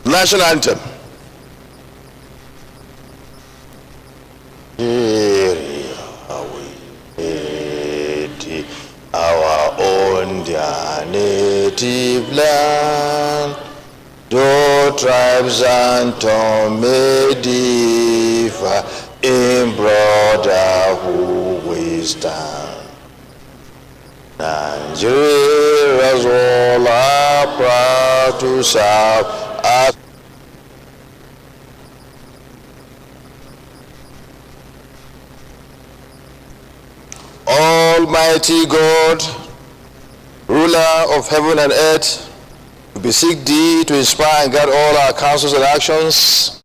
National anthem. Our own dear native land, though tribes and tongue may differ, in brotherhood we stand. Nigeria's all are proud to serve as Almighty God, ruler of heaven and earth, we beseech thee to inspire and guide all our counsels and actions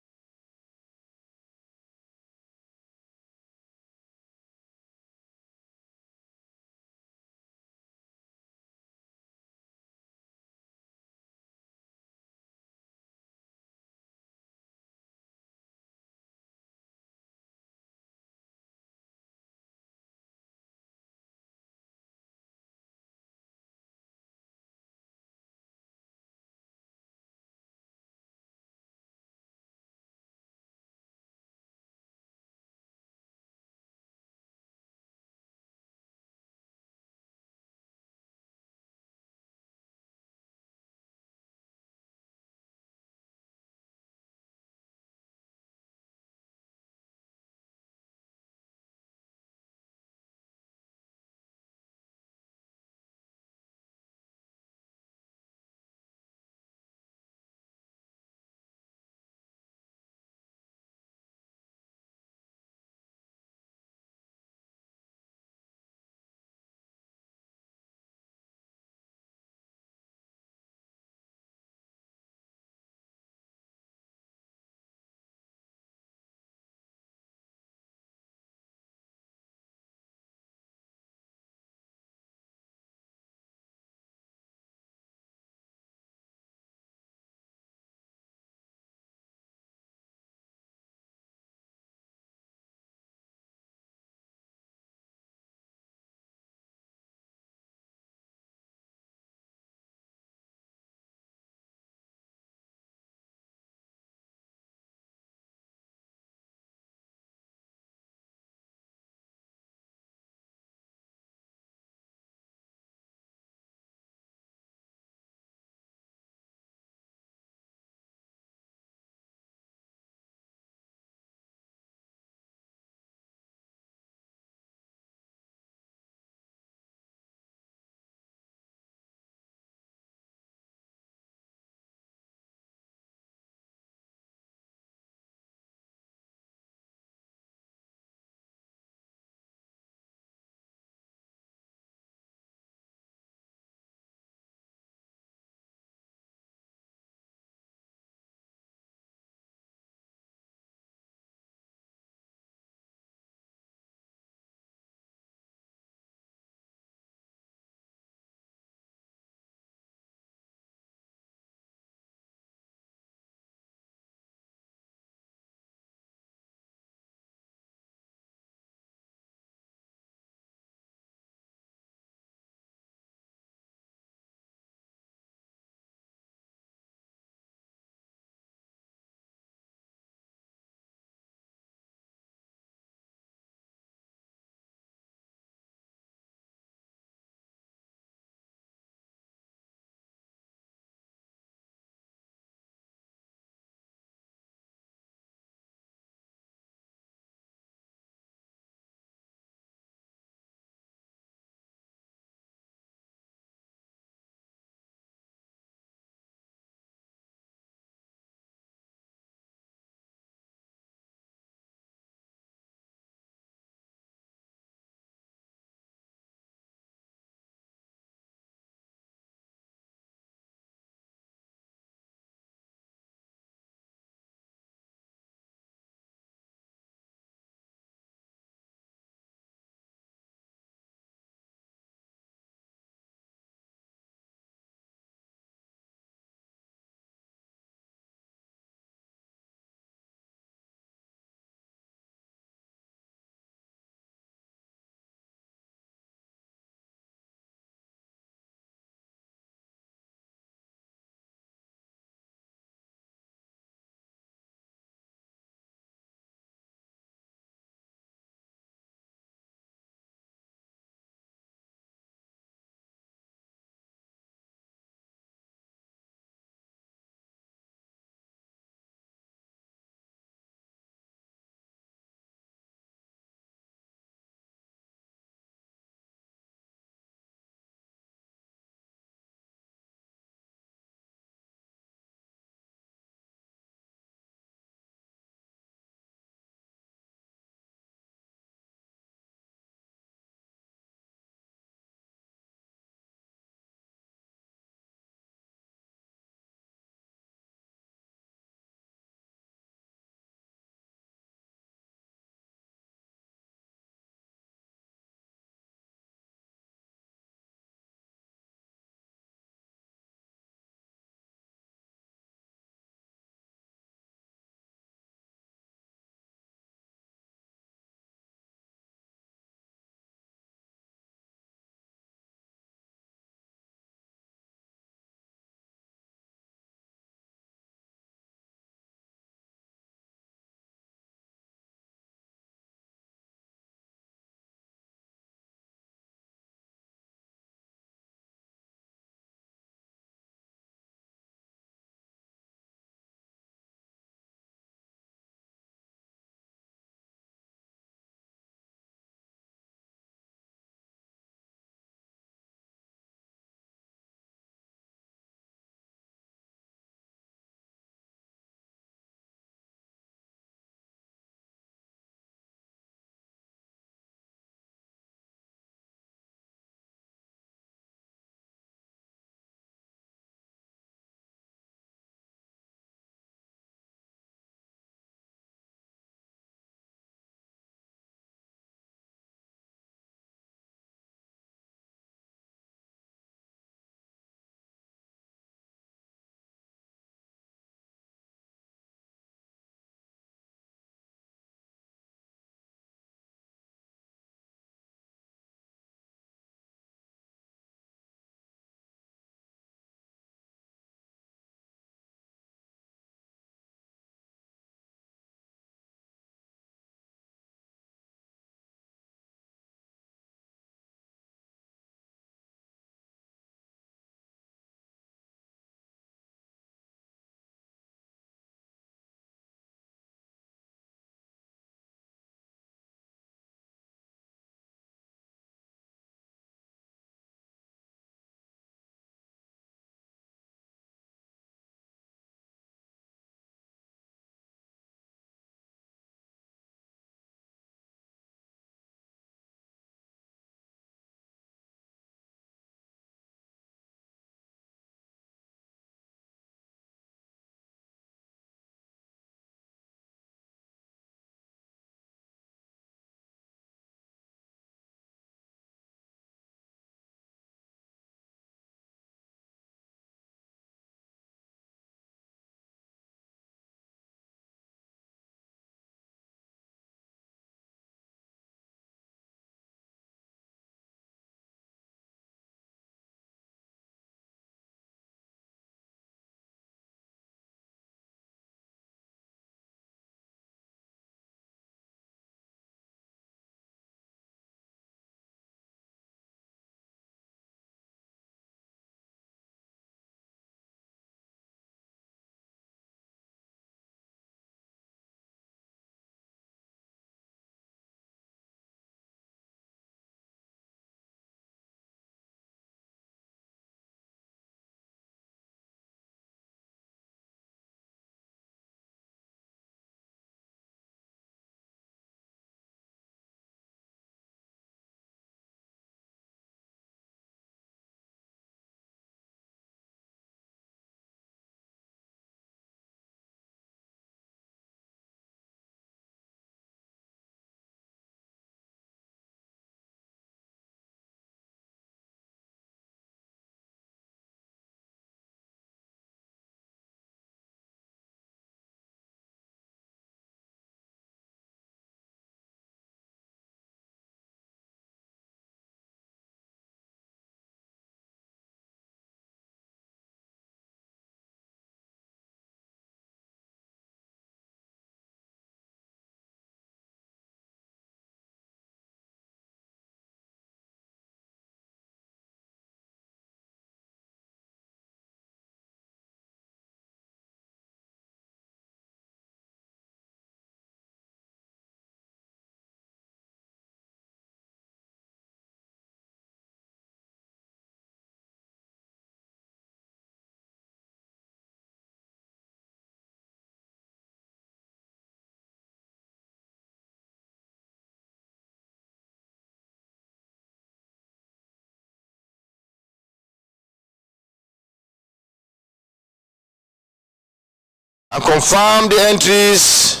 and confirm the entries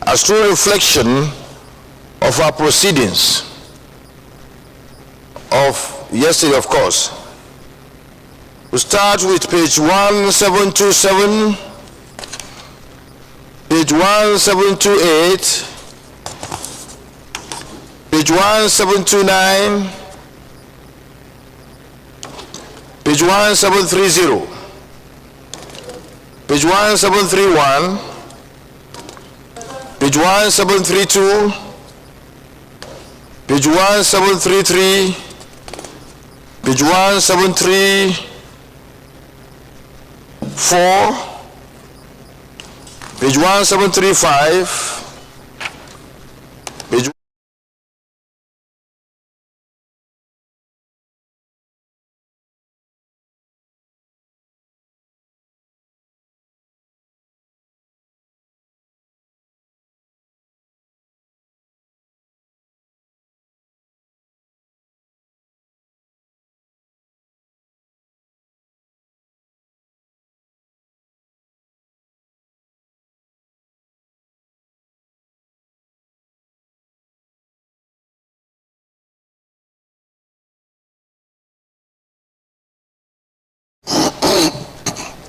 as true reflection of our proceedings of yesterday, of course. We start with page 1727, page 1728, page 1729, page 1730, page 1731, page 1732, page 1733, page 1734, page 1735, page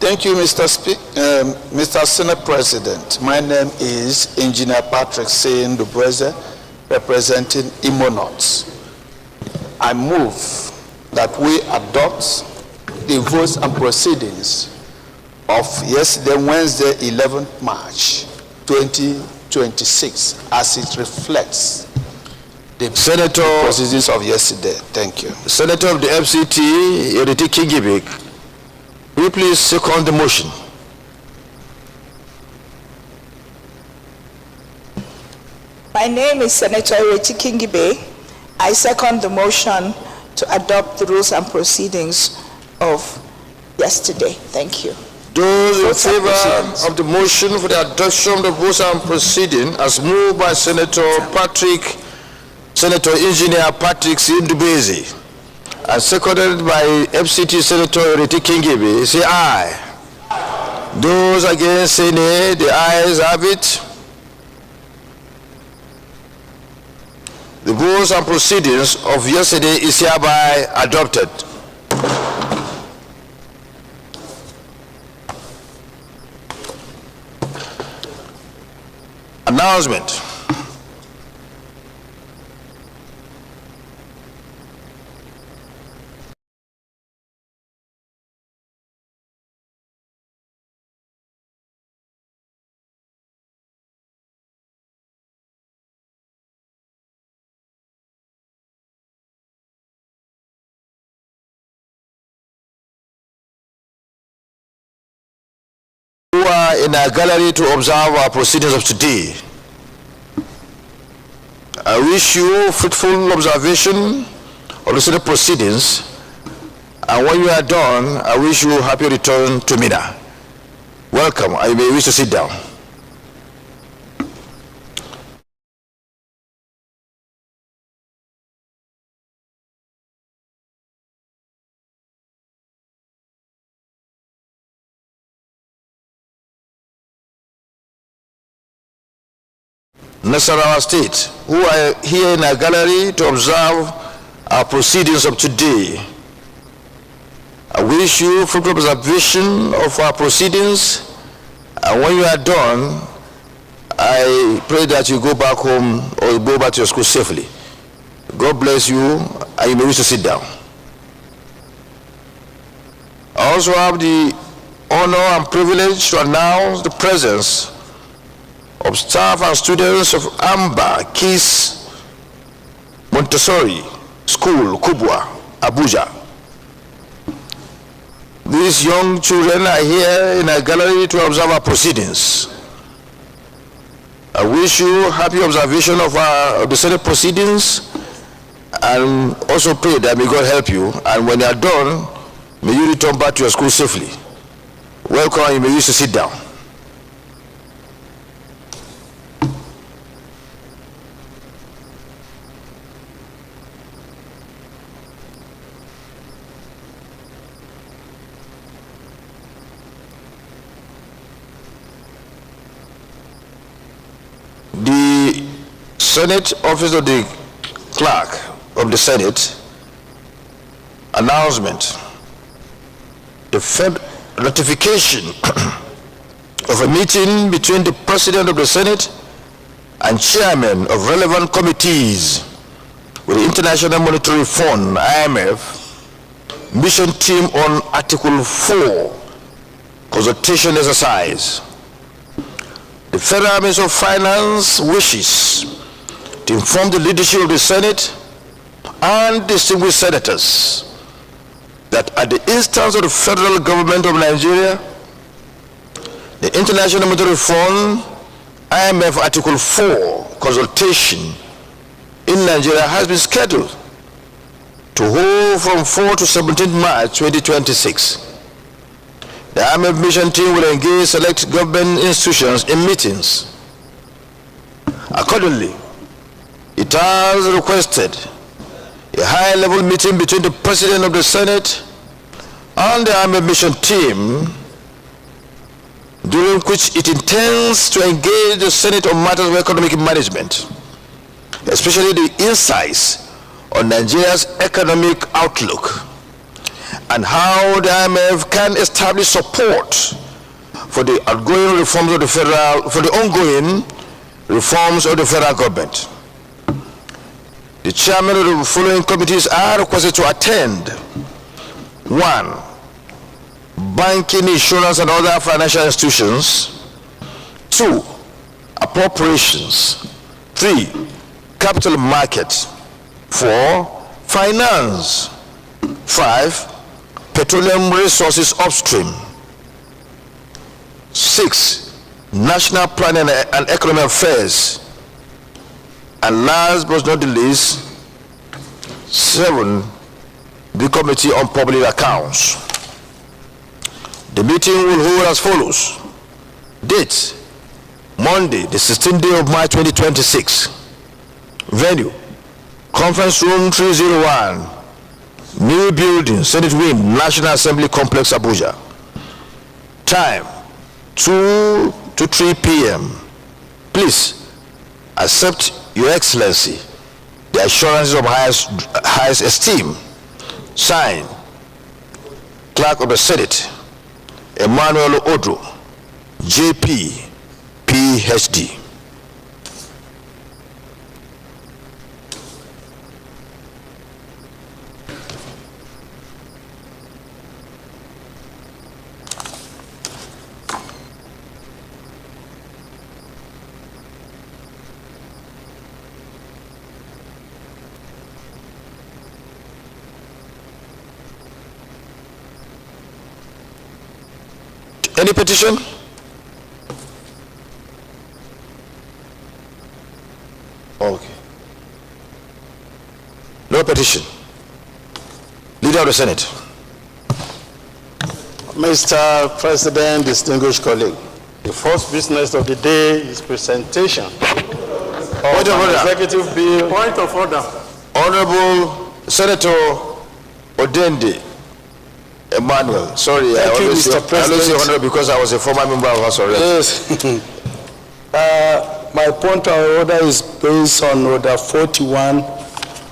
Thank you, Mr. Senate President. My name is Engineer Patrick Sein Dubreze, representing Imonots. I move that we adopt the votes and proceedings of yesterday, Wednesday, 11th March 2026, as it reflects the proceedings of yesterday. Thank you. Senator of the FCT, Yoreti Kingibe, will you please second the motion? My name is Senator Yoreti Kingibe. I second the motion to adopt the rules and proceedings of yesterday. Thank you. Those in favor of the motion for the adoption of the rules and proceeding as moved by Senator Engineer Patrick Sein Dubreze and seconded by FCT Senator Yoreti Kingibe, say aye. Those against say nay. The ayes have it. The rules and proceedings of yesterday is hereby adopted. Announcement. Who are in our gallery to observe our proceedings of today. I wish you fruitful observation of the Senate proceedings, and when you are done, I wish you happy return to Mina. Welcome. I may wish to sit down. Nasarawa State, who are here in our gallery to observe our proceedings of today. I wish you fruitful observation of our proceedings, and when you are done, I pray that you go back home or go back to your school safely. God bless you, and you may wish to sit down. I also have the honor and privilege to announce the presence of staff and students of Amba Kiss Montessori School, Kubwa, Abuja. These young children are here in a gallery to observe our proceedings. I wish you happy observation of the Senate proceedings, and also pray that may God help you, and when you are done, may you return back to your school safely. Welcome, you may wish to sit down. Senate Office of the Clerk of the Senate, announcement. The ratification of a meeting between the President of the Senate and Chairman of relevant committees with the International Monetary Fund, IMF, mission team on Article 4, consultation exercise. The Federal Minister of Finance wishes to inform the leadership of the Senate and distinguished senators that at the instance of the federal government of Nigeria, the International Monetary Fund, IMF Article 4 consultation in Nigeria has been scheduled to hold from 4 to 17 March 2026. The IMF mission team will engage select government institutions in meetings. Accordingly, it has requested a high-level meeting between the President of the Senate and the IMF mission team, during which it intends to engage the Senate on matters of economic management, especially the insights on Nigeria's economic outlook and how the IMF can establish support for the ongoing reforms of the federal government. The chairman of the following committees are requested to attend: 1. Banking, insurance, and other financial institutions. 2. Appropriations. 3. Capital markets. 4. Finance. 5. Petroleum resources upstream. 6. National planning and economic affairs. And last but not the least, 7. The Committee on Public Accounts. The meeting will hold as follows. Date: Monday, the 16th day of March 2026. Venue: Conference Room 301, New Building, Senate Wing, National Assembly Complex, Abuja. Time: 2 to 3 p.m. Please accept, Your Excellency, the assurances of highest esteem. Signed, Clerk of the Senate, Emmanuel Odo, JP, PhD. Any petition? Okay. No petition. Leader of the Senate. Mr. President, distinguished colleague, the first business of the day is presentation of an executive bill. Point of order. Honorable Senator Odende Emmanuel. Sorry, I always say honorable because I was a former member of House already. Yes. My point of order is based on order 41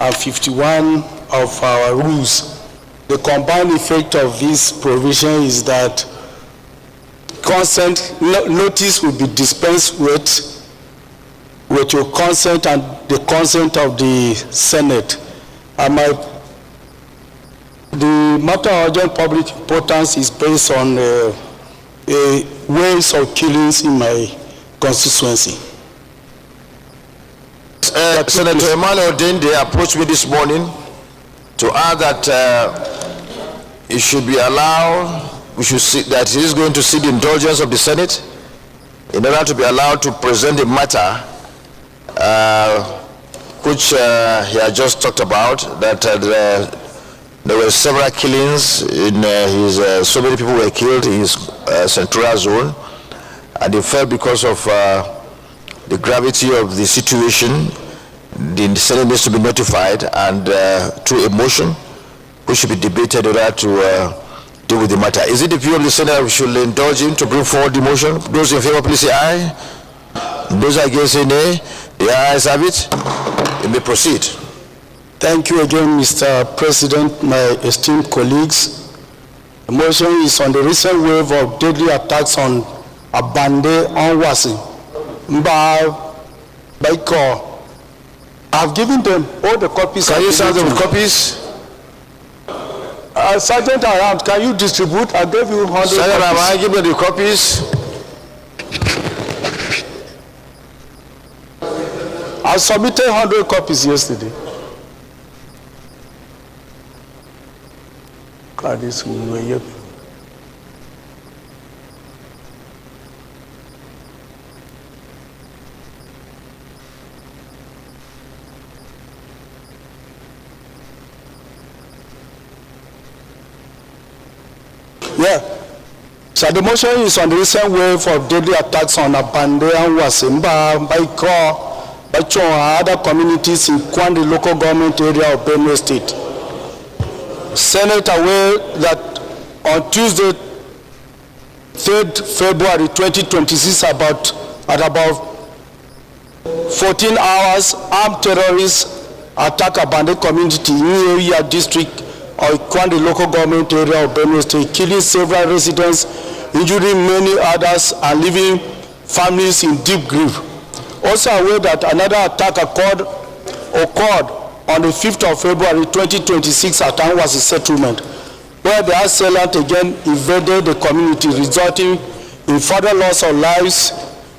and 51 of our rules. The combined effect of this provision is that consent notice will be dispensed with your consent and the consent of the Senate. And the matter of urgent public importance is based on waves of killings in my constituency. Senator Emmanuel Odende approached me this morning to add that it should be allowed, that he is going to seek the indulgence of the Senate in order to be allowed to present the matter which he had just talked about, that there were several killings in so many people were killed in his Central Zone, and he felt because of the gravity of the situation, the Senate needs to be notified, and through a motion which should be debated in order to deal with the matter. Is it the view of the Senate that we should indulge him to bring forward the motion? Those in favor, please say aye. Those against say nay. The ayes have it. You may proceed. Thank you again, Mr. President, my esteemed colleagues. The motion is on the recent wave of deadly attacks on Abande, Onwasi, Mba, Baiko. I've given them all the copies. Can you serve them with copies? Sergeant around, can you distribute? I gave you 100 Sergeant, copies. I give them the copies. I submitted 100 copies yesterday. God, this will be here. Yeah. So the motion is on the recent wave of deadly attacks on Abande and Wasimba, Baiko, Bacho, and other communities in Kwandi local government area of Benue State. Senate aware that on Tuesday, 3rd February 2026, at about 14 hours, armed terrorists attack Abande community in area district of Kwandi local government area of Benue State, killing several residents, injuring many others, and leaving families in deep grief. Also aware that another attack occurred on the 5th of February 2026 at Anwasi settlement, where the assailant again invaded the community, resulting in further loss of lives,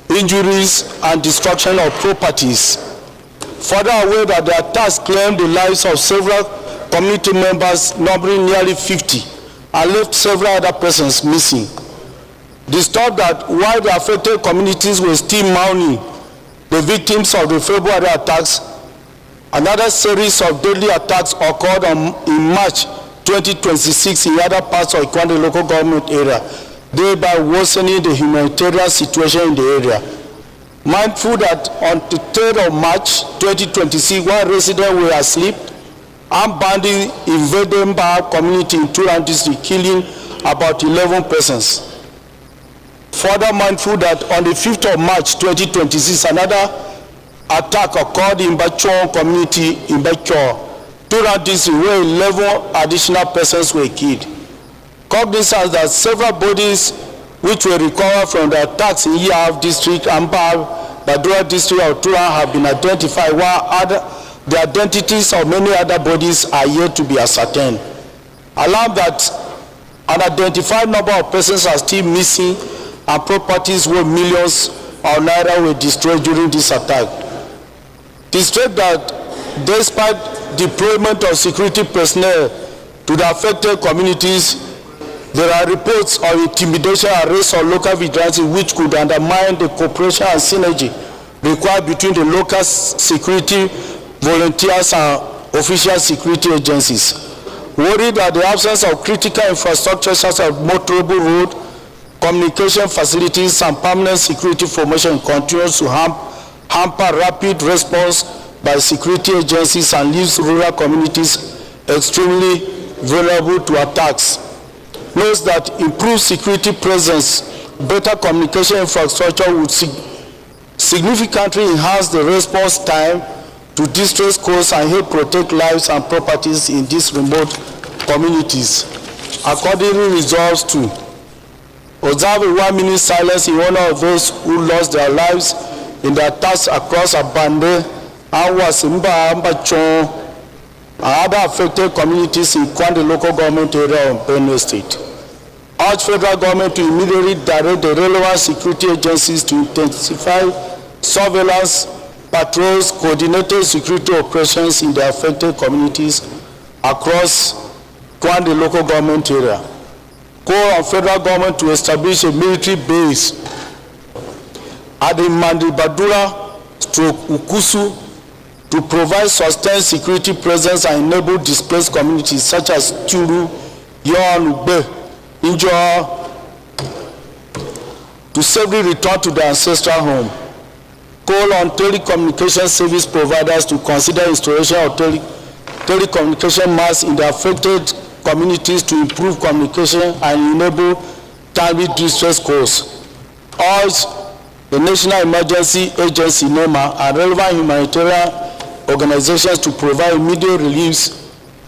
injuries, and destruction of properties. Further aware that the attacks claimed the lives of several community members, numbering nearly 50, and left several other persons missing. Disturbed that while the affected communities were still mourning the victims of the February attacks, another series of deadly attacks occurred in March 2026 in other parts of Kwandi local government area, thereby worsening the humanitarian situation in the area. Mindful that on the 3rd of March 2026, while residents were asleep, armed bandits invaded Mba community in Turan district, killing about 11 persons. Further mindful that on the 5th of March 2026, another attack occurred in Bacho community in Bacho, Turan district, where 11 additional persons were killed. Cognizant that several bodies which were recovered from the attacks in Yaf district and Badura district of Turan have been identified, while the identities of many other bodies are yet to be ascertained. Alarmed that an identified number of persons are still missing and properties worth millions of naira were destroyed during this attack. Distressed that despite deployment of security personnel to the affected communities, there are reports of intimidation and arrest of local vigilantes which could undermine the cooperation and synergy required between the local security volunteers and official security agencies. Worried that the absence of critical infrastructure such as motorable road, communication facilities, and permanent security formation continues to hamper rapid response by security agencies and leaves rural communities extremely vulnerable to attacks. Notes that improved security presence, better communication infrastructure would significantly enhance the response time to distress calls and help protect lives and properties in these remote communities. Accordingly, resolves to observe a 1-minute silence in honor of those who lost their lives in the attacks across Abande, Anwasimba, Ambachon, and other affected communities in Kwandi local government area of Benue State. Urge federal government to immediately direct the relevant security agencies to intensify surveillance, patrols, coordinated security operations in the affected communities across Kwandi local government area. Call on federal government to establish a military base at the Mandibadura/Ukusu to provide sustained security presence and enable displaced communities such as Turu, Yon, Ube, Injua to safely return to their ancestral home. Call on telecommunication service providers to consider installation of telecommunication masts in the affected communities to improve communication and enable timely distress calls. Urge the National Emergency Agency, NEMA, and relevant humanitarian organizations to provide immediate relief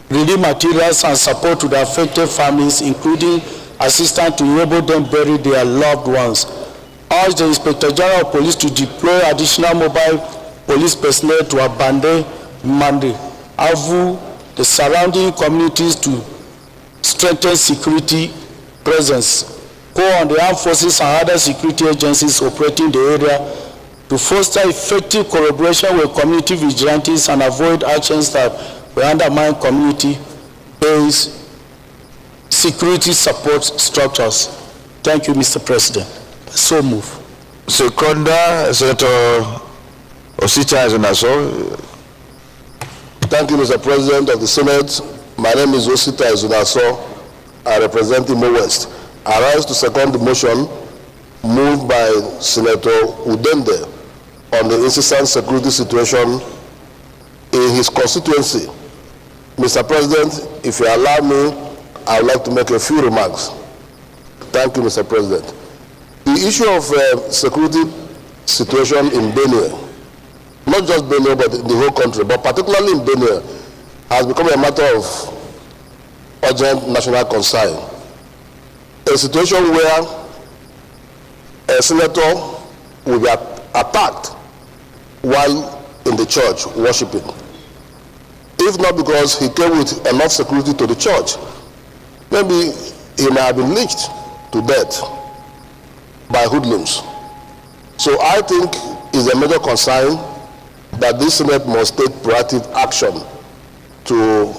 materials and support to the affected families, including assistance to enable them bury their loved ones. Urge the Inspector General of Police to deploy additional mobile police personnel to Abande, Mande, Avu, the surrounding communities to strengthen security presence. Call on the armed forces and other security agencies operating in the area to foster effective collaboration with community vigilantes and avoid actions that will undermine community-based security support structures. Thank you, Mr. President. So move. Seconder, Senator Osita Ezunaso. Thank you, Mr. President of the Senate. My name is Osita Ezunaso. I represent Imo West. I rise to second the motion moved by Senator Udende on the incessant security situation in his constituency. Mr. President, if you allow me, I would like to make a few remarks. Thank you, Mr. President. The issue of security situation in Benue, not just Benue, but the whole country, but particularly in Benue, has become a matter of urgent national concern. A situation where a senator will be attacked while in the church worshiping, if not because he came with enough security to the church, maybe he may have been lynched to death by hoodlums. So I think it's a major concern that this Senate must take proactive action to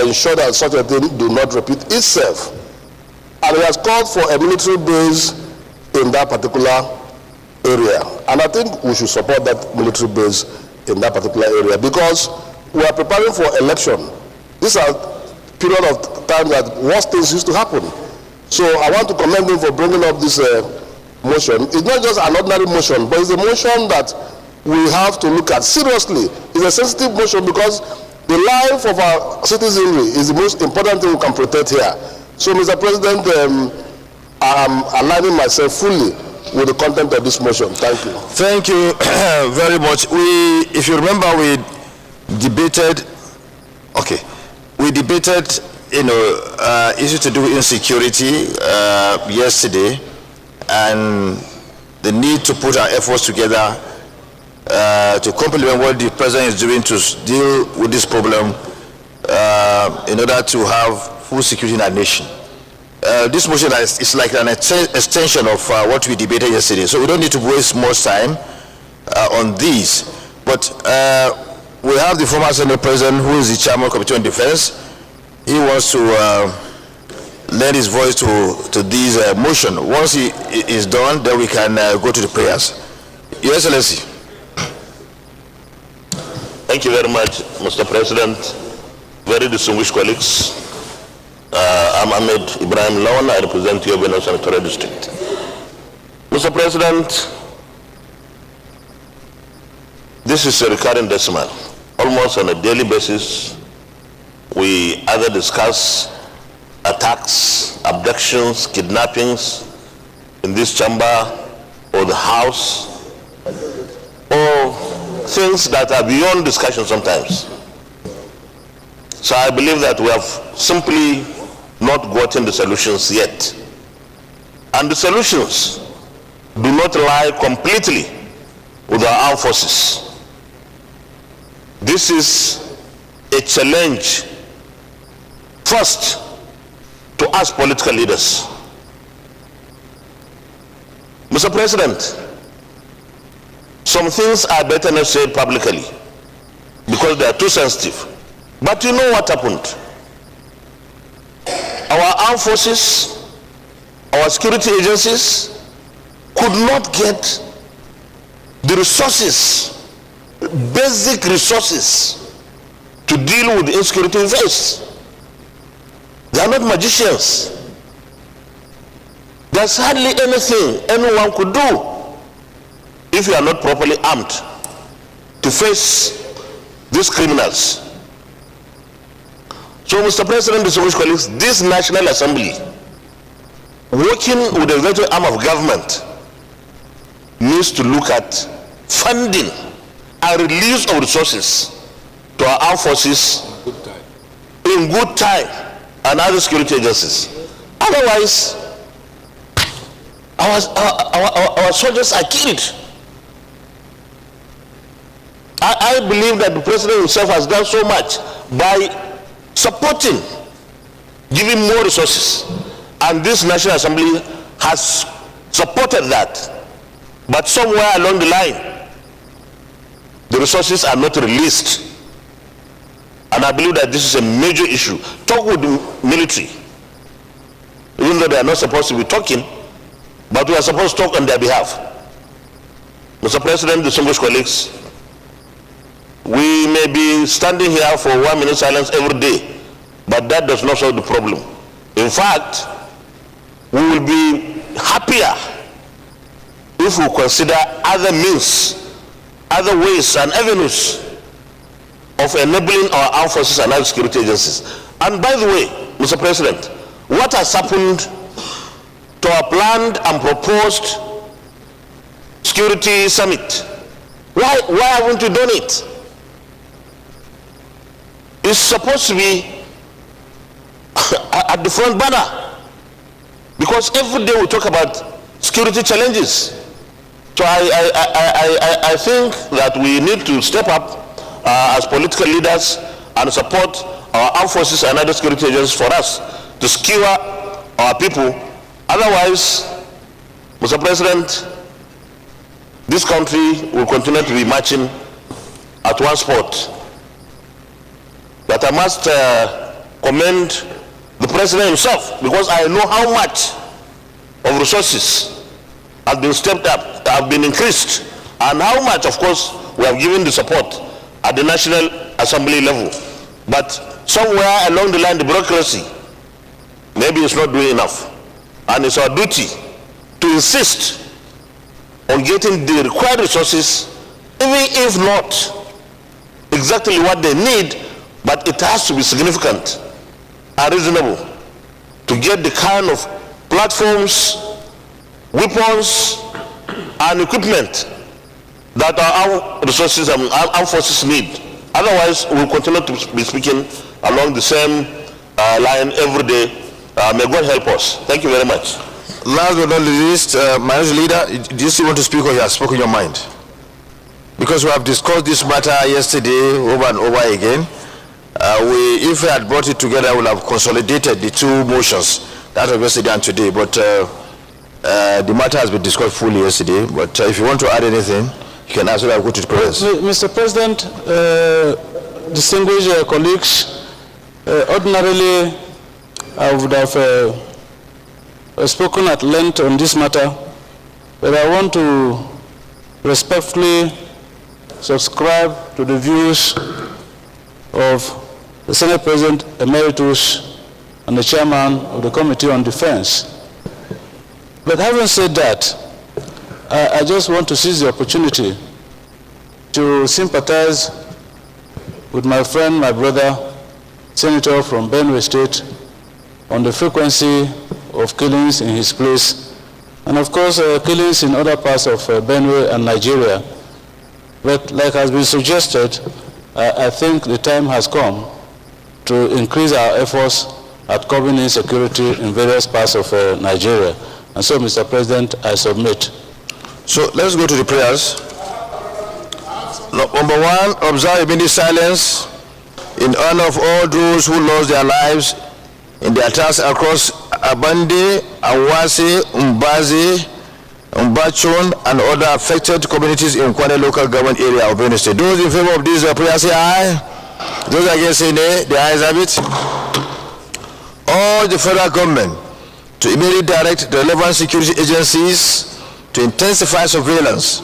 ensure that such a thing do not repeat itself. And he has called for a military base in that particular area. And I think we should support that military base in that particular area because we are preparing for election. These are period of time that worse things used to happen. So I want to commend him for bringing up this motion. It's not just an ordinary motion, but it's a motion that we have to look at seriously. It's a sensitive motion because the life of our citizenry is the most important thing we can protect here. So, Mr. President, I'm aligning myself fully with the content of this motion. Thank you. Thank you very much. If you remember, we debated, issue to do with insecurity yesterday, and the need to put our efforts together to complement what the President is doing to deal with this problem in order to have full security in our nation. This motion is like an extension of what we debated yesterday, so we don't need to waste more time on these. But we have the former Senate President, who is the Chairman of the Committee on Defense. He wants to lend his voice to this motion. Once he is done, then we can go to the prayers. Your Excellency. Thank you very much, Mr. President. Very distinguished colleagues. I'm Ahmed Ibrahim Lawan. I represent Yobe Senatorial District. Mr. President, this is a recurring decimal. Almost on a daily basis, we either discuss attacks, abductions, kidnappings in this chamber or the House, or things that are beyond discussion sometimes. So I believe that we have simply not gotten the solutions yet. And the solutions do not lie completely with our armed forces. This is a challenge, first, to us political leaders. Mr. President, some things are better not said publicly because they are too sensitive. But you know what happened? Our armed forces, our security agencies could not get the resources, basic resources, to deal with the insecurity we face. They are not magicians. There's hardly anything anyone could do if you are not properly armed to face these criminals. So, Mr. President, distinguished colleagues, this National Assembly, working with the executive arm of government, needs to look at funding and release of resources to our armed forces in good time and other security agencies. Otherwise, our soldiers are killed. I believe that the president himself has done so much by supporting, giving more resources, and this National Assembly has supported that. But somewhere along the line, the resources are not released. And I believe that this is a major issue. Talk with the military, even though they are not supposed to be talking, but we are supposed to talk on their behalf. Mr. President, distinguished colleagues, we may be standing here for 1 minute silence every day, but that does not solve the problem. In fact, we will be happier if we consider other means, other ways and avenues of enabling our armed forces and other security agencies. And by the way, Mr. President, what has happened to our planned and proposed security summit? Why haven't you done it? It's supposed to be at the front banner, because every day we talk about security challenges. So I think that we need to step up as political leaders and support our armed forces and other security agencies for us to secure our people. Otherwise, Mr. President, this country will continue to be marching at one spot. But I must commend the president himself, because I know how much of resources have been stepped up, have been increased, and how much, of course, we have given the support at the National Assembly level. But somewhere along the line, the bureaucracy maybe is not doing enough. And it's our duty to insist on getting the required resources, even if not exactly what they need, but it has to be significant and reasonable to get the kind of platforms, weapons, and equipment that our resources and armed forces need. Otherwise, we'll continue to be speaking along the same line every day. May God help us. Thank you very much. Last but not least, my leader, do you still want to speak, or you have spoken your mind? Because we have discussed this matter yesterday over and over again. If we had brought it together, we would have consolidated the two motions, that of yesterday and today. But the matter has been discussed fully yesterday. But if you want to add anything, you can ask. I'll go to the prayers. Mr. President, distinguished colleagues, ordinarily I would have spoken at length on this matter, but I want to respectfully subscribe to the views of the Senate President Emeritus and the Chairman of the Committee on Defense. But having said that, I just want to seize the opportunity to sympathize with my friend, my brother, Senator from Benue State, on the frequency of killings in his place, and of course killings in other parts of Benue and Nigeria. But like has been suggested, I think the time has come to increase our efforts at curbing insecurity in various parts of Nigeria. And so, Mr. President, I submit. So let's go to the prayers. Number one, observe a minute silence in honor of all those who lost their lives in the attacks across Abande, Awase, Mbazi, Mbachon, and other affected communities in Kwane local government area of Benue State. Those in favor of this prayer say aye. Those against say nay. The ayes have it. All the federal government to immediately direct the relevant security agencies to intensify surveillance,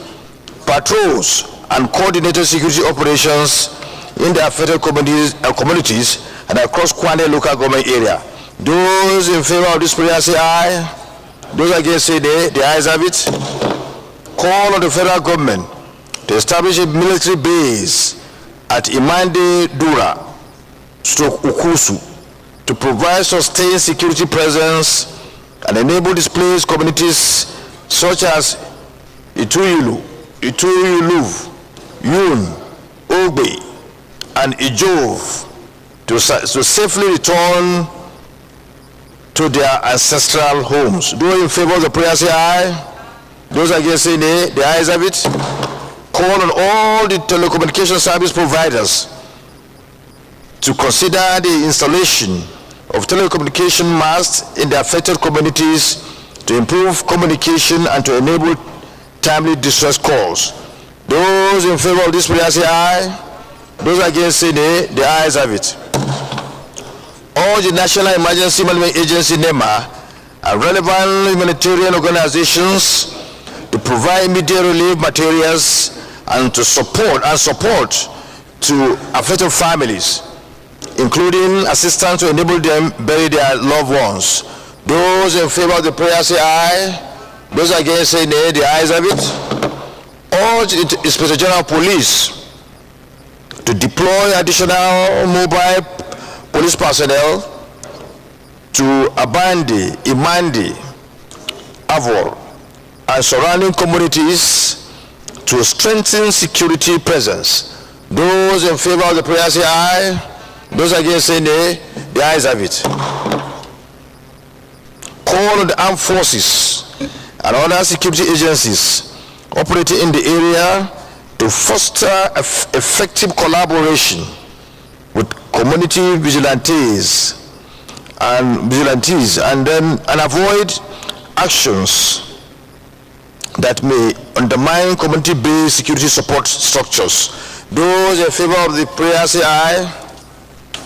patrols, and coordinated security operations in the affected communities and across Kwane local government area. Those in favor of this prayer say aye. Those against say nay. The ayes have it. Call on the federal government to establish a military base at Imande Dura, Ukusu, to provide sustained security presence and enable displaced communities such as Ituyulu, Yun, Ogbe, and Ijov to safely return to their ancestral homes. Those in favor of the prayer say aye. Those against say nay. The ayes have it. Call on all the telecommunication service providers to consider the installation of telecommunication masts in the affected communities to improve communication and to enable timely distress calls. Those in favor of this prayer say aye. Those against say nay. The ayes have it. All the National Emergency Management Agency (NEMA) and relevant humanitarian organizations to provide immediate relief materials and to support to affected families, including assistance to enable them bury their loved ones. Those in favor of the prayer say aye. Those against say nay. The ayes have it. All the Inspector General of Police to deploy additional mobile police personnel to Abandi, Imandi, Avor, and surrounding communities to strengthen security presence. Those in favor of the prayer say aye. Those against say nay. The ayes have it. Call on the armed forces and other security agencies operating in the area to foster effective collaboration with community vigilantes and avoid actions that may undermine community-based security support structures. Those in favor of the prayer say aye.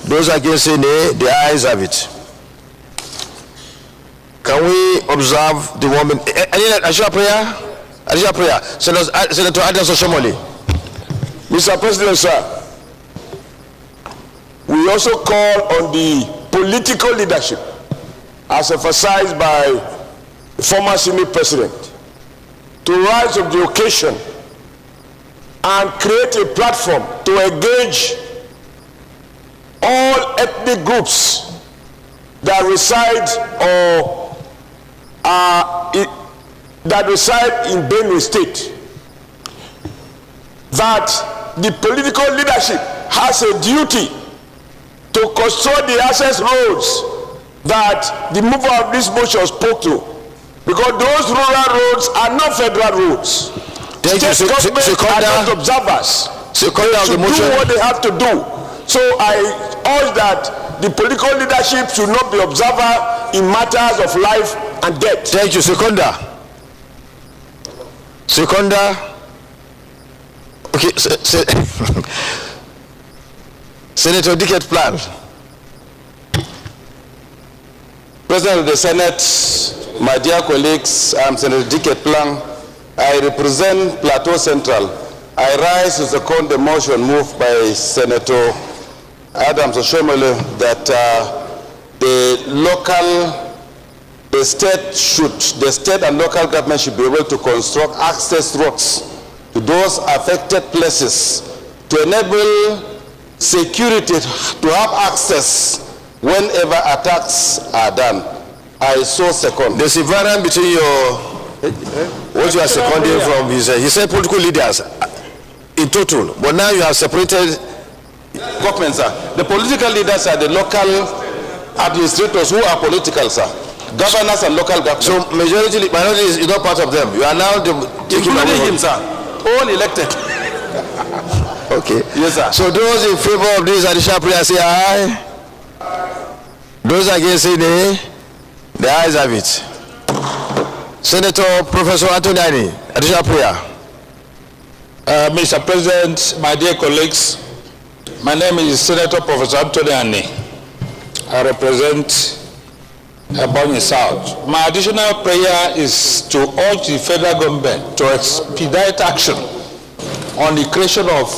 Those against say nay. The ayes have it. Can we observe the woman? Any additional prayer? Additional prayer. Senator Adams Oshomole. Mr. President, sir, we also call on the political leadership, as emphasized by the former Senate President, to rise up the occasion and create a platform to engage all ethnic groups that reside in Benue State, that the political leadership has a duty to construct the access roads that the mover of this motion spoke to, because those rural roads are not federal roads. State government are not observers. They should do what they have to do. So I urge that the political leadership should not be observer in matters of life and death. Thank you. Seconder. Okay. Senator Dicket Plan. President of the Senate, my dear colleagues, I'm Senator Dicket Plan. I represent Plateau Central. I rise to second the motion moved by Senator Adams Oshomole that the state and local government should be able to construct access roads to those affected places to enable security to have access whenever attacks are done. I so second. There's a variance between your what you are seconding from his he said political leaders in total, but now you have separated government, sir. The political leaders are the local administrators who are political, sir. Governors and local government. So minority is not part of them. You are now taking including him, sir. All elected. Okay. Yes, sir. So those in favor of this additional prayer say aye. Those against say nay. The ayes have it. Senator Professor Antoniani, additional prayer. Mr. President, my dear colleagues, my name is Senator Professor Antoniani. I represent Ebonyi South. My additional prayer is to urge the federal government to expedite action on the creation of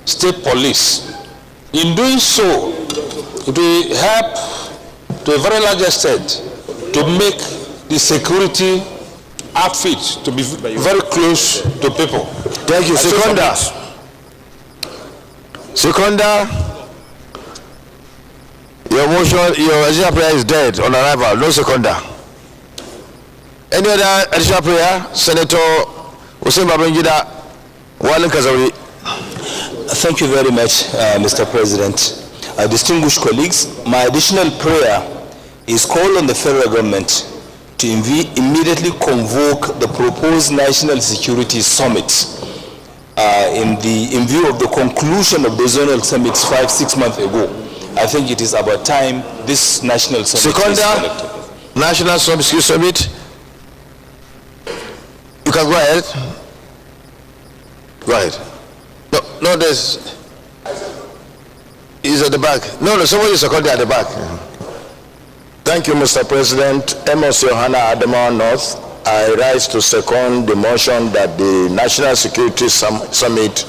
state police. In doing so, it will help to a very large extent to make the security outfit to be very close to people. Thank you. Seconder. Your motion, your additional prayer is dead on arrival. No seconder. Any other additional prayer? Senator Hussein Babangida, Walin Kazauri. Thank you very much, Mr. President. Distinguished colleagues, my additional prayer is call on the federal government to immediately convoke the proposed National Security Summit in view of the conclusion of the zonal summits 5-6 months ago. I think it is about time this national summit is conducted. National Security Summit. You can go ahead. Go ahead. No, there's. He's at the back. No, somebody is seconded at the back. Thank you, Mr. President. Amos Yohana Adamawa North. I rise to second the motion that the National Security Summit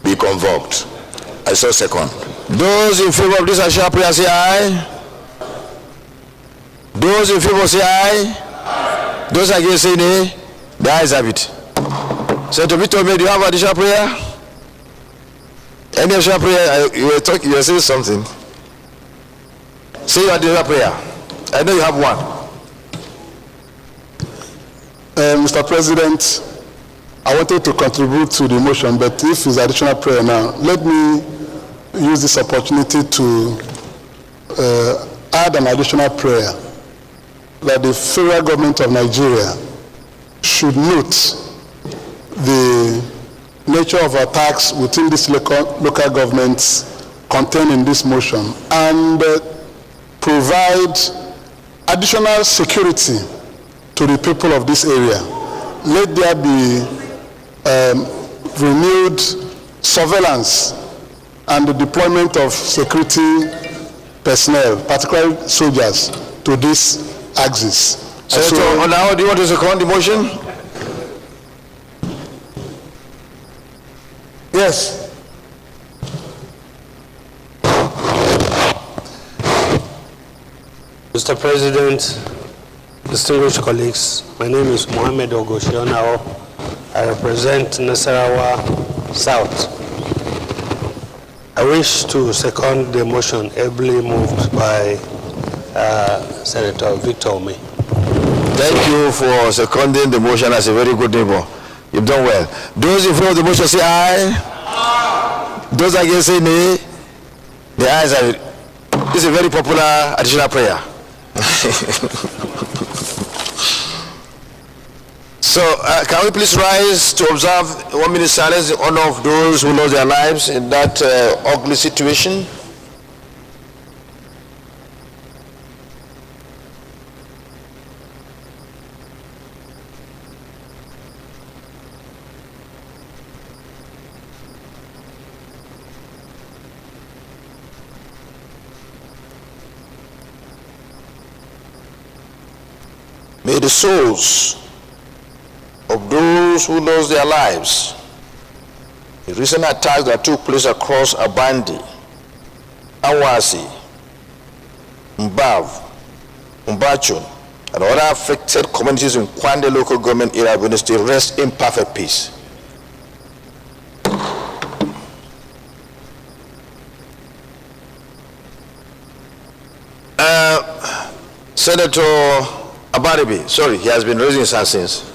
be convoked. I so second. Those in favor of this additional prayer say aye. Those in favor say aye. Those against say nay. The ayes have it. Senator Victor, do you have additional prayer? Any additional prayer? You were talking. You were saying something. Say your additional prayer. I know you have one. Mr. President, I wanted to contribute to the motion, but if it's additional prayer now, let me use this opportunity to add an additional prayer that the federal government of Nigeria should note the nature of attacks within these local governments contained in this motion and provide additional security to the people of this area. Let there be renewed surveillance and the deployment of security personnel, particularly soldiers, to this axis. Senator, now do you want to second the motion? Yes. Mr. President, distinguished colleagues, my name is Mohammed Ogoshionao. I represent Nasarawa South. I wish to second the motion ably moved by Senator Victor Ome. Thank you for seconding the motion as a very good neighbor. You've done well. Those in favor of the motion say aye. Those against say nay. The ayes have it. This is a very popular additional prayer. So, can we please rise to observe 1 minute silence in honor of those who lost their lives in that ugly situation? May the souls of those who lost their lives in recent attacks that took place across Abandi, Awasi, Mbav, Mbachun, and other affected communities in Kwande local government area of Benue State rest in perfect peace. Senator Abaribe, sorry, he has been raising his hand since.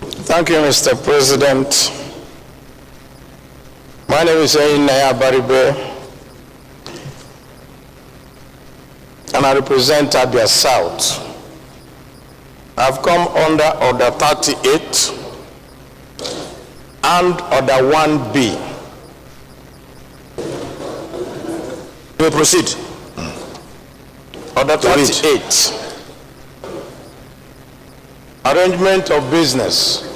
Thank you, Mr. President. My name is Naya Abaribe, and I represent Abia South. I've come under Order 38 and Order 1B. We proceed. Order 38. Arrangement of business.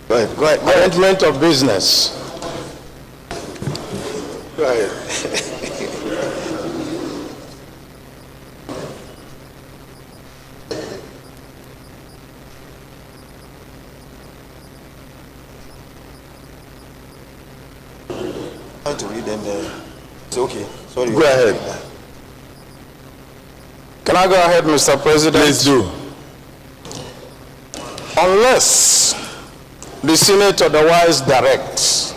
Go ahead. Go ahead. Arrangement of business. Go ahead. To read them there. It's okay. Sorry. Go ahead. Can I go ahead, Mr. President? Please do. Unless the Senate otherwise directs,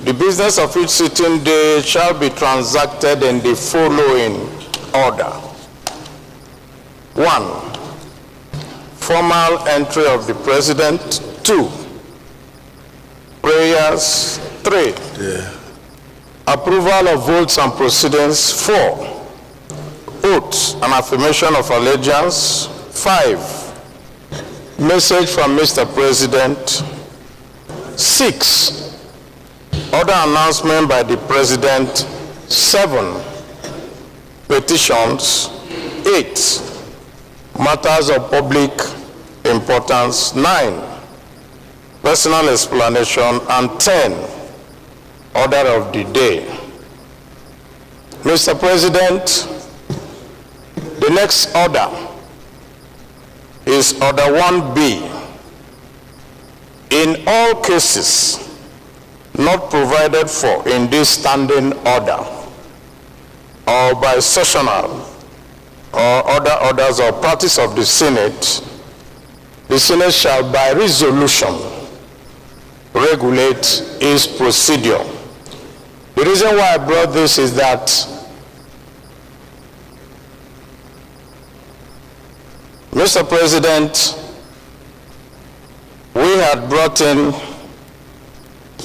the business of each sitting day shall be transacted in the following order. 1. formal entry of the President. 2. Prayers. 3. Approval of votes and proceedings. 4. Oaths and affirmation of allegiance. 5. Message from Mr. President. 6. Other announcement by the President. 7. Petitions. 8. Matters of public importance. 9. Personal explanation. And 10. Order of the day. Mr. President, the next order is Order 1B. In all cases not provided for in this standing order or by sessional or other orders or practice of the Senate shall by resolution regulate its procedure. The reason why I brought this is that Mr. President, we had brought in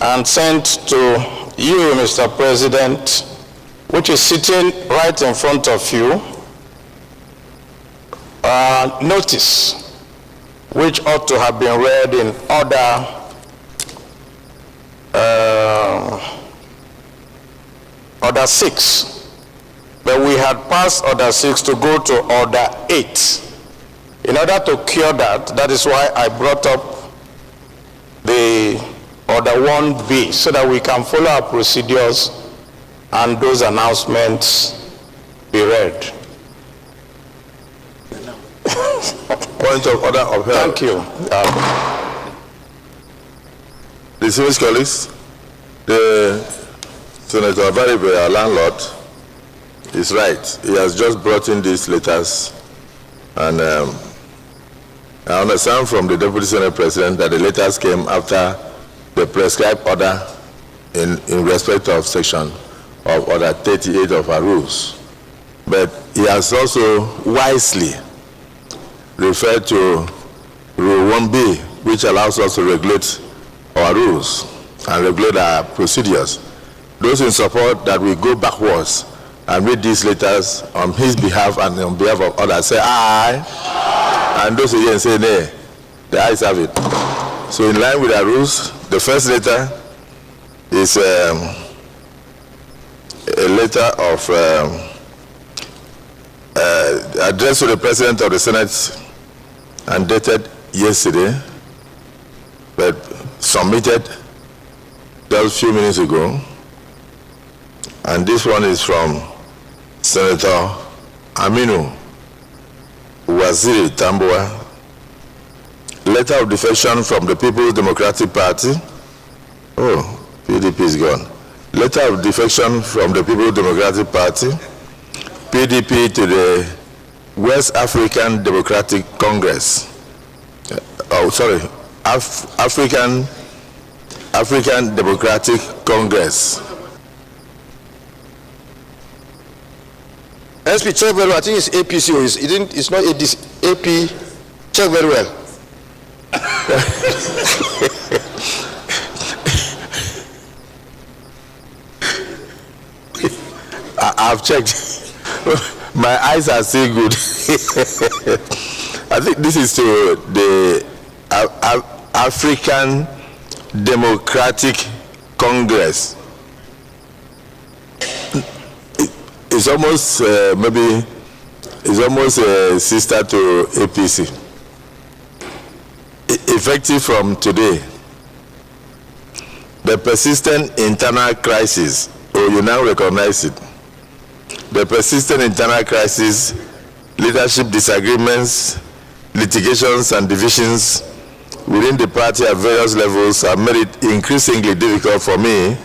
and sent to you, Mr. President, which is sitting right in front of you, notice which ought to have been read in order Order 6. But we had passed Order 6 to go to Order 8. In order to cure that, that is why I brought up the Order 1B, so that we can follow our procedures and those announcements be read. Point of order of health. Thank you. Distinguished colleagues, the Senator Baribe, our landlord, is right. He has just brought in these letters, and I understand from the Deputy Senate President that the letters came after the prescribed order in respect of section of Order 38 of our rules. But he has also wisely referred to Rule 1B, which allows us to regulate our rules and regulate our procedures. Those in support that we go backwards and read these letters on his behalf and on behalf of others say aye, and those again say nay. The ayes have it. So in line with our rules, the first letter is a letter of addressed to the President of the Senate and dated yesterday, but submitted just a few minutes ago. And this one is from Senator Aminu Waziri Tambuwa. Letter of defection from the People's Democratic Party. Oh, PDP is gone. Letter of defection from the People's Democratic Party, PDP, to the West African Democratic Congress. African Democratic Congress. SP, check very well. I think it's APC. It's not ADC. AP. Check very well. I've checked. My eyes are still good. I think this is to the African Democratic Congress. It's almost maybe it's almost a sister to APC. Effective from today, the persistent internal crisis, you now recognize it. The persistent internal crisis, leadership disagreements, litigations and divisions within the party at various levels have made it increasingly difficult for me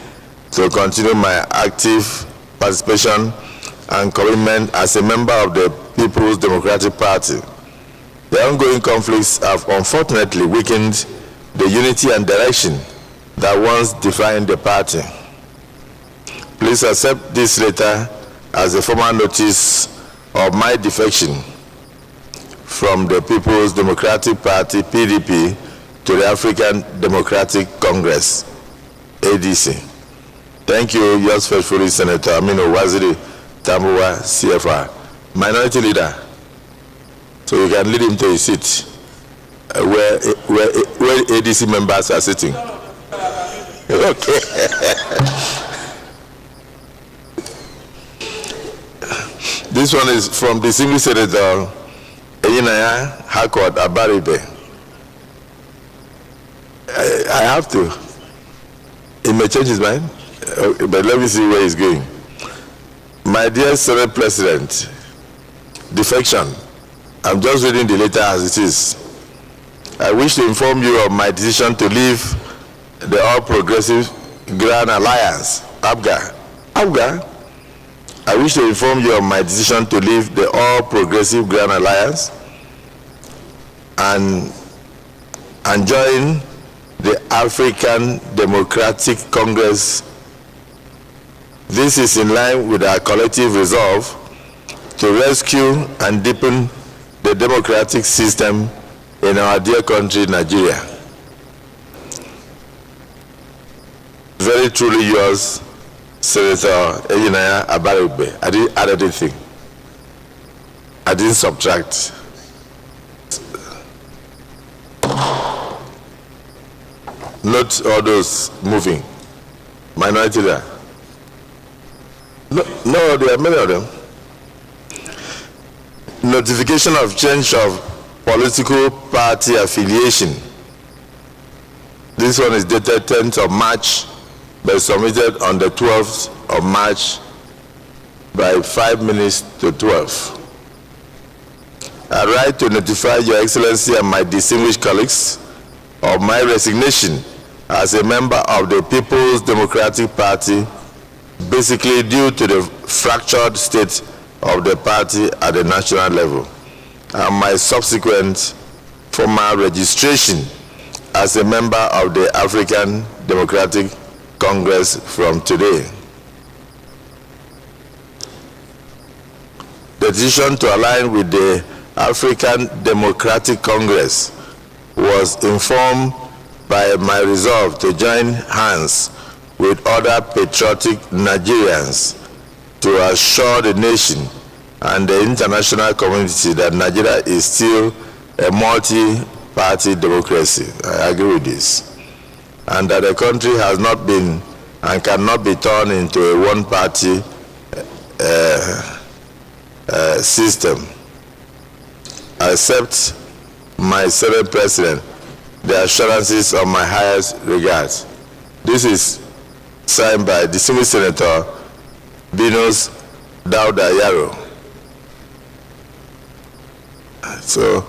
to continue my active participation and commitment as a member of the People's Democratic Party. The ongoing conflicts have unfortunately weakened the unity and direction that once defined the party. Please accept this letter as a formal notice of my defection from the People's Democratic Party, PDP, to the African Democratic Congress, ADC. Thank you, yours faithfully, Senator Aminu Waziri Tambuwa, CFR. Minority Leader, so you can lead him to his seat where ADC members are sitting. Okay. This one is from the Distinguished Senator Eyinaya Harcourt Abaribe. I have to. He may change his mind, but let me see where he's going. My dear Senate President, defection. I'm just reading the letter as it is. I wish to inform you of my decision to leave the All Progressive Grand Alliance, APGA. APGA? I wish to inform you of my decision to leave the All Progressive Grand Alliance and join the African Democratic Congress. This is in line with our collective resolve to rescue and deepen the democratic system in our dear country, Nigeria. Very truly yours, Senator Eyinaya Abaribe. I didn't add anything. I didn't subtract. Not all those moving. Minority there. No, there are many of them. Notification of change of political party affiliation. This one is dated 10th of March, but submitted on the 12th of March by 5 minutes to 12. I write to notify Your Excellency and my distinguished colleagues of my resignation as a member of the People's Democratic Party, basically due to the fractured state of the party at the national level, and my subsequent formal registration as a member of the African Democratic Congress from today. The decision to align with the African Democratic Congress was informed by my resolve to join hands with other patriotic Nigerians to assure the nation and the international community that Nigeria is still a multi-party democracy. I agree with this. And that the country has not been and cannot be turned into a one-party system. I accept my Senate President the assurances of my highest regards. This is signed by distinguished Senator Binus Dauda Yaro. So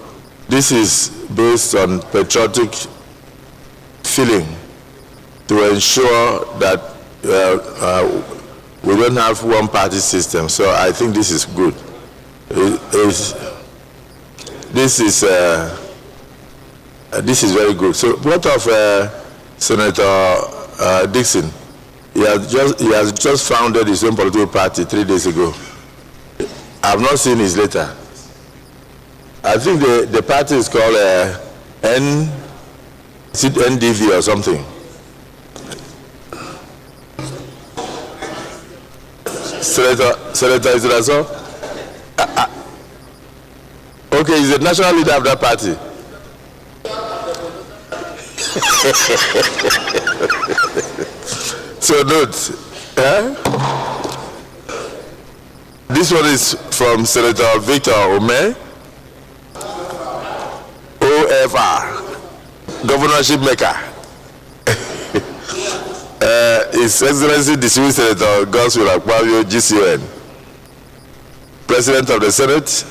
this is based on patriotic feeling to ensure that we don't have one party system. So I think this is good. This is very good. So what of Senator Dixon? He has just founded his own political party 3 days ago. I have not seen his letter. I think the party is called NDV or something. Senator, is it so? Okay, he's the national leader of that party. So note, this one is from Senator Victor Ome, OFR, governorship maker. His Excellency Distinguished Senator Godswill Akpabio, GCON, President of the Senate.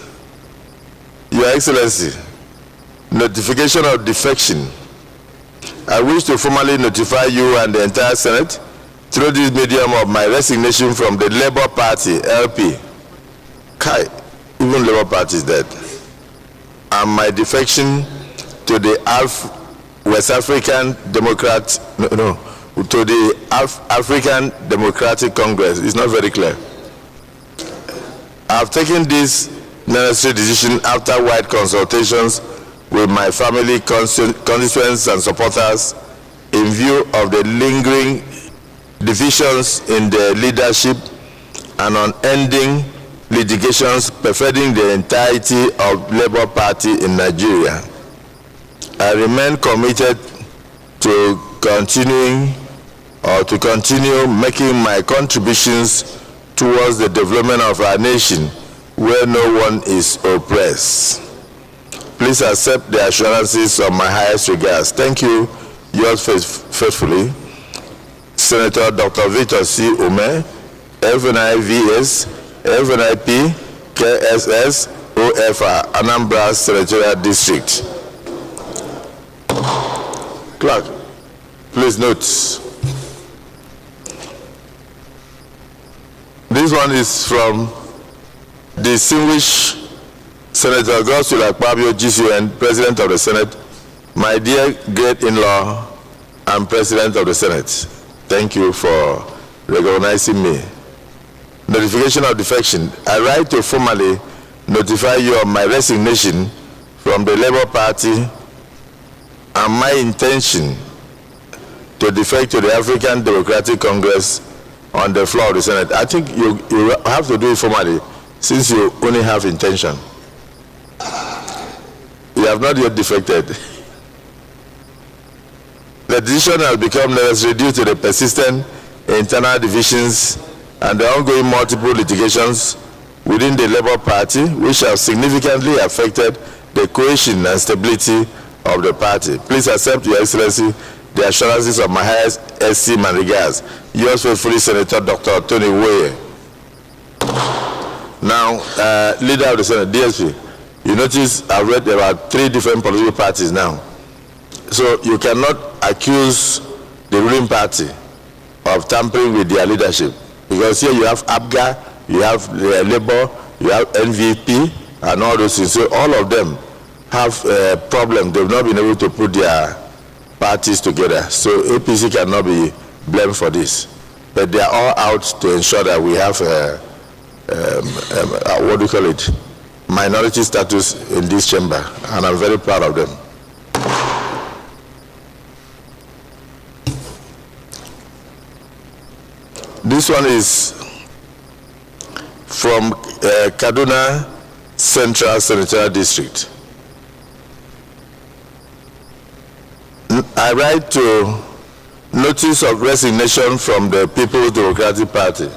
Your Excellency, notification of defection. I wish to formally notify you and the entire Senate through this medium of my resignation from the Labour Party, LP. Kai, even Labour Party is dead. And my defection to the West African Democrat, to the African Democratic Congress. It's not very clear. I've taken this necessary decision after wide consultations with my family, constituents, and supporters in view of the lingering divisions in the leadership and on ending litigations pervading the entirety of Labour Party in Nigeria. I remain committed to continue making my contributions towards the development of our nation where no one is oppressed. Please accept the assurances of my highest regards. Thank you, yours faithfully, Senator Dr. Victor C. Ume, FNIVS, FNIP, KSS, OFR, Anambra Senatorial District. Clerk, please note. This one is from distinguished Senator Godswill Akpabio, GCN, President of the Senate, my dear great-in-law and President of the Senate. Thank you for recognizing me. Notification of defection. I write to formally notify you of my resignation from the Labour Party and my intention to defect to the African Democratic Congress on the floor of the Senate. I think you have to do it formally since you only have intention. You have not yet defected. The decision has become necessary due to the persistent internal divisions and the ongoing multiple litigations within the Labour Party, which have significantly affected the cohesion and stability of the party. Please accept, Your Excellency, the assurances of my highest esteem and regards. Yours faithfully, Senator Dr. Tony Woye. Now, Leader of the Senate, DSP, you notice I've read about 3 different political parties now. So you cannot accuse the ruling party of tampering with their leadership. Because here you have ABGA, you have Labour, you have NVP, and all those things. So all of them have a problem. They've not been able to put their parties together. So APC cannot be blamed for this. But they are all out to ensure that we have what do you call it, minority status in this chamber. And I'm very proud of them. This one is from Kaduna Central Senatorial District. I write to notice of resignation from the People's Democratic Party.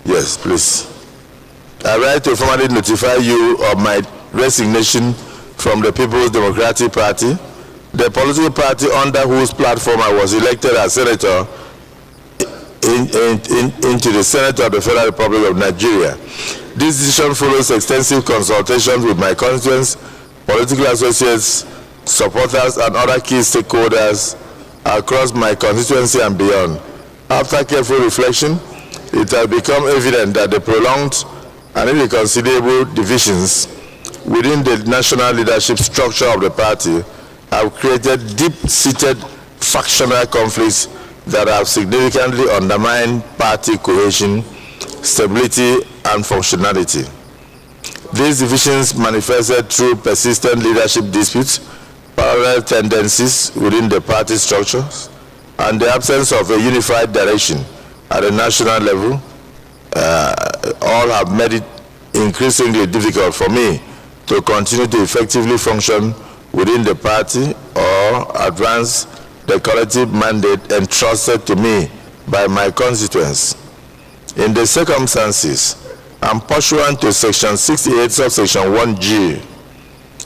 Yes, please. I write to formally notify you of my resignation from the People's Democratic Party, the political party under whose platform I was elected as senator into the Senate of the Federal Republic of Nigeria. This decision follows extensive consultations with my constituents, political associates, supporters, and other key stakeholders across my constituency and beyond. After careful reflection, it has become evident that the prolonged and irreconcilable divisions within the national leadership structure of the party have created deep-seated factional conflicts that have significantly undermined party cohesion, stability, and functionality. These divisions manifested through persistent leadership disputes, parallel tendencies within the party structures, and the absence of a unified direction at a national level. All have made it increasingly difficult for me to continue to effectively function within the party or advance the collective mandate entrusted to me by my constituents. In the circumstances, and pursuant to Section 68, subsection 1G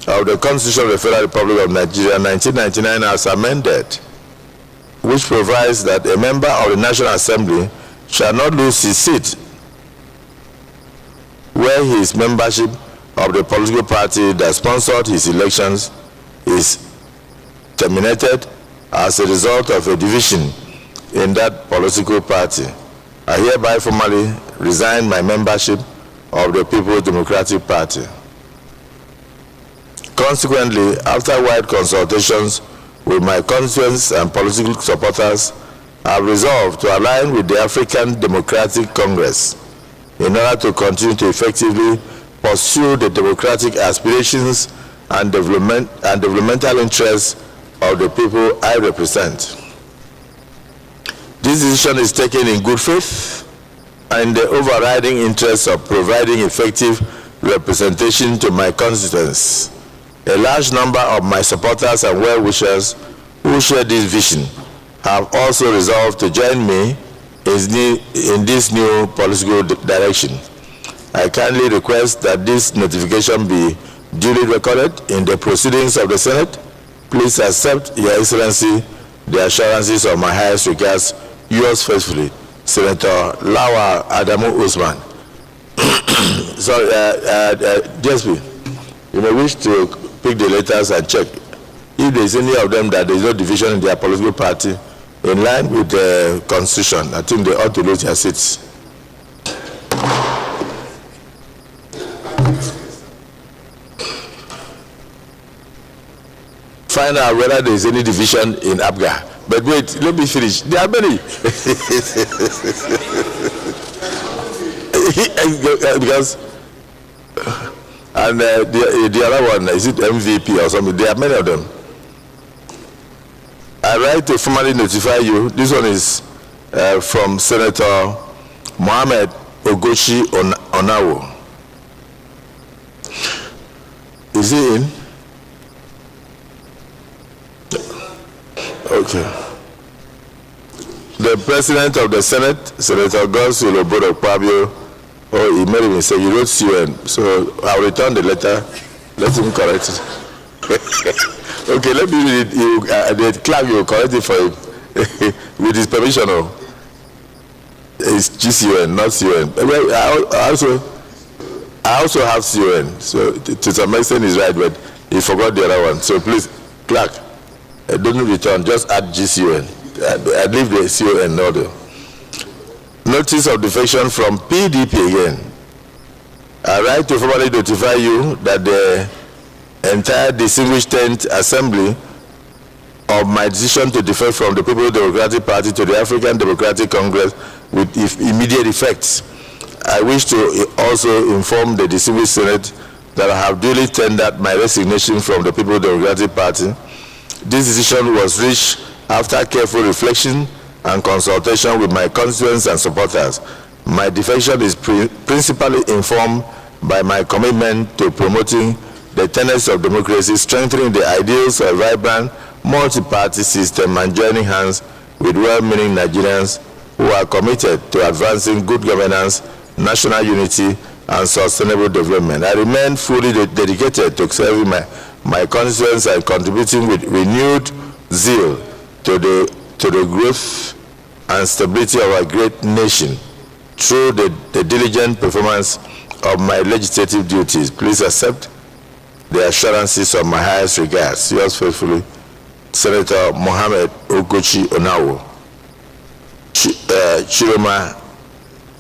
of the Constitution of the Federal Republic of Nigeria, 1999, as amended, which provides that a member of the National Assembly shall not lose his seat where his membership of the political party that sponsored his elections is terminated as a result of a division in that political party. I hereby formally resign my membership of the People's Democratic Party. Consequently, after wide consultations with my constituents and political supporters, I have resolved to align with the African Democratic Congress in order to continue to effectively pursue the democratic aspirations and developmental interests of the people I represent. This decision is taken in good faith and the overriding interest of providing effective representation to my constituents. A large number of my supporters and well-wishers who share this vision have also resolved to join me in this new political direction. I kindly request that this notification be duly recorded in the proceedings of the Senate. Please accept, Your Excellency, the assurances of my highest regards. Yours faithfully, Senator Lawa Adamu Usman. Sorry, DSP, you may wish to pick the letters and check. If there is any of them that there is no division in their political party, in line with the Constitution, I think they ought to lose their seats. Find out whether there is any division in APGA. But wait, let me finish. There are many. Because, and the other one, is it MVP or something? There are many of them. I write to formally notify you. This one is from Senator Mohammed Ogochi Onawo. Is he in? Okay. The President of the Senate, Senator Godswill Obrodokpabio, he made a mistake. He wrote CUN. So I'll return the letter. Let him correct it. Okay, let me read it. The clerk will correct it for him with his permission. It's GCUN, not CUN. I also have CUN. So to some extent he's right, but he forgot the other one. So please, clerk, don't return, just add GCUN. I leave the CUN order. Notice of defection from PDP again. I write to formally notify you that the entire distinguished 10th Assembly of my decision to defect from the People's Democratic Party to the African Democratic Congress with immediate effects. I wish to also inform the distinguished Senate that I have duly tendered my resignation from the People's Democratic Party. This decision was reached after careful reflection and consultation with my constituents and supporters. My defection is principally informed by my commitment to promoting the tenets of democracy, strengthening the ideals of a vibrant multi-party system, and joining hands with well-meaning Nigerians who are committed to advancing good governance, national unity, and sustainable development. I remain fully dedicated to serving my constituents and contributing with renewed zeal to the growth and stability of our great nation through the diligent performance of my legislative duties. Please accept the assurances of my highest regards. Yours faithfully, Senator Mohammed Ogochi Onawo,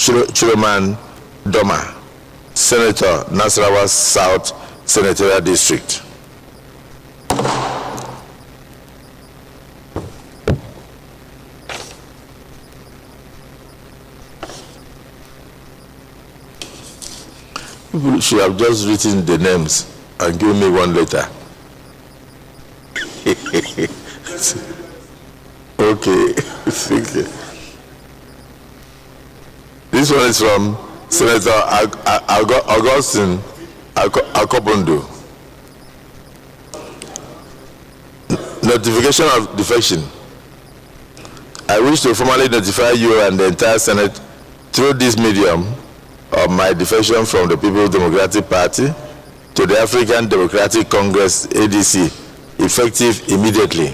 Chiroman Doma, Senator Nasarawa South Senatorial District. People should have just written the names and given me one letter. Okay. This one is from Senator Augustine Akopondo. Notification of defection. I wish to formally notify you and the entire Senate through this medium of my defection from the People's Democratic Party to the African Democratic Congress, ADC, effective immediately.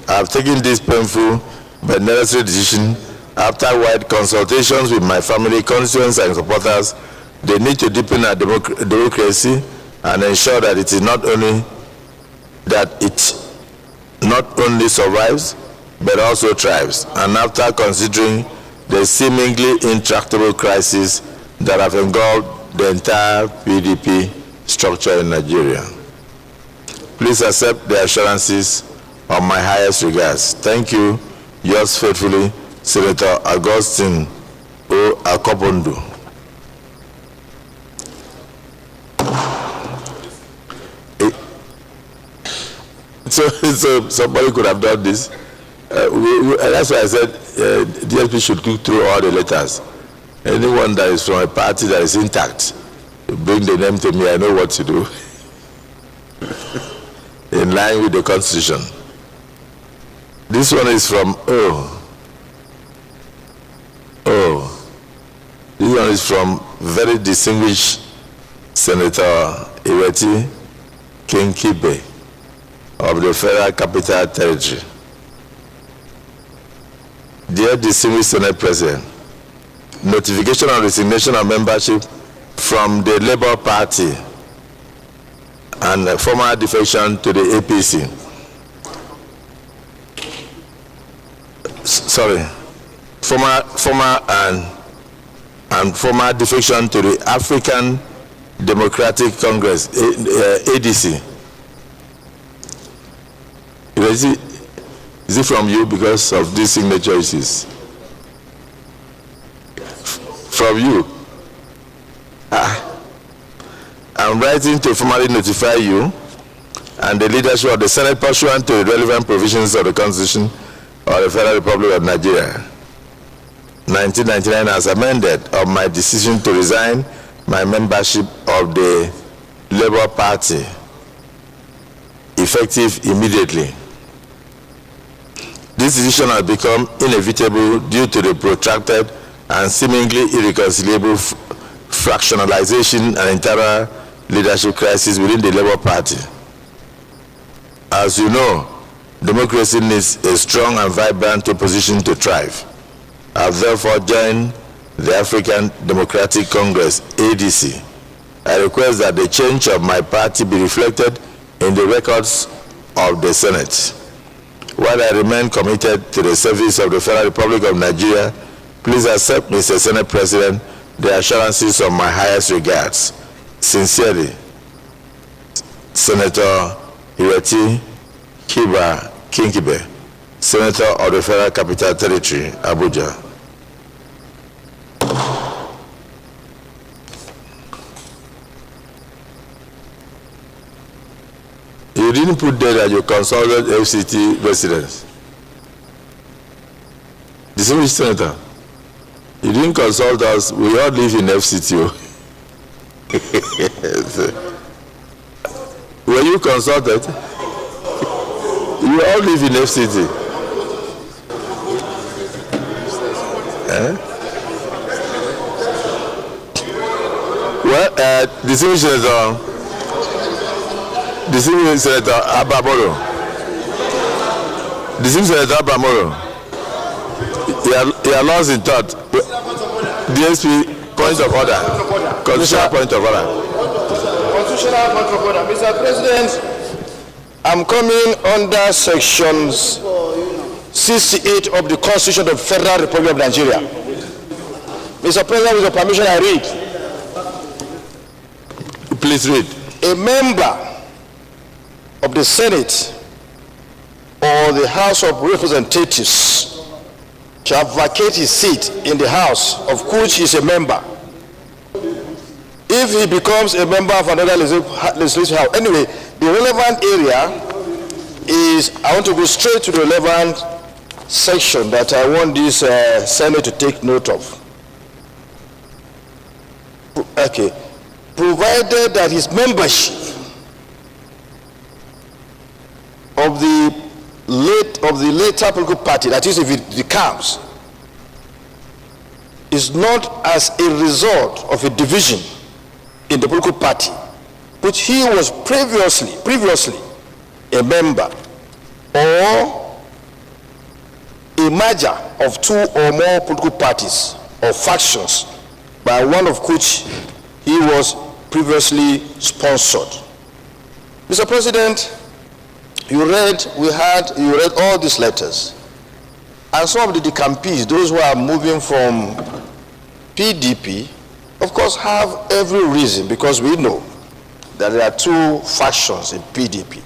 I have taken this painful but necessary decision after wide consultations with my family, constituents, and supporters. They need to deepen our democracy and ensure that it not only survives but also thrives. And after considering the seemingly intractable crisis that have engulfed the entire PDP structure in Nigeria, please accept the assurances of my highest regards. Thank you. Yours faithfully, Senator Augustine O. Akobondo. So somebody could have done this. That's why I said DSP should look through all the letters. Anyone that is from a party that is intact, bring the name to me, I know what to do. In line with the Constitution. This one is from this one is from very distinguished Senator Ireti Kingibe of the Federal Capital Territory. Dear distinguished Senate President, notification of resignation of membership from the Labour Party and formal defection to the APC. Former and former defection to the African Democratic Congress, ADC. Is it from you because of these signature issues? From you? I'm writing to formally notify you and the leadership of the Senate pursuant to the relevant provisions of the Constitution of the Federal Republic of Nigeria, 1999 as amended, of my decision to resign my membership of the Labour Party, effective immediately. This decision has become inevitable due to the protracted and seemingly irreconcilable fractionalization and internal leadership crisis within the Labour Party. As you know, democracy needs a strong and vibrant opposition to thrive. I have therefore joined the African Democratic Congress, ADC. I request that the change of my party be reflected in the records of the Senate. While I remain committed to the service of the Federal Republic of Nigeria, please accept, Mr. Senate President, the assurances of my highest regards. Sincerely, Senator Ireti Kingibe, Senator of the Federal Capital Territory, Abuja. You didn't put there that you consulted FCT residents. Distinguished Senator, you didn't consult us. We all live in FCT. Were you consulted? You all live in FCT. Well, distinguished Senator Abamoro. Distinguished Senator Abamoro. He had lost in thought. DSP, point of order. Constitutional point of order. Constitutional point of order. Mr. President, I'm coming under sections 68 of the Constitution of the Federal Republic of Nigeria. Mr. President, with your permission, I read. Please read. A member of the Senate or the House of Representatives shall vacate his seat in the House of which he is a member if he becomes a member of another legislative house. Anyway, the relevant area is, I want to go straight to the relevant section that I want this Senate to take note of. Okay. Provided that his membership of the later political party, that is if it becomes, is not as a result of a division in the political party, which he was previously a member, or a merger of two or more political parties or factions, by one of which he was previously sponsored. Mr. President, you read all these letters, and some of the decampees, those who are moving from PDP, of course, have every reason, because we know that there are two factions in PDP.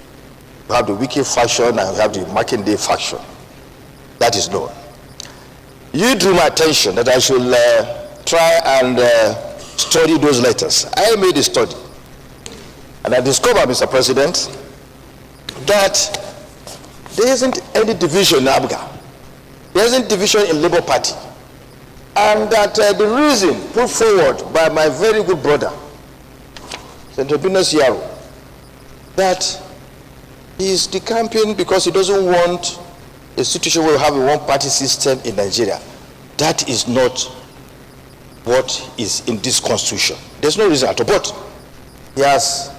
We have the Wike faction and we have the Makinde faction. That is known. you drew my attention that I should try and study those letters. I made a study. And I discovered, Mr. President, that there isn't any division in ABGA. There isn't division in Labour Party. And that the reason put forward by my very good brother, Senator Binus Yaro, that he is decamping because he doesn't want a situation where we have a one-party system in Nigeria. That is not what is in this constitution. There's no reason at all. But he has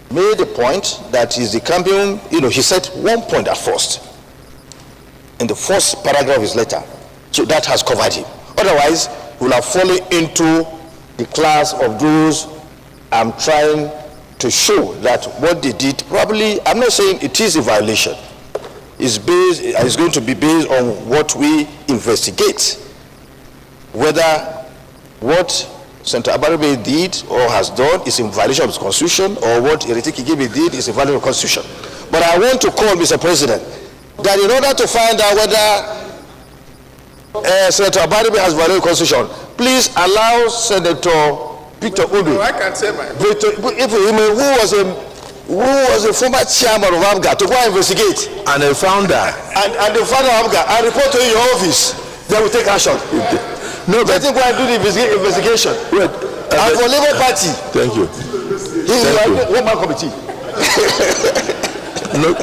made a point that he's decamping. He said one point at first, in the first paragraph of his letter. So that has covered him. Otherwise, he will have fallen into the class of those I'm trying to show that what they did, probably, I'm not saying it is a violation. It's going to be based on what we investigate. Whether what Senator Abaribe did or has done is in violation of the Constitution, or what Ireti Kigibe did is in violation of the Constitution. But I want to call Mr. President that in order to find out whether Senator Abaribe has violated the Constitution, please allow Senator Victor Udu, who was a former chairman of ABGA, to go and investigate. And a founder. And the founder of ABGA, and report to your office. They will take action. No, but I think go and do the investigation. Wait. And for Labour Party. Thank you. He is one-man committee.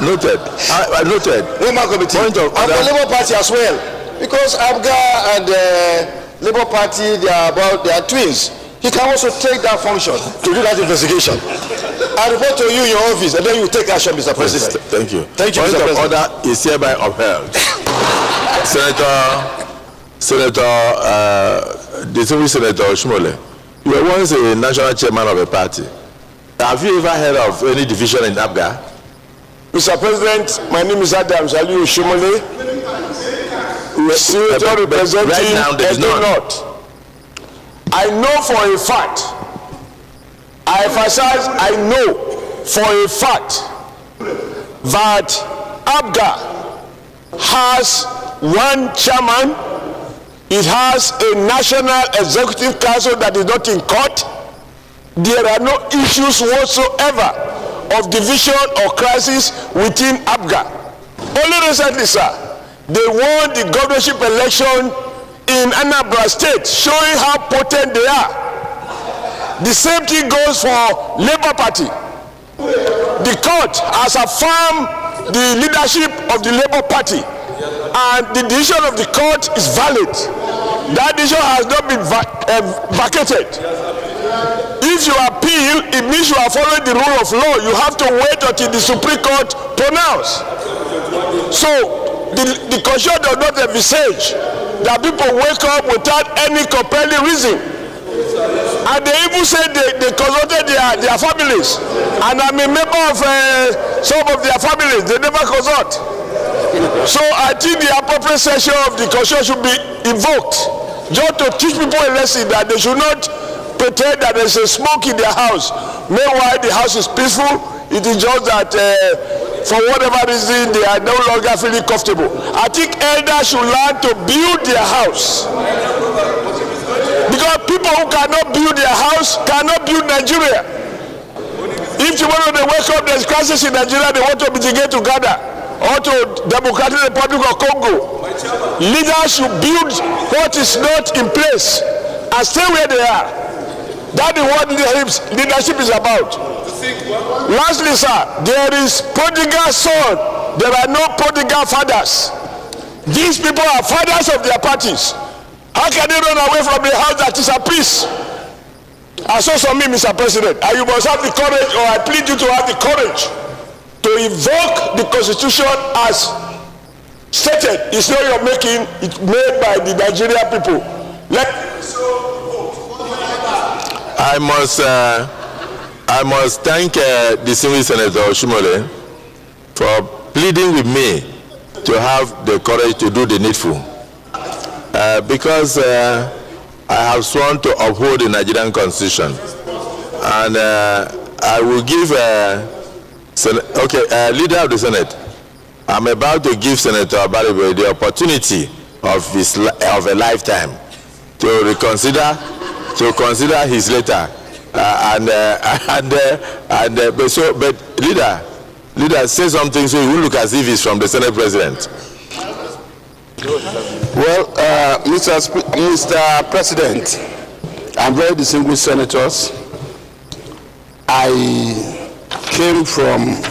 Noted. Noted. One-man committee. And for Labour Party as well. Because ABGA and Labour Party, they are twins. He can also take that function to do that investigation. I report to you in your office, and then you take action, Mr. President. Thank you. Thank you, Mr. President. Point of order is hereby upheld. Distinguished Senator Oshimole, you were once a national chairman of a party. Have you ever heard of any division in ABGA? Mr. President, my name is Adam Saliu Oshimole. Senator representing right now, there is none. North. I know for a fact, I emphasize, I know for a fact that ABGA has one chairman. It has a national executive council that is not in court. There are no issues whatsoever of division or crisis within ABGA. Only recently, sir, they won the governorship election in Anambra State, showing how potent they are. The same thing goes for Labour Party. The court has affirmed the leadership of the Labour Party, and the decision of the court is valid. That decision has not been vacated. If you appeal, it means you are following the rule of law. You have to wait until the Supreme Court pronounce. So the constitution does not envisage that people wake up without any compelling reason. And they even say they consulted their families. And I'm a member of some of their families. They never consult. So I think the appropriate section of the constitution should be invoked, just to teach people a lesson that they should not pretend that there's a smoke in their house. Meanwhile, the house is peaceful. It is just that for whatever reason they are no longer feeling comfortable. I think elders should learn to build their house. Because people who cannot build their house cannot build Nigeria. If tomorrow they wake up, there's crisis in Nigeria, they want to mitigate together, or to Democratic Republic of Congo. Leaders should build what is not in place and stay where they are. That is what leadership is about. Lastly, sir, there is prodigal son. There are no prodigal fathers. These people are fathers of their parties. How can they run away from a house that is at peace? And so for me, Mr. President, and you must have the courage, or I plead you to have the courage to invoke the Constitution as stated. It's not your making, it's made by the Nigerian people. I must thank distinguished Senator Oshimole for pleading with me to have the courage to do the needful. Because I have sworn to uphold the Nigerian Constitution. And I will give, leader of the Senate, I'm about to give Senator Abaribe the opportunity of a lifetime to consider his letter. But leader, say something so he will look as if he's from the Senate President. Well, Mr. President, and very distinguished senators, I came from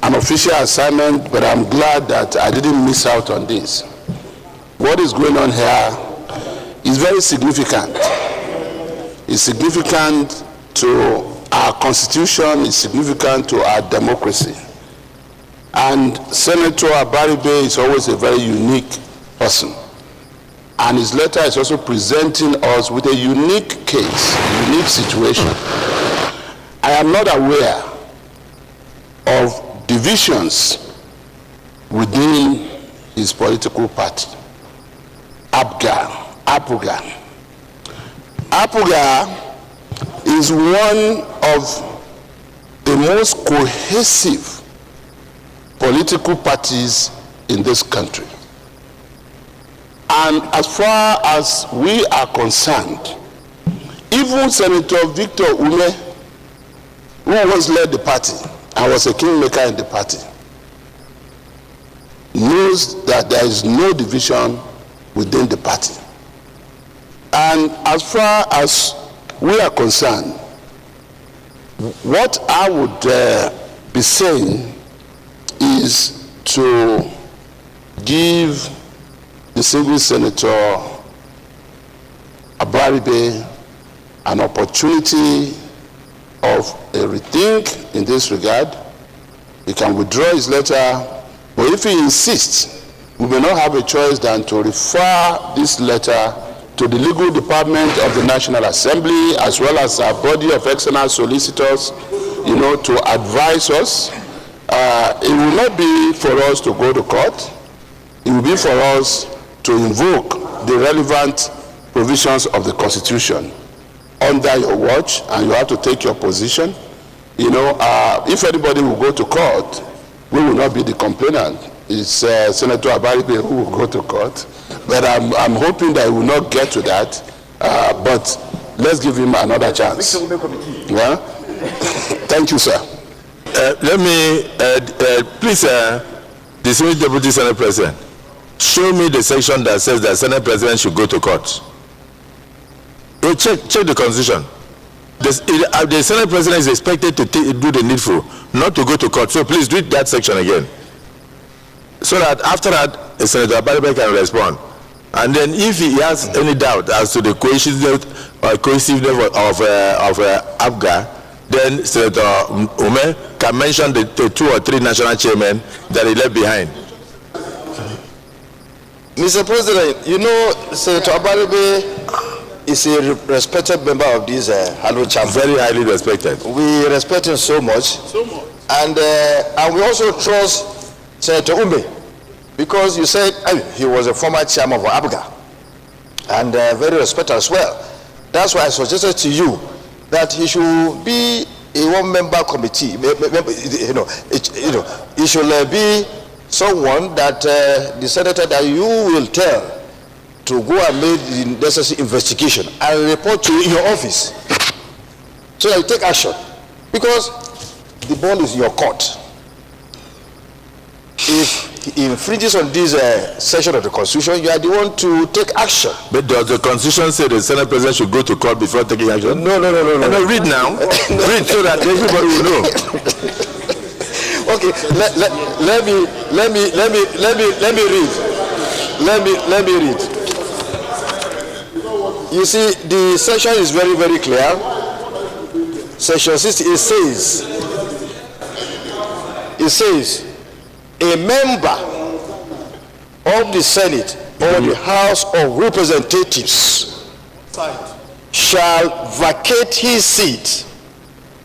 an official assignment, but I'm glad that I didn't miss out on this. What is going on here is very significant. It's significant to our Constitution, it's significant to our democracy. And Senator Abaribe is always a very unique person. And his letter is also presenting us with a unique case, a unique situation. I am not aware of divisions within his political party. APGA is one of the most cohesive political parties in this country. And as far as we are concerned, even Senator Victor Ume, who once led the party and was a kingmaker in the party, knows that there is no division within the party. And as far as we are concerned, what I would be saying is to give the single Senator Abaribe an opportunity of a rethink in this regard. He can withdraw his letter, but if he insists, we may not have a choice than to refer this letter to the legal department of the National Assembly, as well as our body of external solicitors, to advise us. It will not be for us to go to court. It will be for us to invoke the relevant provisions of the Constitution under your watch, and you have to take your position. If anybody will go to court, we will not be the complainant. It's Senator Abaribe who will go to court. But I'm hoping that he will not get to that. But let's give him another chance. Yeah? Thank you, sir. Let me, please, distinguished Deputy Senate President, show me the section that says that Senate President should go to court. Check the Constitution. The Senate President is expected to do the needful, not to go to court. So please read that section again, so that after that, Senator Abaribe can respond. And then if he has any doubt as to the cohesiveness of APGA, then Senator Ume can mention the 2 or 3 national chairmen that he left behind. Mr. President, Senator Abaribe is a respected member of this Halo Chamber. Very highly respected. We respect him so much. And we also trust Senator Ume, because you said he was a former chairman of APGA and very respected as well. That's why I suggested to you that he should be a one-member committee. He should be someone that the senator that you will tell to go and make the necessary investigation and report to you in your office, so that you take action, because the ball is in your court. If he infringes on this section of the Constitution, you are the one to take action. But does the Constitution say the Senate President should go to court before taking action? No. Read now. Read so that everybody will know. Okay, let me read. You see, the section is very, very clear. Section 60, it says, a member of the Senate or the House of Representatives shall vacate his seat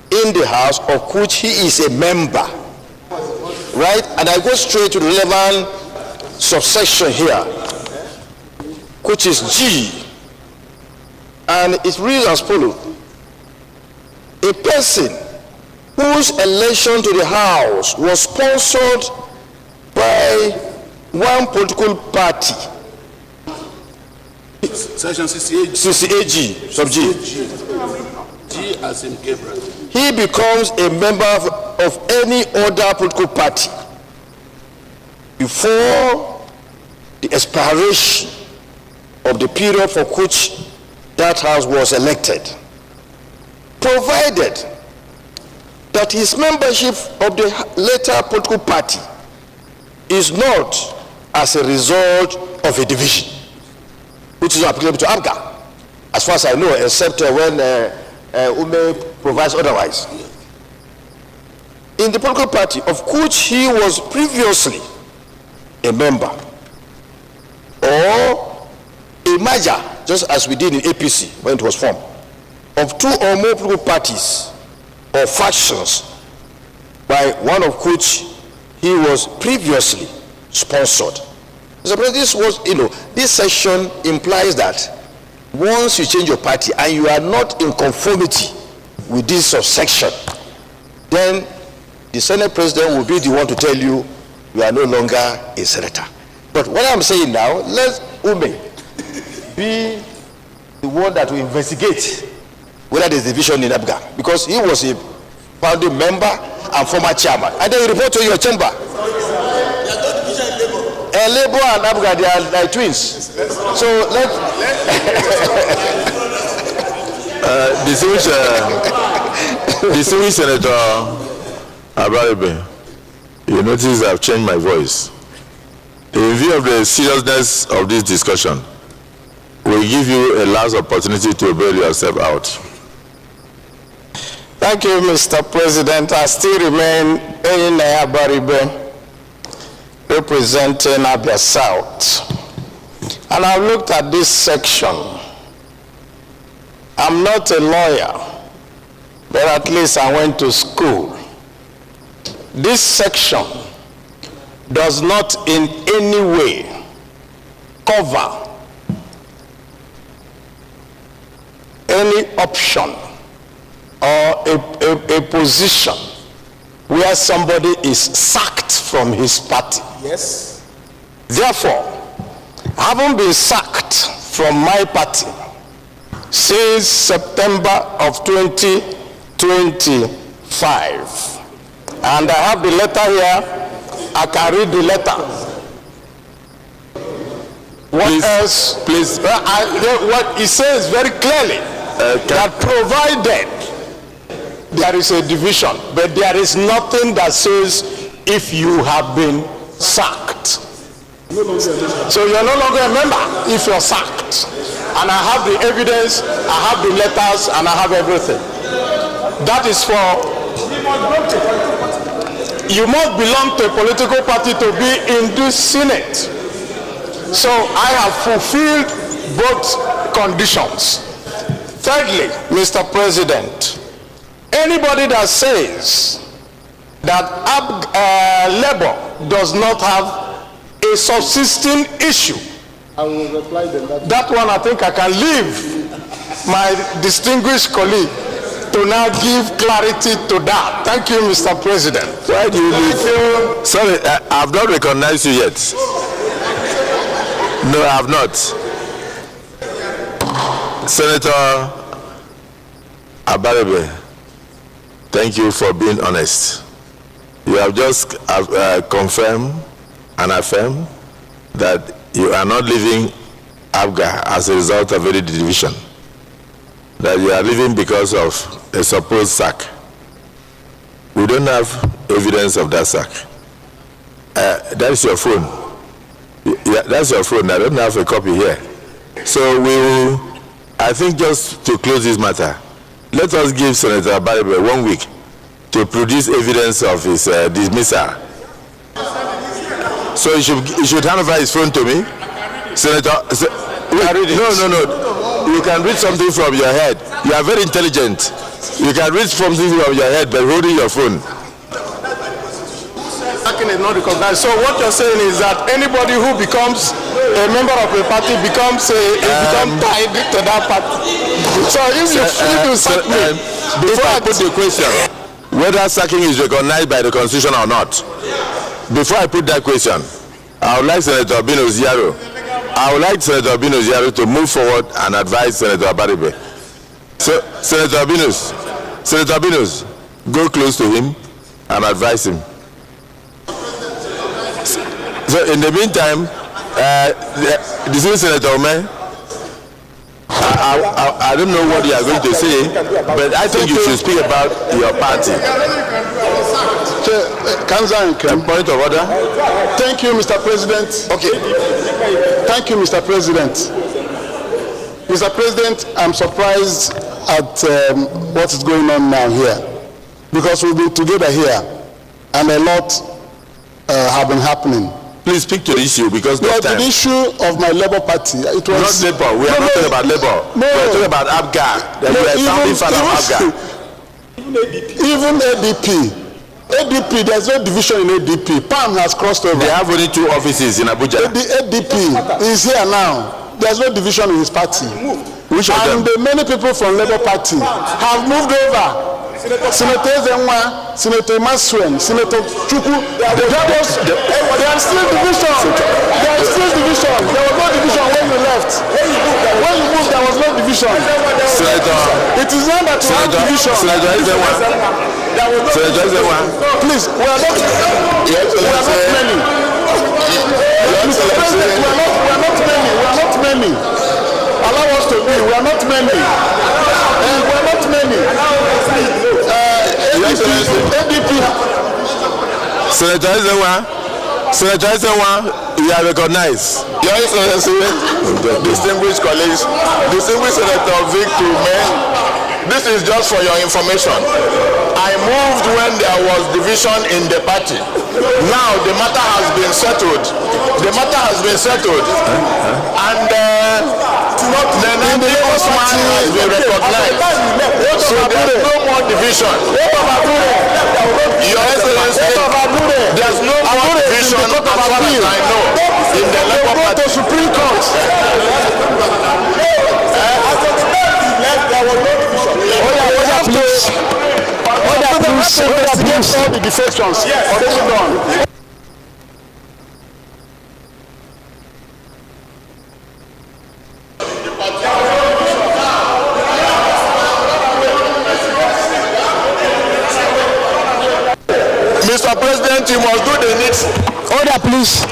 in the House of which he is a member. Right? And I go straight to the relevant subsection here, which is G. And it reads as follows. A person whose election to the House was sponsored by one political party, Section 68. 68G, sub G, G as in Gabriel. he becomes a member of any other political party before the expiration of the period for which that house was elected, provided that his membership of the later political party is not as a result of a division, which is applicable to ABGA, as far as I know, except when Ume provides otherwise. In the political party of which he was previously a member, or a merger, just as we did in APC when it was formed, of two or more political parties or factions, by one of which he was previously sponsored. So this was, this section implies that once you change your party and you are not in conformity with this subsection, then the Senate President will be the one to tell you you are no longer a senator. But what I'm saying now, let Ume be the one that will investigate whether there's division in ABGA, because he was a founding member and former chairman. And then he report to your chamber. Labour and ABGA, they are like twins. So distinguished Senator Abaribe, you notice I've changed my voice. In view of the seriousness of this discussion, we'll give you a last opportunity to bail yourself out. Thank you, Mr. President. I still remain Enyinnaya Abaribe, representing Abia South. And I've looked at this section. I'm not a lawyer, but at least I went to school. This section does not in any way cover any option or a position where somebody is sacked from his party. Yes. Therefore, having been sacked from my party since September of 2025, and I have the letter here, I can read the letter. What please, else? Please. What he says very clearly, that provided there is a division, but there is nothing that says if you have been sacked. So you're no longer a member if you're sacked. And I have the evidence, I have the letters, and I have everything. That is for, you must belong to a political party to be in this Senate. So I have fulfilled both conditions. Thirdly, Mr. President, anybody that says that Labour does not have a subsisting issue, I will reply then. that one I think I can leave my distinguished colleague to now give clarity to that. Thank you, Mr. President. Why do you leave? Sorry, I've not recognized you yet. No, I have not. Senator Abaribe, thank you for being honest. You have just confirmed and affirmed that you are not leaving ABGA as a result of any division, that you are leaving because of a supposed sack. We don't have evidence of that sack. That is your phone. Yeah, that's your phone. I don't have a copy here. So we will, I think, just to close this matter, let us give Senator Abaribe 1 week to produce evidence of his dismissal. So he should hand over his phone to me. Senator, no. You can read something from your head. You are very intelligent. You can read something from your head by holding your phone. Is not recognized. So what you're saying is that anybody who becomes a member of a party becomes tied to that party. So if you sack me, before I put the question, whether sacking is recognized by the Constitution or not, before I put that question, I would like Senator Obino Ziaro. I would like Senator Obino Ziaro to move forward and advise Senator Abaribe. So, Senator Obinos, go close to him and advise him. So, in the meantime, the Senator Ome, I don't know what you are going to say, but I think you should speak about your party. Point of order. Thank you, Mr. President. Okay. Thank you, Mr. President. Mr. President, I'm surprised at what is going on now here, because we've been together here, and a lot have been happening. Please speak to the issue, because the issue of my Labour Party, it was not Labour. We are not talking about Labour. We are talking about APGA. You are founding father of APGA. Even ADP, there's no division in ADP. PAM has crossed over. They have only 2 offices in Abuja. ADP is here now. There's no division in his party. Which of them? And many people from Labour Party have moved over. Senator Zenwa, Senator Maswen, Senator Chuku. There are still division. There is still division. There was no division when you left. When you moved, there was no division. Senator, it is not that we have division. Senator Zenwa. Please, we are not many. Mr. President, we are not many. Allow us to be. We are not many. And we are not many. ADP. Senator Zenwa, you are recognized. Your Excellency, distinguished colleagues, distinguished Senator Victor Ume, this is just for your information. I moved when there was division in the party. Now the matter has been settled. The matter has been settled. And the Osman has been recognized. So there is no more division. Your Excellency, there's no more division as far as I know in the Labour Party. Supreme Court. Please. All the defections already done. Mr. President, you must do the next. Order, please.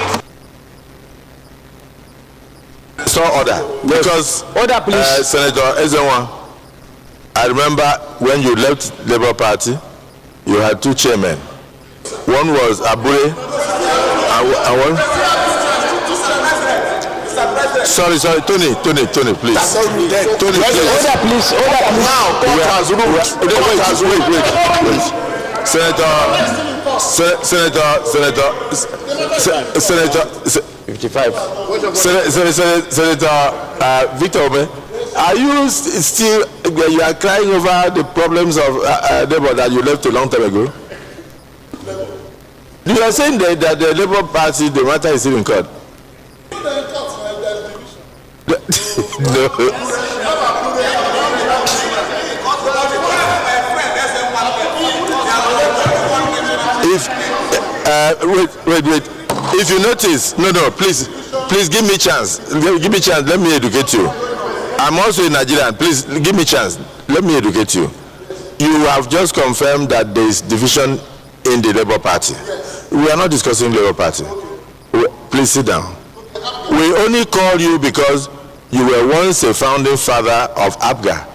So order. Because order, please. Senator Ezenwa, I remember when you left Labour Party, you had 2 chairmen. One was Abure, and one. Sorry, Tony, please. Tony, please. Order, please. Now, court has ruled. Wait. Senator 55. Senator Victor Ome, are you still, you are crying over the problems of Labour that you left a long time ago? You are saying that the Labour Party, the matter is still in court. No. Wait. If you notice, please give me chance. Give me chance. Let me educate you. I'm also a Nigerian. Please give me chance. Let me educate you. You have just confirmed that there is division in the Labour Party. We are not discussing Labour Party. Please sit down. We only called you because you were once a founding father of APGA.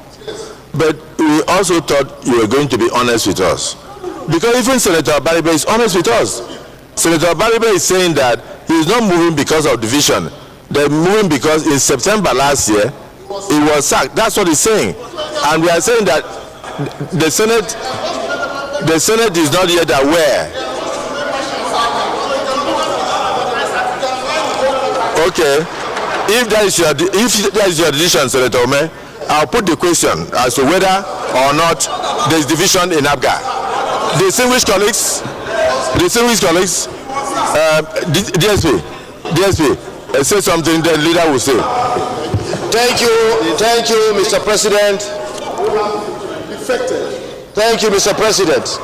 But we also thought you were going to be honest with us. Because even Senator Abaribe is honest with us. Senator Abaribe is saying that he is not moving because of division. They're moving because in September last year, he was sacked. That's what he's saying. And we are saying that the Senate is not yet aware. Okay. If that is your decision, Senator Ome, I'll put the question as to whether or not there is division in APGA. Distinguished colleagues, DSP, say something the leader will say. Thank you, Mr. President. Thank you, Mr. President.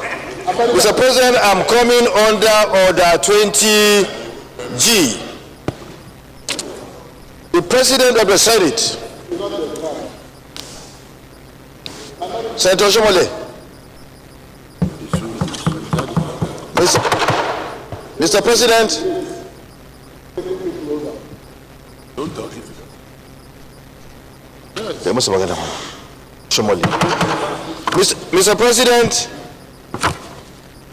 Mr. President, I'm coming under Order 20 G. The President of the Senate, Senator Shomole. Mr. President. Don't talk it. Mr. President,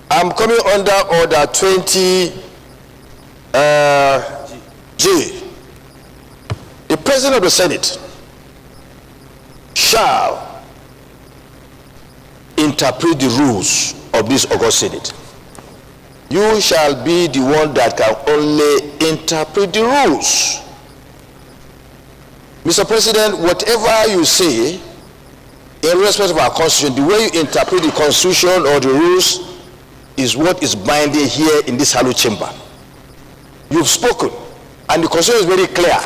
I'm coming under Order 20 G. The President of the Senate shall interpret the rules of this August Senate. You shall be the one that can only interpret the rules. Mr. President, whatever you say in respect of our Constitution, the way you interpret the Constitution or the rules is what is binding here in this hallowed chamber. You've spoken, and the Constitution is very clear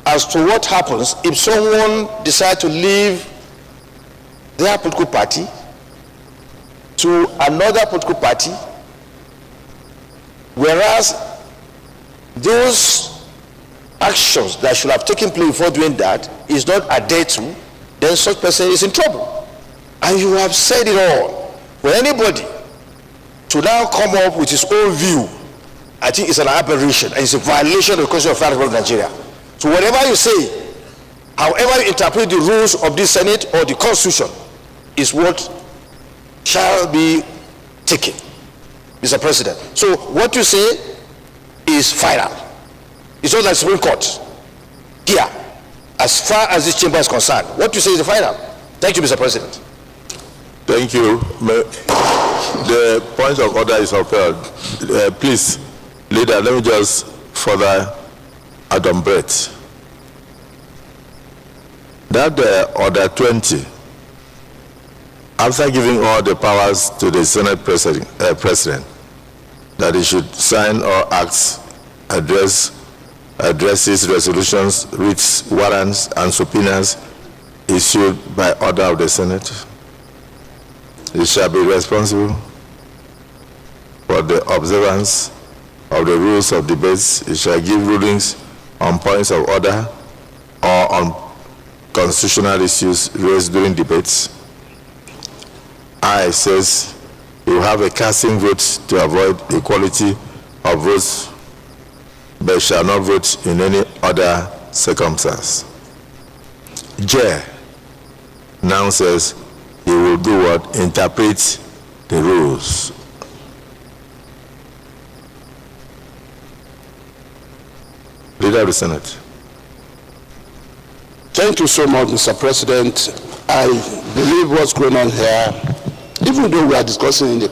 as to what happens if someone decides to leave their political party to another political party, whereas those actions that should have taken place before doing that is not adhered to, then such person is in trouble. And you have said it all. For anybody to now come up with his own view, I think it's an aberration and it's a violation of the Constitution of the Federal Republic of Nigeria. So whatever you say, however you interpret the rules of this Senate or the Constitution, is what shall be taken, Mr. President. So what you say is final. It's not like Supreme Court here, as far as this chamber is concerned. What you say is the final. Thank you, Mr. President. Thank you. The point of order is upheld. Please, leader, let me just further adumbrate that Order 20, after giving all the powers to the Senate President, that he should sign all acts, addresses, resolutions, writs, warrants, and subpoenas issued by order of the Senate. He shall be responsible for the observance of the rules of debates. He shall give rulings on points of order or on constitutional issues raised during debates. I says you have a casting vote to avoid equality of votes, but shall not vote in any other circumstance. J now says he will do what? Interpret the rules. Leader of the Senate. Thank you so much, Mr. President. I believe what's going on here, even though we are discussing in a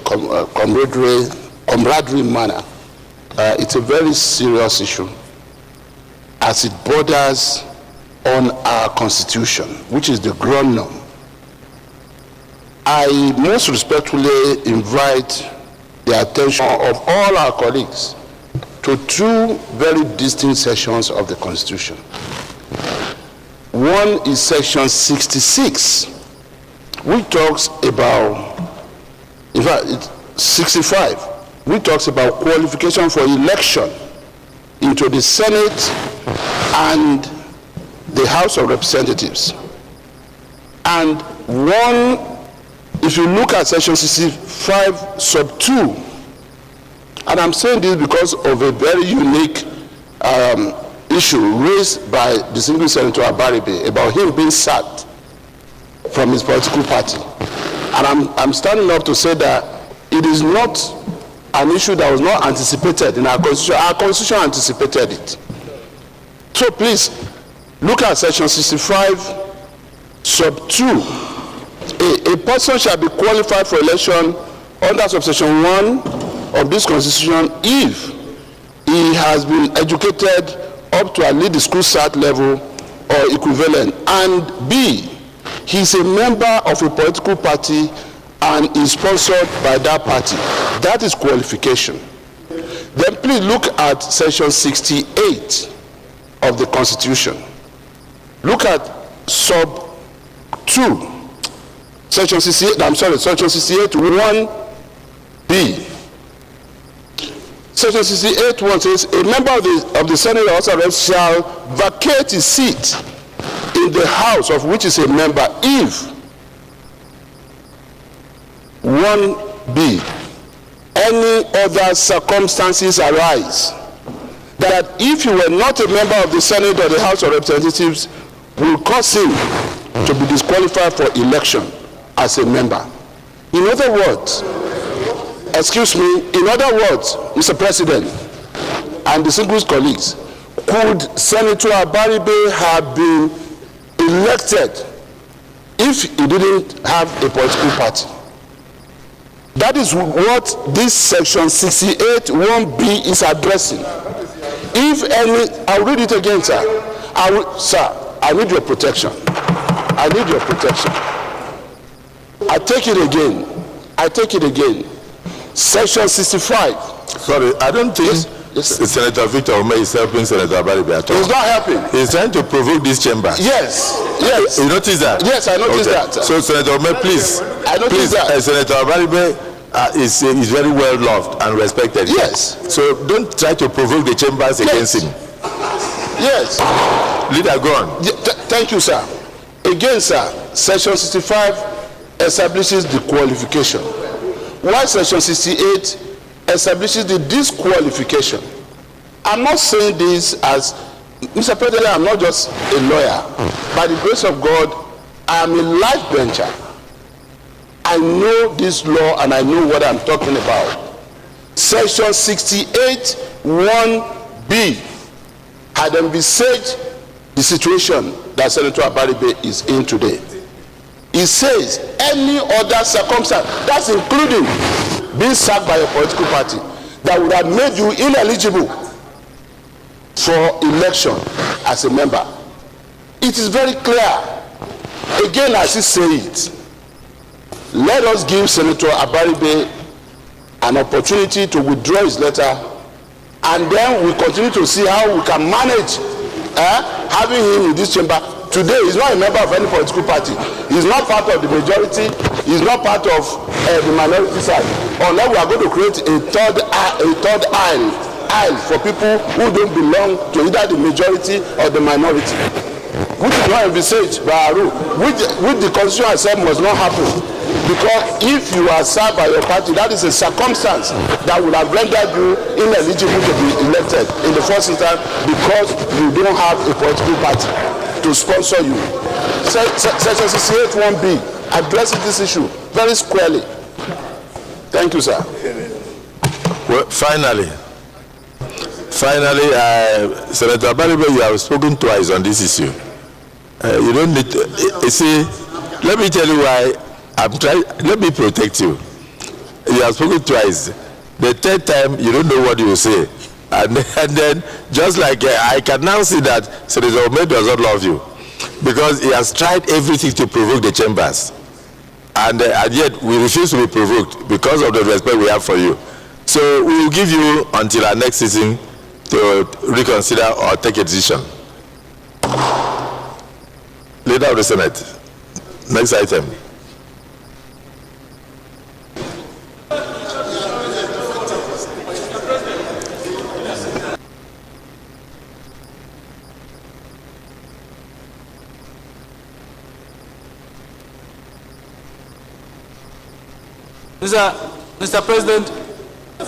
camaraderie manner, it's a very serious issue as it borders on our Constitution, which is the ground norm. I most respectfully invite the attention of all our colleagues to two very distinct sections of the Constitution. One is section 66, which talks about, in fact, it's 65, which talks about qualification for election into the Senate and the House of Representatives. And one, if you look at section 65 sub 2, and I'm saying this because of a very unique issue raised by distinguished Senator Abaribe about him being sacked from his political party. And I'm standing up to say that it is not an issue that was not anticipated in our Constitution. Our Constitution anticipated it. So please, look at section 65 sub 2. A person shall be qualified for election under subsection 1 of this Constitution if he has been educated up to at least the school cert level or equivalent, and B, he is a member of a political party and is sponsored by that party. That is qualification. Then please look at section 68 of the Constitution. Look at sub 2, section 68, I'm sorry, section 68 1B. Section 68(1) says a member of the Senate or House of Reps shall vacate his seat in the House of which is a member if 1B, any other circumstances arise that if you were not a member of the Senate or the House of Representatives will cause him to be disqualified for election as a member. In other words, Mr. President and distinguished colleagues, could Senator Abaribe have been elected if he didn't have a political party? That is what this section 68(1)(b) is addressing. If any, I'll read it again, sir. Sir, I need your protection. I need your protection. I take it again. Section 65. Sorry, I don't think Senator Victor Ume is helping Senator Abaribe at all. He's not helping. He's trying to provoke this chamber. Yes. You notice that? Yes, I noticed that. So Senator Ume, please. I noticed that. Senator Abaribe is very well loved and respected. Yes. So don't try to provoke the chambers against him. Yes. Leader, go on. Thank you, sir. Again, sir, Section 65 establishes the qualification, while Section 68 establishes the disqualification. I'm not saying this as, Mr. President, I'm not just a lawyer. By the grace of God, I am a life bencher. I know this law and I know what I'm talking about. Section 68(1)(b had envisaged the situation that Senator Abaribe is in today. It says any other circumstance, that's including being sacked by a political party, that would have made you ineligible for election as a member. It is very clear. Again, as he say it, let us give Senator Abaribe an opportunity to withdraw his letter, and then we continue to see how we can manage having him in this chamber. Today, he's not a member of any political party. He's not part of the majority. He's not part of the minority side. Unless we are going to create a third aisle for people who don't belong to either the majority or the minority, which is not envisaged by our rule, which the Constitution has said must not happen. Because if you are served by your party, that is a circumstance that would have rendered you ineligible to be elected in the first instance because you don't have a political party to sponsor you. Section 68(1)(b) addresses this issue very squarely. Thank you, sir. Well, finally, Senator Abaribe, you have spoken twice on this issue. You don't need to, you see, let me tell you why I'm trying, let me protect you. You have spoken twice. The third time, you don't know what you will say. And then just like I can now see that Senator Ume does not love you, because he has tried everything to provoke the chambers. And yet, we refuse to be provoked because of the respect we have for you. So we will give you until our next sitting to reconsider or take a decision. Leader of the Senate, next item. Mr. President, I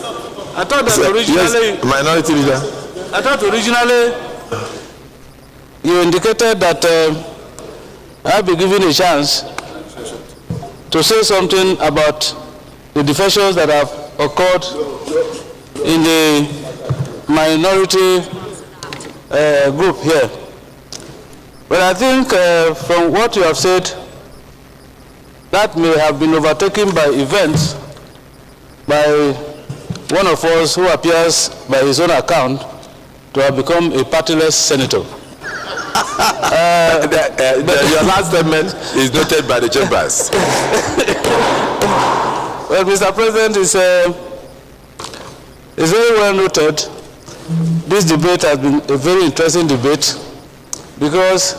thought that originally... Yes, Minority Leader. I thought originally you indicated that I'll be given a chance to say something about the defections that have occurred in the minority group here. But I think from what you have said, that may have been overtaken by events by one of us who appears by his own account to have become a partyless senator. Your last statement is noted by the chambers. Well, Mr. President, is very well noted. This debate has been a very interesting debate because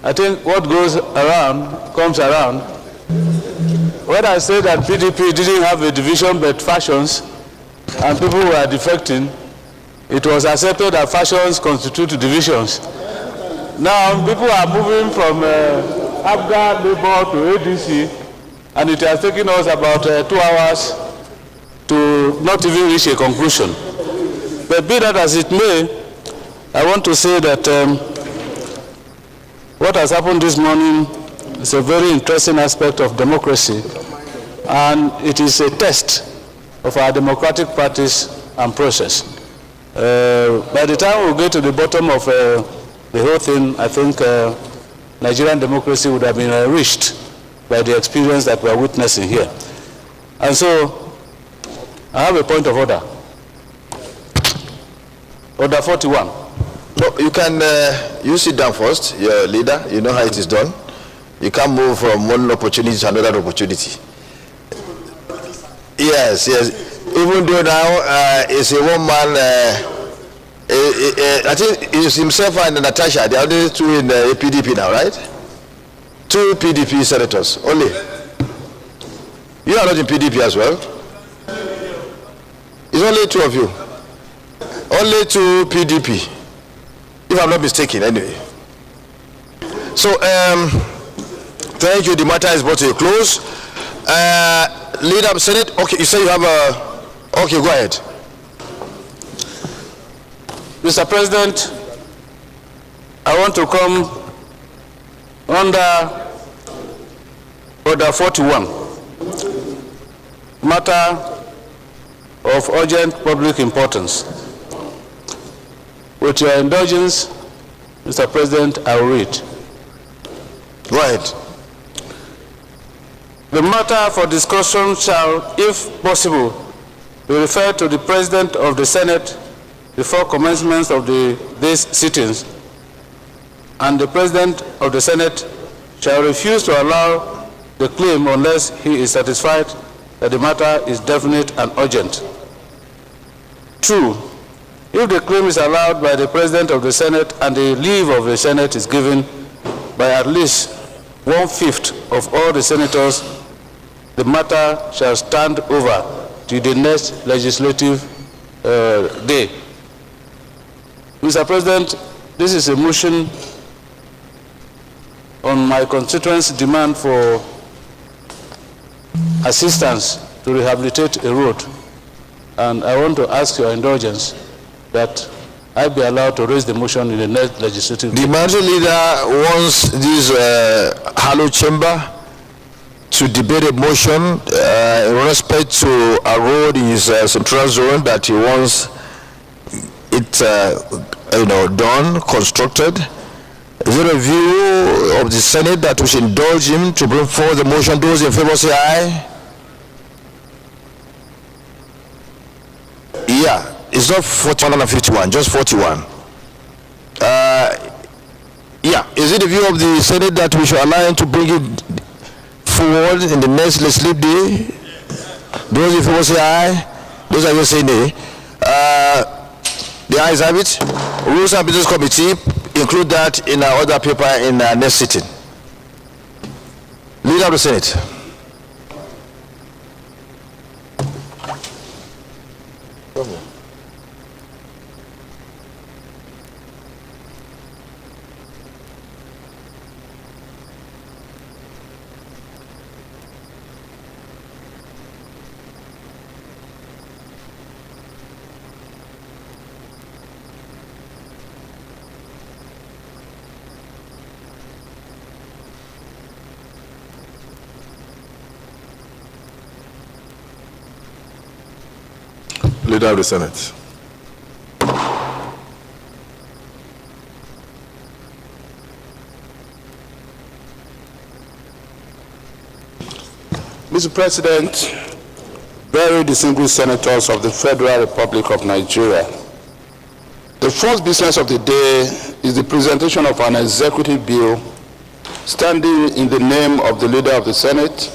I think what goes around comes around. When I say that PDP didn't have a division but factions, and people were defecting, it was accepted that factions constitute divisions. Now people are moving from APGA, Labour to ADC, and it has taken us about 2 hours to not even reach a conclusion. But be that as it may, I want to say that what has happened this morning is a very interesting aspect of democracy, and it is a test of our democratic practice and process. By the time we get to the bottom of the whole thing, I think Nigerian democracy would have been enriched by the experience that we are witnessing here. And so, I have a point of order. Order 41. No, you can, you sit down first, your leader, you know how it is done. You can't move from one opportunity to another opportunity. Yes, yes. Even though now it's a one-man, I think it's himself and Natasha, they are only 2 in the PDP now, right? 2 PDP senators, only. You are not in PDP as well? It's only 2 of you. Only 2 PDP, if I'm not mistaken, anyway. So, thank you. The matter is brought to a close. Leader of Senate, okay, you say you have a, okay, go ahead. Mr. President, I want to come under Order 41, matter of urgent public importance. With your indulgence, Mr. President, I will read. Go ahead. The matter for discussion shall, if possible, be referred to the President of the Senate before commencement of these sittings, and the President of the Senate shall refuse to allow the claim unless he is satisfied that the matter is definite and urgent. 2. If the claim is allowed by the President of the Senate and the leave of the Senate is given by at least 1/5 of all the senators, the matter shall stand over to the next legislative day. Mr. President, this is a motion on my constituents' demand for assistance to rehabilitate a road, and I want to ask your indulgence that I be allowed to raise the motion in the next legislative day. The majority leader wants this Hallowed chamber to debate a motion in respect to a road in his central zone that he wants it, done, constructed. Is there a view of the Senate that we should indulge him to bring forward the motion? Those in favor say aye. Yeah, it's not 41 and 51, just 41. Yeah, is it the view of the Senate that we should allow him to bring it forward in the next legislative day? Those in favor say aye. Those are just saying nay. The ayes have it. Rules and Business Committee, include that in our other paper in our next sitting. Leader of the Senate. Leader of the Senate. Mr. President, very distinguished senators of the Federal Republic of Nigeria, the first business of the day is the presentation of an executive bill standing in the name of the Leader of the Senate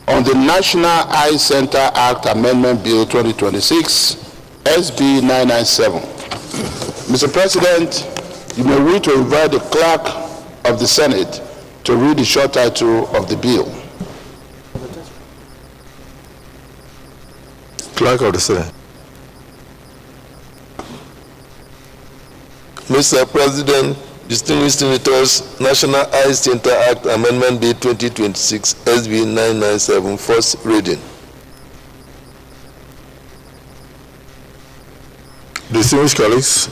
on the National Eye Center Act Amendment Bill 2026, SB 997. Mr. President, you may wish to invite the Clerk of the Senate to read the short title of the bill. Clerk of the Senate. Mr. President, distinguished senators, National Eye Center Act Amendment Bill 2026, SB 997, first reading. Distinguished colleagues,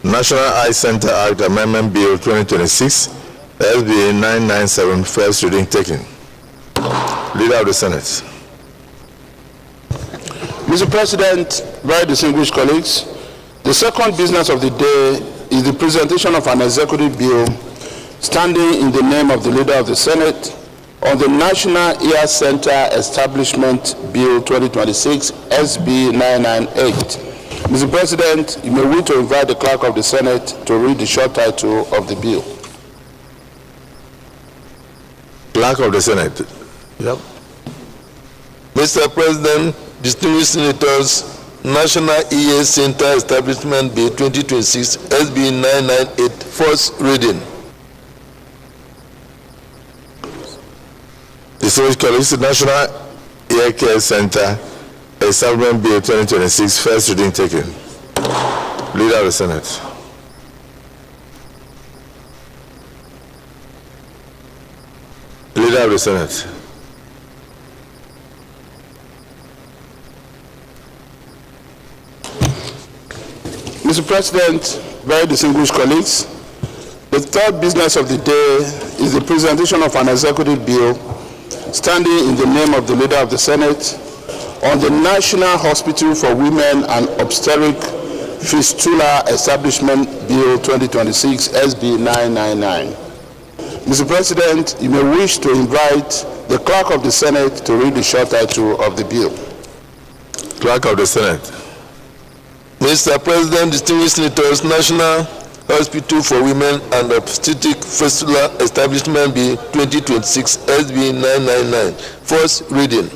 National Eye Center Act Amendment Bill 2026, SB 997, first reading taken. Leader of the Senate. Mr. President, very distinguished colleagues, the second business of the day is the presentation of an executive bill standing in the name of the Leader of the Senate on the National Ear Center Establishment Bill 2026, SB 998. Mr. President, you may wish to invite the Clerk of the Senate to read the short title of the bill. Clerk of the Senate. Yep. Mr. President, distinguished senators, National Ear Center Establishment Bill 2026, SB 998, first reading. Distinguished colleagues, National Ear Care Center Establishment Bill 2026, first reading taken. Leader of the Senate. Leader of the Senate. Mr. President, very distinguished colleagues, the third business of the day is the presentation of an executive bill standing in the name of the Leader of the Senate on the National Hospital for Women and Obstetric Fistula Establishment Bill 2026, SB 999. Mr. President, you may wish to invite the Clerk of the Senate to read the short title of the bill. Clerk of the Senate. Mr. President, distinguished senators, National Hospital for Women and Obstetric Fistula Establishment Bill 2026, SB 999, first reading.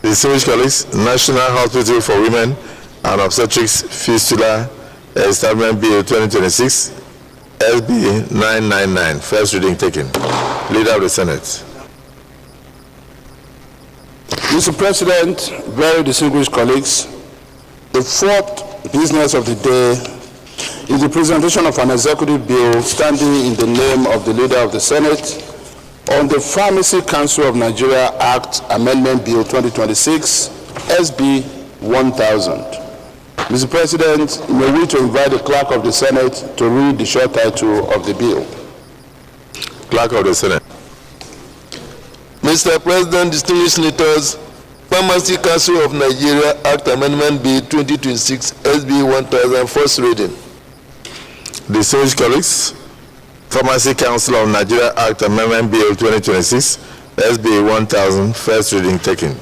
Distinguished colleagues, National Hospital for Women and Obstetric Fistula Establishment Bill 2026, SB 999, first reading taken. Leader of the Senate. Mr. President, very distinguished colleagues, the fourth business of the day is the presentation of an executive bill standing in the name of the Leader of the Senate on the Pharmacy Council of Nigeria Act Amendment Bill 2026, SB 1000. Mr. President, you may wish to invite the Clerk of the Senate to read the short title of the bill. Clerk of the Senate. Mr. President, distinguished senators, Pharmacy Council of Nigeria Act Amendment Bill 2026, SB 1000, first reading. Distinguished colleagues, Pharmacy Council of Nigeria Act Amendment Bill 2026, SB 1000, first reading taken.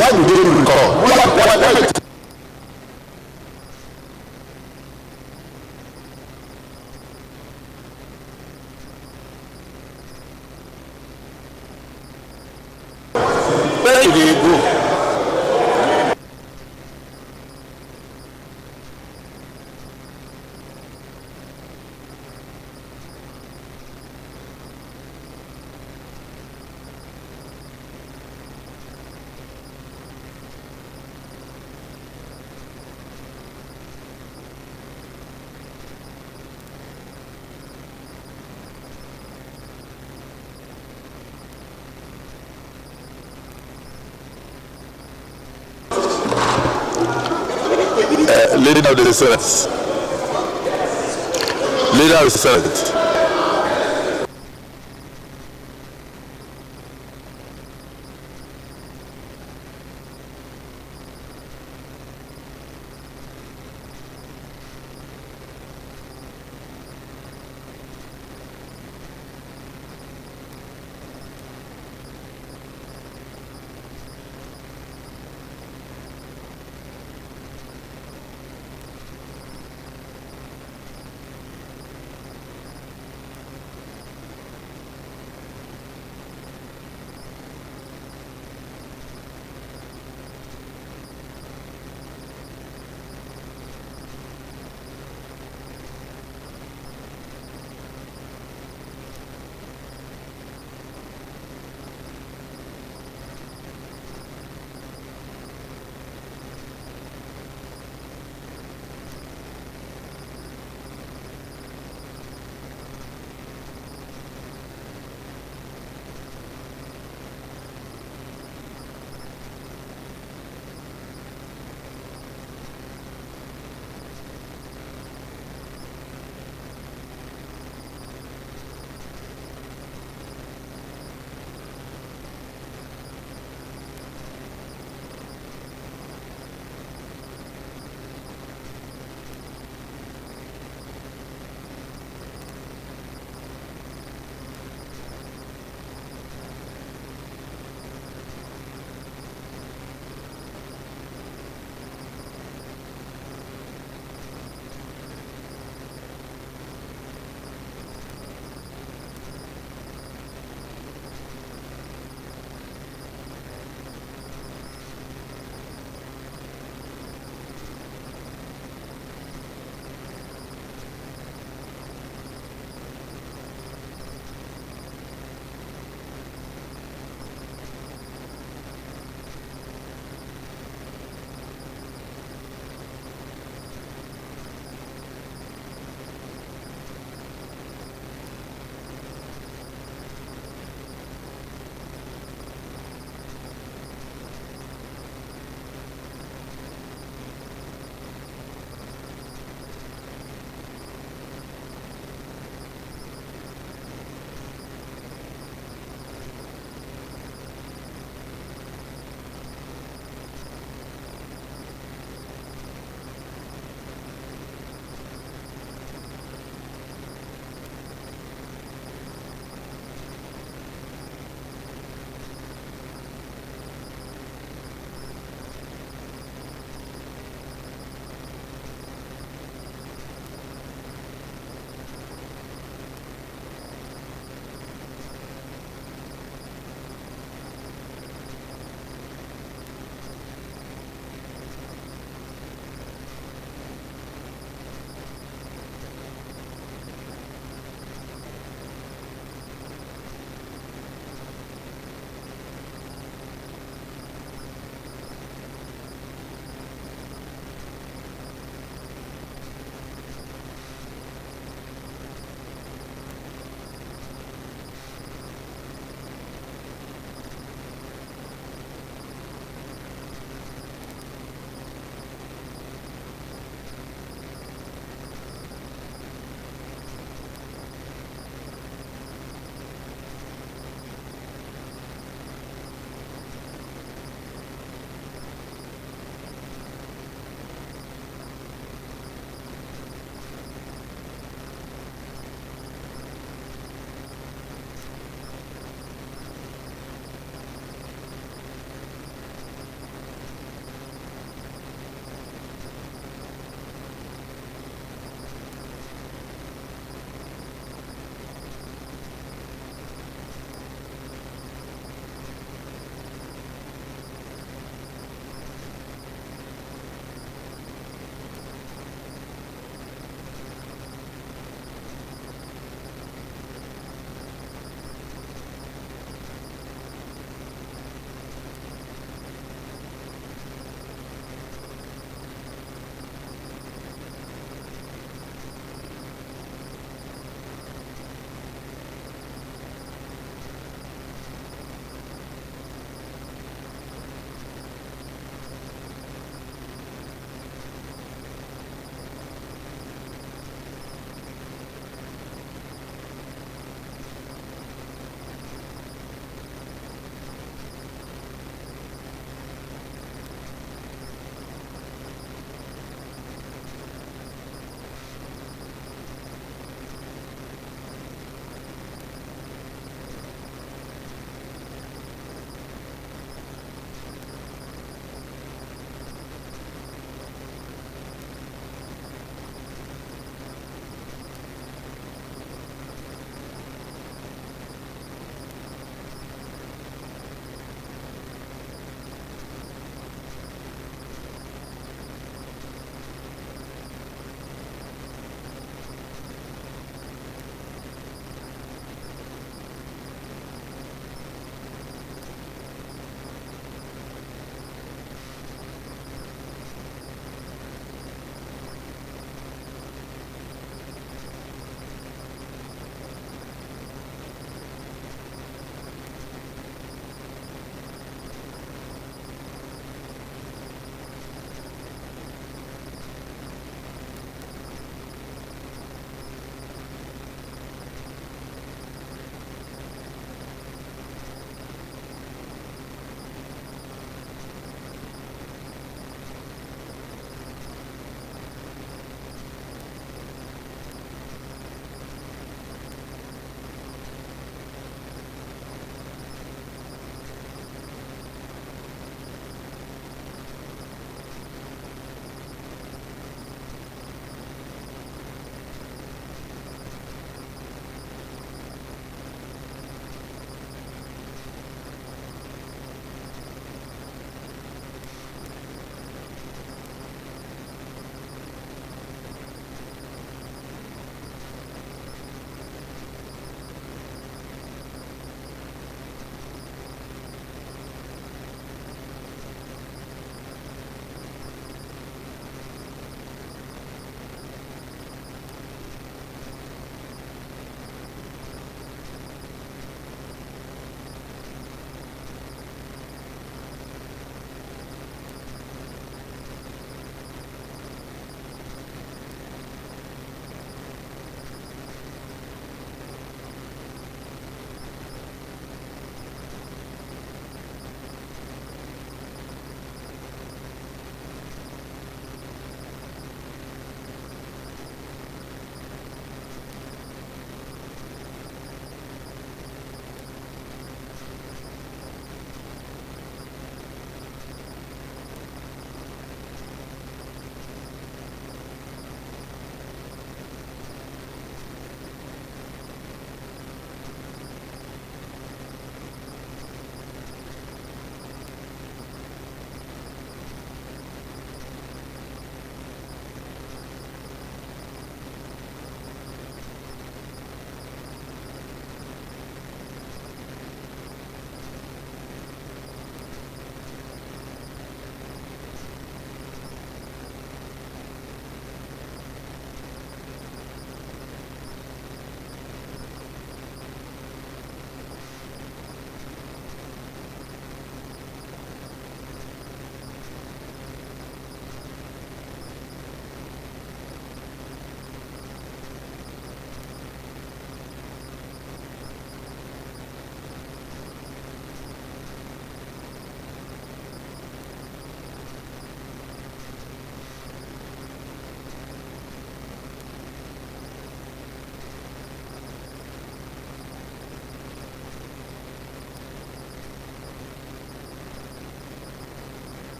Why you didn't recall? Why? Where did you go? Leader of the Senate. Leader of the Senate.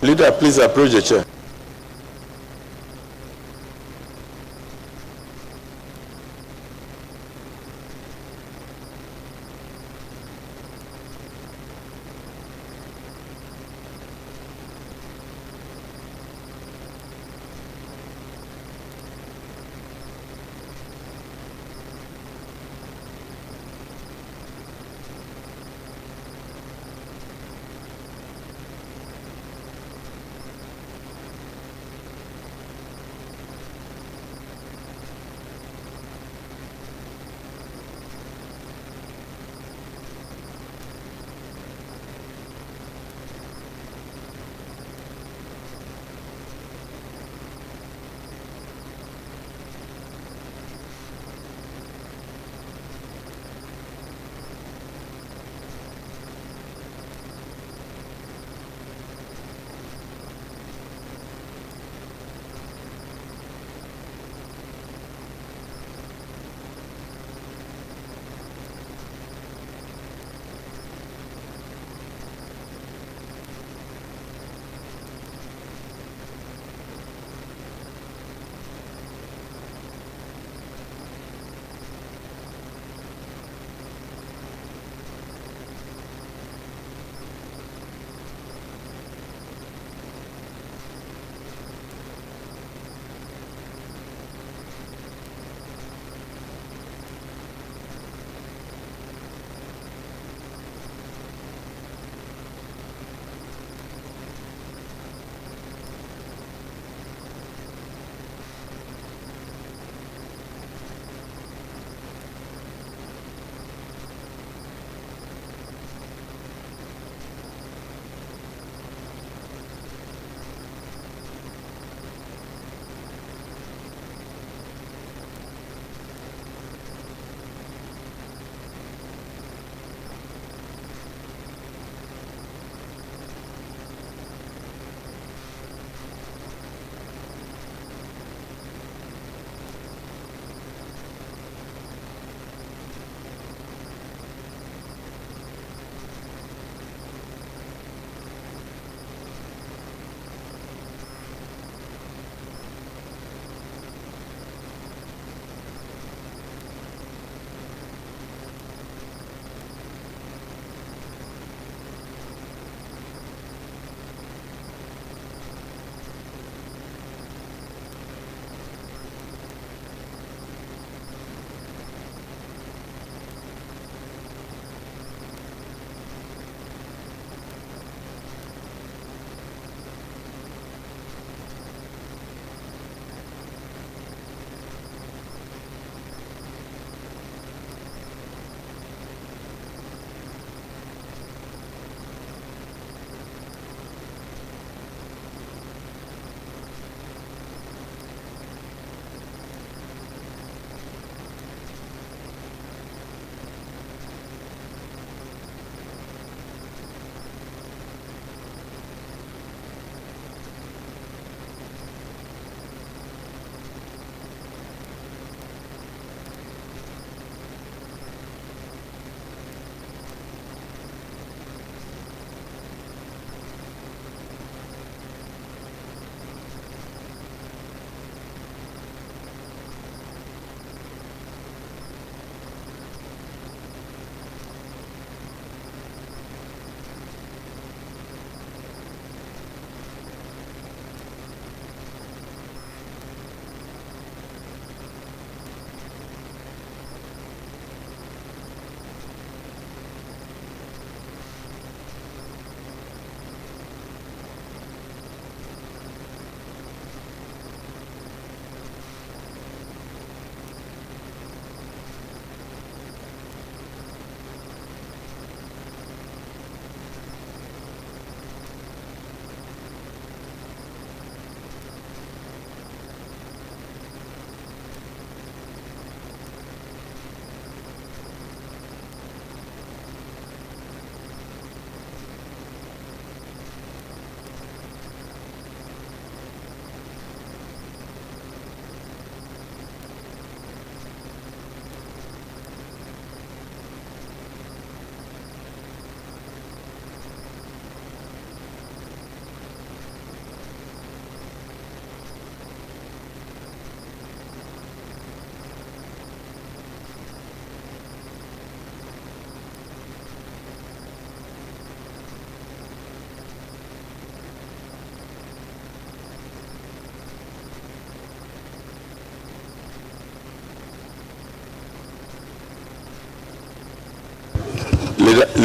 Leader, please approach the chair.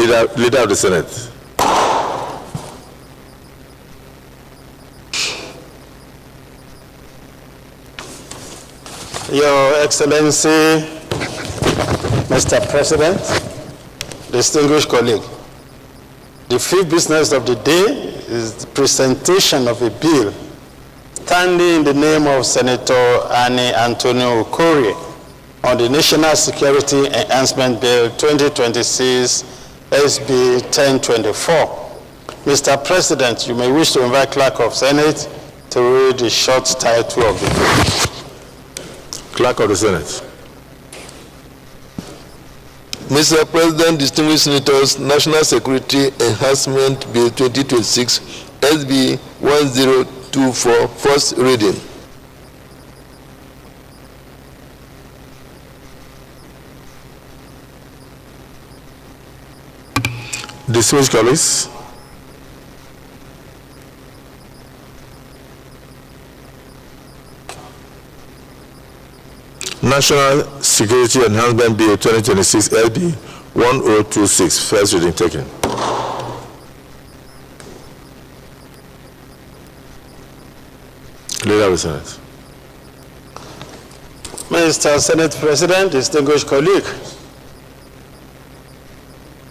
Leader of the Senate. Your Excellency, Mr. President, distinguished colleague, the fifth business of the day is the presentation of a bill standing in the name of Senator Annie Antonio Okorie on the National Security Enhancement Bill 2026 SB 1024. Mr. President, you may wish to invite Clerk of Senate to read the short title of the bill. Clerk of the Senate. Mr. President, distinguished senators, National Security Enhancement Bill 2026 SB 1024, first reading. Distinguished colleagues, National Security Enhancement Bill 2026 LB 1026, first reading taken. Leader of the Senate. Mr. Senate President, distinguished colleague,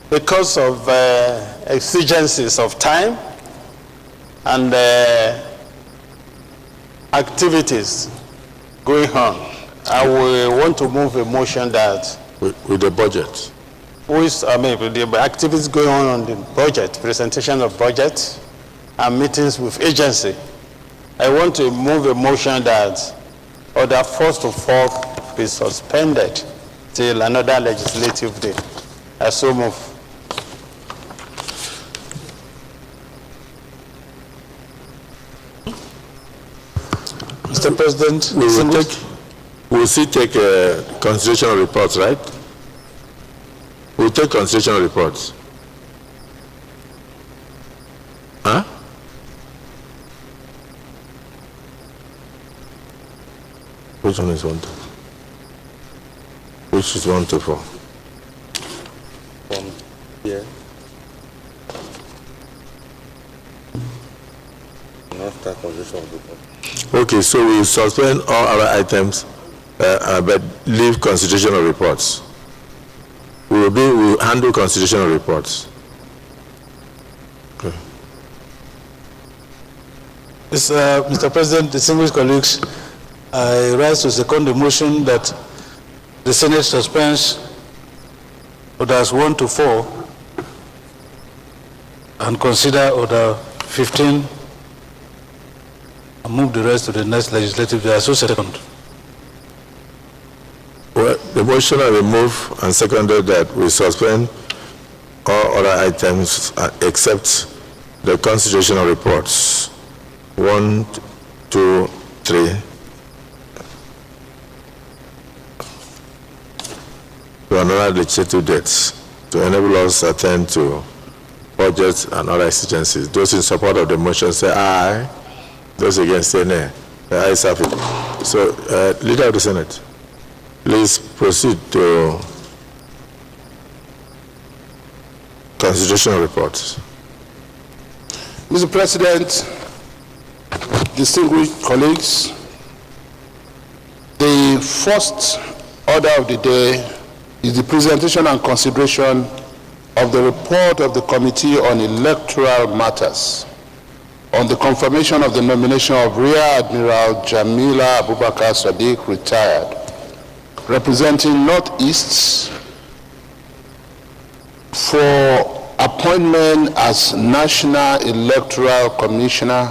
because of exigencies of time and activities going on, I will want to move a motion that with the budget. With the activities going on the budget, presentation of budget and meetings with agency, I want to move a motion that order 1st to 4th be suspended till another legislative day. I so move. Mr. President, we'll still take constitutional reports, right? We'll take constitutional reports. Huh? Which one is 1 to 4? Which is 1 to 4? From here. After constitutional report. Okay, so we suspend all other items, but leave constitutional reports. We will handle constitutional reports. Okay. Mr. President, distinguished colleagues, I rise to second the motion that the Senate suspends orders 1 to 4 and consider order 15 and move the rest to the next legislative day. So second. Well, the motion I will move and seconded that we suspend all other items except the constitutional reports 1, 2, 3. To another legislative dates to enable us to attend to budgets and other exigencies. Those in support of the motion say aye. Those against say nay. The ayes have it. So, Leader of the Senate, please proceed to constitutional reports. Mr. President, distinguished colleagues, the first order of the day is the presentation and consideration of the report of the Committee on Electoral Matters on the confirmation of the nomination of Rear Admiral Jamila Abubakar Sadiq, retired, representing Northeast, for appointment as National Electoral Commissioner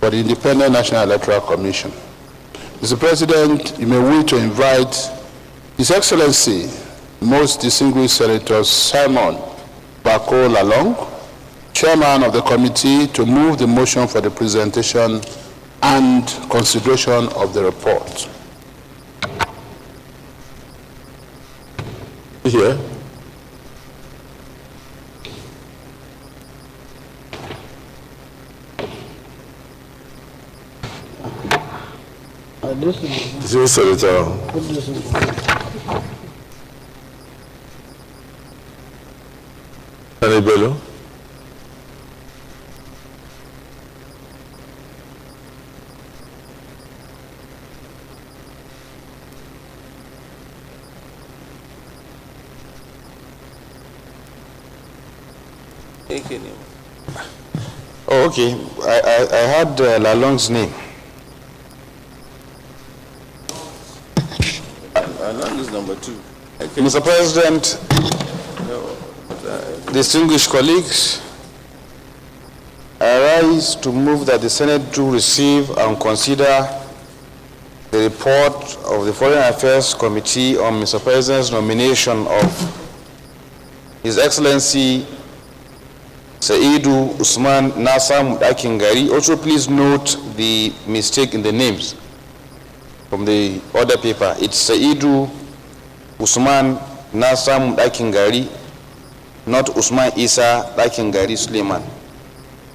for the Independent National Electoral Commission. Mr. President, you may wish to invite His Excellency, most distinguished Senator Simon Bako Lalong, Chairman of the committee, to move the motion for the presentation and consideration of the report. Here. This is Senator. Senate Bello. Oh, okay. I had Lalong's name. Lalong is number 2. Mr. President, distinguished colleagues, I rise to move that the Senate do receive and consider the report of the Foreign Affairs Committee on Mr. President's nomination of His Excellency Saidu Usman Nasser Mudakingari. Also, please note the mistake in the names from the other paper. It's Saidu Usman Nasser Mudakingari, not Usman Isa Dakingari Suleiman,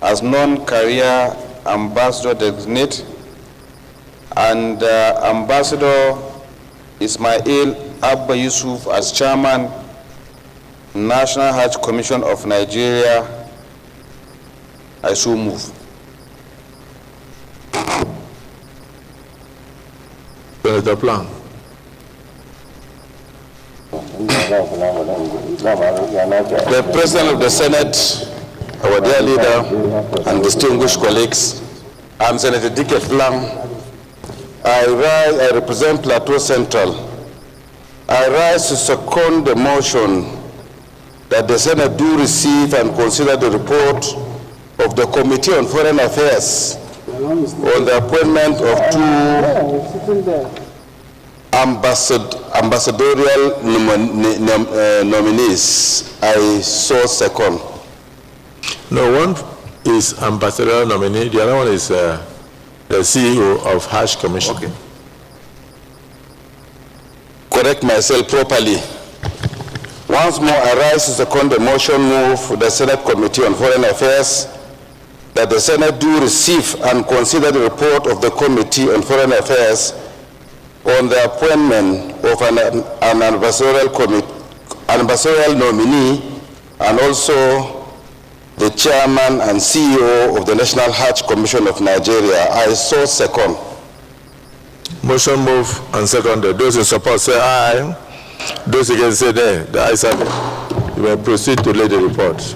as non-career ambassador designate, and Ambassador Ismail Abba Yusuf as chairman, National Hajj Commission of Nigeria. I so move. Senator Plan. The President of the Senate, our dear leader, and distinguished colleagues, I'm Senator Dike Plan. I represent Plateau Central. I rise to second the motion that the Senate do receive and consider the report of the Committee on Foreign Affairs on the appointment of 2 ambassadorial nominees. I so second. No, one is ambassadorial nominee, the other one is the CEO of Hajj Commission. Okay. Correct myself properly. Once more, I rise to second the motion move for the Senate Committee on Foreign Affairs that the Senate do receive and consider the report of the Committee on Foreign Affairs on the appointment of an ambassadorial nominee and also the chairman and CEO of the National Hajj Commission of Nigeria. I so second. Motion move and seconded. Those in support say aye. Those against say nay. The ayes have it. You may proceed to lay the report.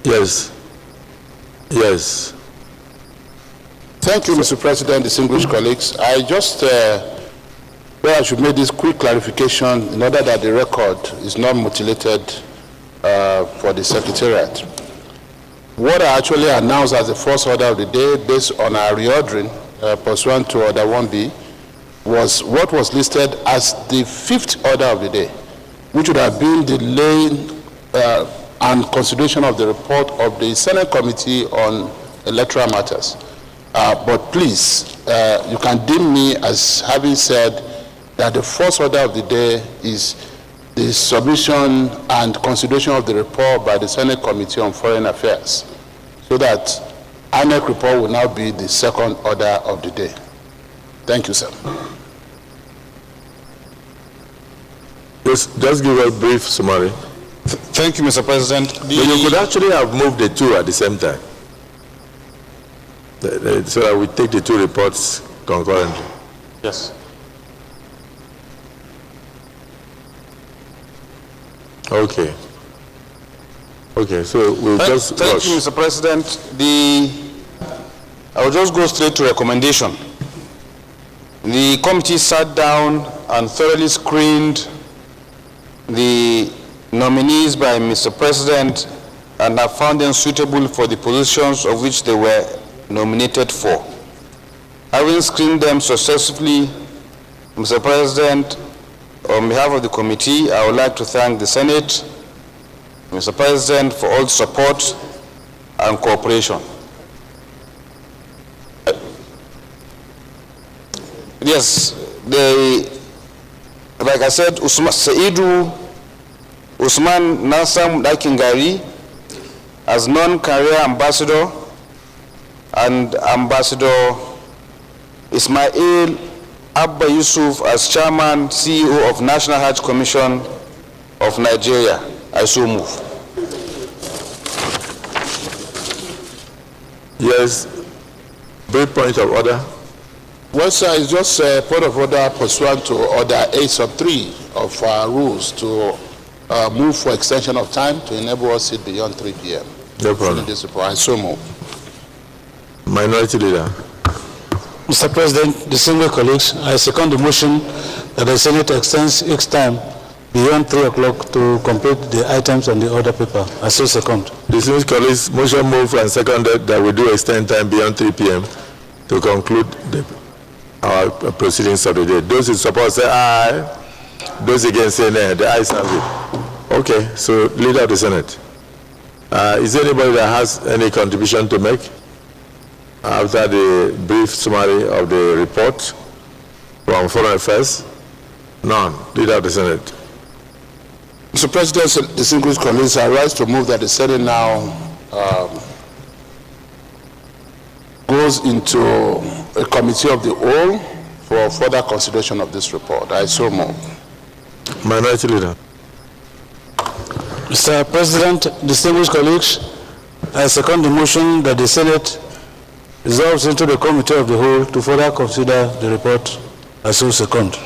Yes. Yes. Thank you, Mr. President, distinguished colleagues. I just, I should make this quick clarification in order that the record is not mutilated for the Secretariat. What I actually announced as the first order of the day, based on our reordering pursuant to Order 1B, was what was listed as the 5th order of the day, which would have been the laying and consideration of the report of the Senate Committee on Electoral Matters. But please, you can deem me as having said that the first order of the day is the submission and consideration of the report by the Senate Committee on Foreign Affairs, so that INEC report will now be the second order of the day. Thank you, sir. Just give a brief summary. Thank you, Mr. President. You could actually have moved the two at the same time, so that we take the two reports concurrently. Yes. Okay. Okay, so we'll just Thank rush. you, Mr. President. I will just go straight to recommendation. The committee sat down and thoroughly screened the nominees by Mr. President and have found them suitable for the positions of which they were nominated for. Having screened them successfully, Mr. President, on behalf of the committee, I would like to thank the Senate, Mr. President, for all the support and cooperation. Yes, like I said, Saidu Usman Nasam Dakingari as non-career ambassador and Ambassador Ismail Abba Yusuf as Chairman, CEO of National Hajj Commission of Nigeria. I so move. Yes, brief point of order. Well, sir, it's just a point of order pursuant to Order 8/3 of our rules to move for extension of time to enable us to sit beyond 3 p.m. No problem. This report. I so move. Minority Leader. Mr. President, distinguished colleagues, I second the motion that the Senate extends its time beyond 3 o'clock to complete the items on the order paper. I so second. Distinguished colleagues, motion moved and seconded that we do extend time beyond 3 p.m. to conclude our proceedings of the day. Those in support say aye. Those against say nay. The ayes have it. Okay, so Leader of the Senate. Is there anybody that has any contribution to make after the brief summary of the report from Foreign Affairs? None. Leader of the Senate. Mr. President, distinguished colleagues, I rise to move that the Senate now goes into a committee of the whole for further consideration of this report. I so move. Minority Leader. Mr. President, distinguished colleagues, I second the motion that the Senate resolves into the committee of the whole to further consider the report. I so second.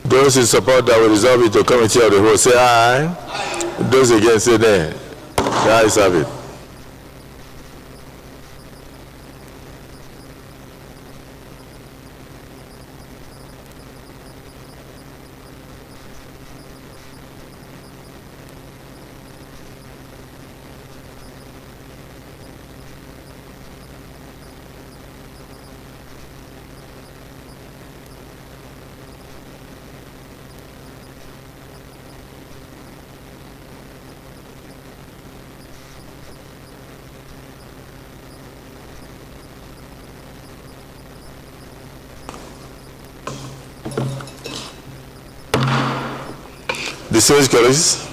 Those in support that will resolve it to committee of the whole say aye. Those against say nay. The ayes have it. Distinguished colleagues,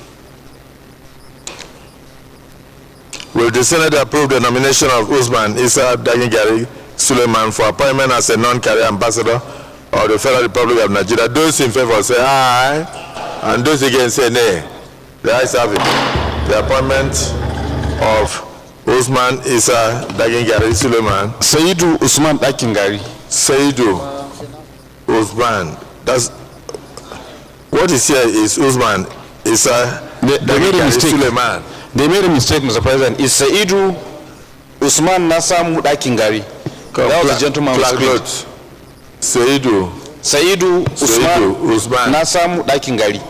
will the Senate approve the nomination of Usman Issa Dagingari Suleiman for appointment as a non-career ambassador of the Federal Republic of Nigeria? Those in favor say aye, and those against say nay. The ayes have it. The appointment of Usman Issa Dagingari Suleiman. Saidu Usman Dagingari. Saidu Usman. That's what is here is Usman Issa Dagingari Suleiman. They made a mistake, Mr. President. It's Saidu Usman Nasam Dagingari. That was the gentleman who was Saidu Usman Nasam Dagingari.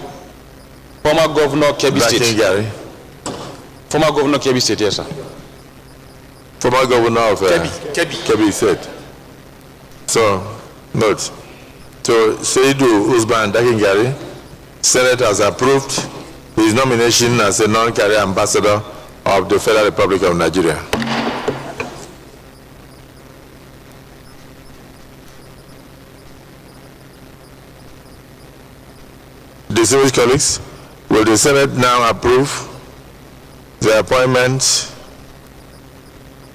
Former Governor Kebbi State. Former Governor Kebbi State, yes, sir. Former Governor of Kebbi State. So, note. So, Saidu Usman Dagingari, Senate has approved his nomination as a non-career ambassador of the Federal Republic of Nigeria. Distinguished colleagues, will the Senate now approve the appointment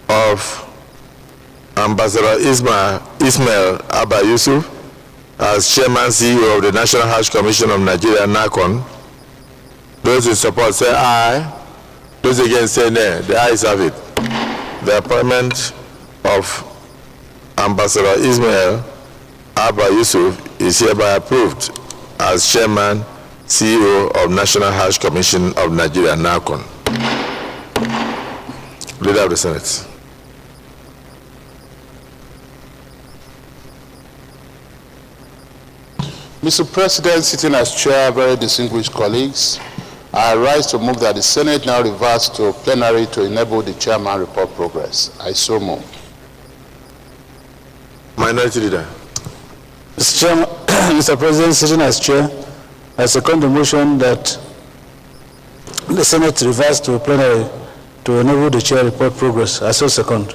of Ambassador Ismail Abba Yusuf as Chairman CEO of the National Hajj Commission of Nigeria, NACON? Those in support say aye. Those against say nay. The ayes have it. The appointment of Ambassador Ismail Abba Yusuf is hereby approved as Chairman, CEO of National Hajj Commission of Nigeria, NACON. Leader of the Senate. Mr. President, sitting as chair, very distinguished colleagues, I rise to move that the Senate now reverts to plenary to enable the chairman report progress. I so move. Minority Leader. Mr. Chairman, Mr. President, sitting as chair, I second the motion that the Senate reverse to plenary to enable the chair report progress. I so second.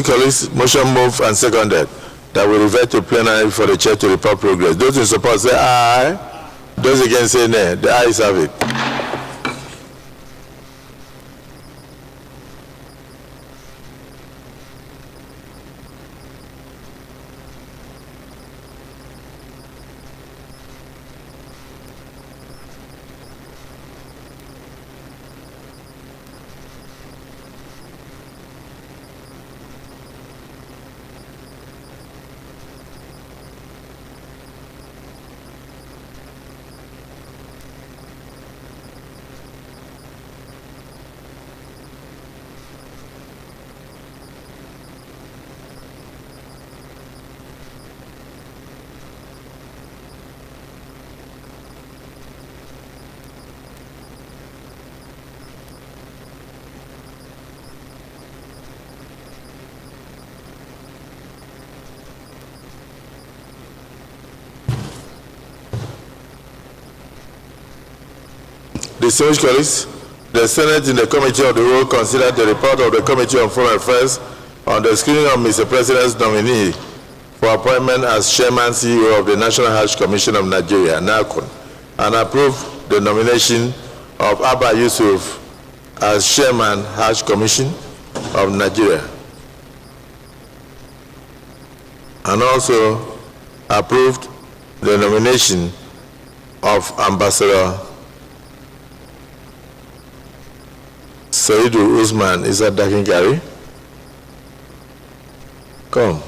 Colleagues, motion moved and seconded that we revert to plenary for the chair to report progress. Those in support say aye. Those against say nay. The ayes have it. Distinguished colleagues, the Senate in the Committee of the Whole considered the report of the Committee on Foreign Affairs on the screening of Mr. President's nominee for appointment as Chairman CEO of the National Hajj Commission of Nigeria, NACON, and approved the nomination of Abba Yusuf as Chairman Hajj Commission of Nigeria, and also approved the nomination of Ambassador Saidu Usman Issa Dakingari. Come.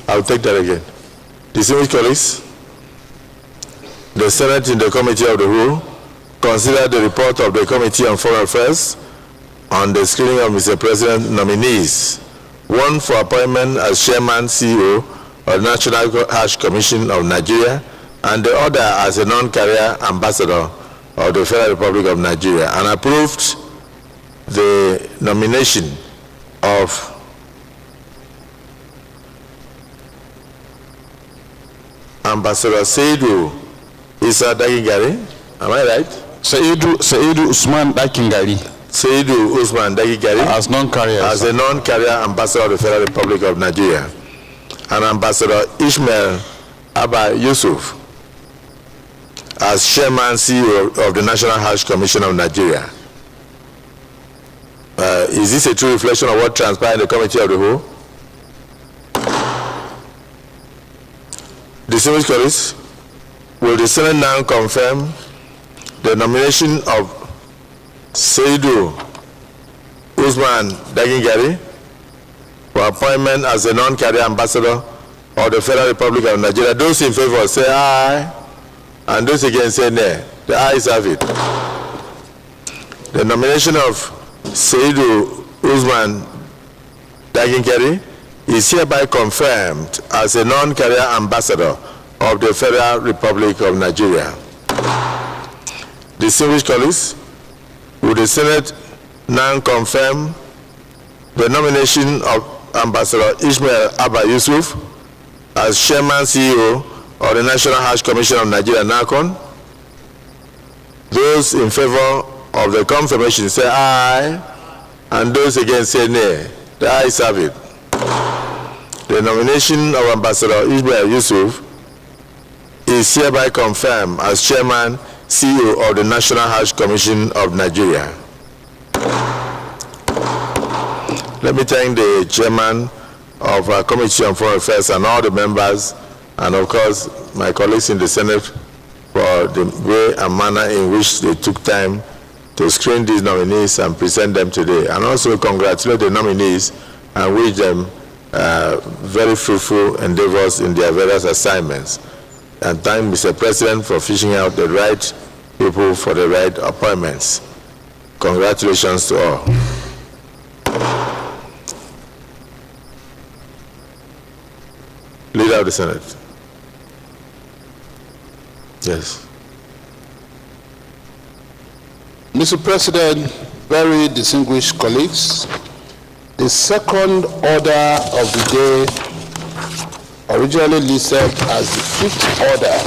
I'll take that again. Distinguished colleagues, the Senate in the Committee of the Whole considered the report of the Committee on Foreign Affairs on the screening of Mr. President nominees, one for appointment as Chairman CEO of the National Hajj Commission of Nigeria, and the other as a non-career ambassador of the Federal Republic of Nigeria, and approved the nomination of Ambassador Saidu Issa Dakingari. Am I right? Saidu Usman Dakingari. Saidu Usman Dakingari. As non-career. As a non-career ambassador of the Federal Republic of Nigeria. And Ambassador Ismail Abba Yusuf as Chairman CEO of the National Hajj Commission of Nigeria. Is this a true reflection of what transpired in the Committee of the Whole? Distinguished colleagues, will the Senate now confirm the nomination of Saidu Usman Dakingari for appointment as a non-career ambassador of the Federal Republic of Nigeria? Those in favor say aye, and those against say nay. The ayes have it. The nomination of Saidu Usman Dakingari is hereby confirmed as a non-career ambassador of the Federal Republic of Nigeria. Distinguished colleagues, will the Senate now confirm the nomination of Ambassador Ismail Abba Yusuf as Chairman CEO of the National Hajj Commission of Nigeria, NACON? Those in favor of the confirmation say aye, and those against say nay. The ayes have it. The nomination of Ambassador Ismail Yusuf is hereby confirmed as Chairman CEO of the National Hajj Commission of Nigeria. Let me thank the Chairman of our Committee on Foreign Affairs and all the members, and of course my colleagues in the Senate for the way and manner in which they took time to screen these nominees and present them today. And also congratulate the nominees and wish them very fruitful endeavors in their various assignments. And thank Mr. President for fishing out the right people for the right appointments. Congratulations to all. Leader of the Senate. Yes. Mr. President, very distinguished colleagues, the second order of the day, originally listed as the fifth order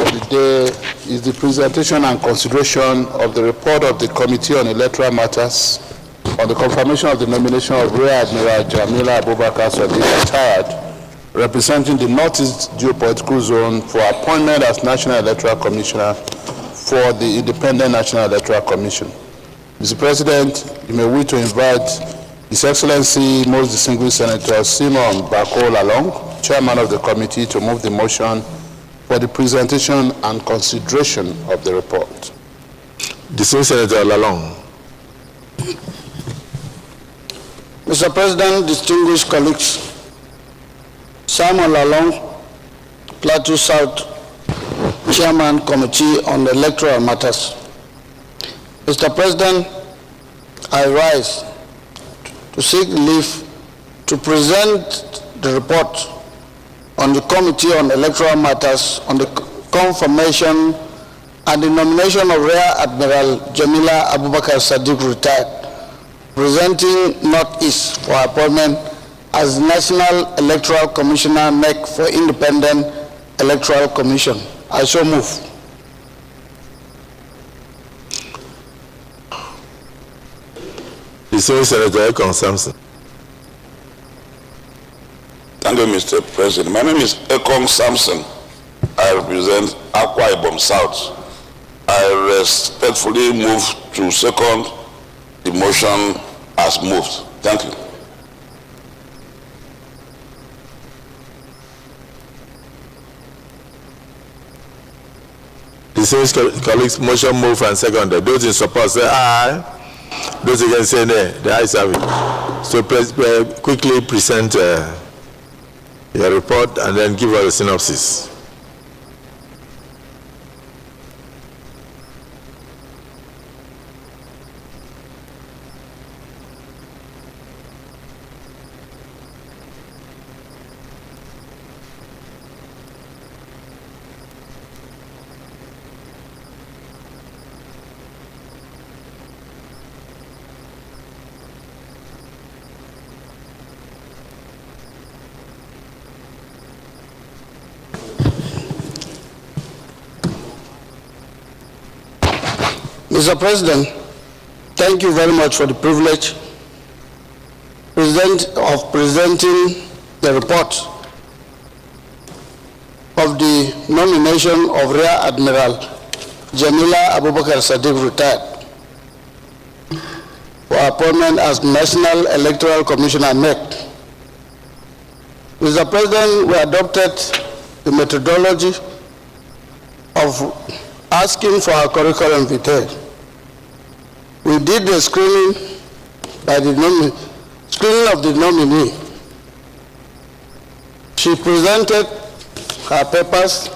of the day, is the presentation and consideration of the report of the Committee on Electoral Matters on the confirmation of the nomination of Rear Admiral Jamila Abubakar Sadiq retired, representing the Northeast Geopolitical Zone for appointment as National Electoral Commissioner for the Independent National Electoral Commission. Mr. President, you may wish to invite His Excellency, most distinguished Senator Simon Bako Lalong, Chairman of the committee, to move the motion for the presentation and consideration of the report. Distinguished Senator Lalong. Mr. President, distinguished colleagues, Simon Lalong, Plateau South, Chairman, Committee on Electoral Matters. Mr. President, I rise to seek leave to present the report on the Committee on Electoral Matters on the confirmation and the nomination of Rear Admiral Jamila Abubakar Sadiq retired, presenting Northeast for appointment as National Electoral Commissioner NEC for Independent Electoral Commission. I so move. Distinguished Senator Ekong Samson. Thank you, Mr. President. My name is Ekong Samson. I represent Akwa Ibom South. I respectfully move to second the motion as moved. Thank you. Distinguished colleagues, motion moved and seconded. Those in support say aye. Those against say nay. The ayes have it. So quickly present your report and then give us a synopsis. Mr. President, thank you very much for the privilege of presenting the report of the nomination of Rear Admiral Jamila Abubakar Sadiq retired for appointment as National Electoral Commissioner NEC. Mr. President, we adopted the methodology of asking for a curriculum vitae. We did the screening of the nominee. She presented her papers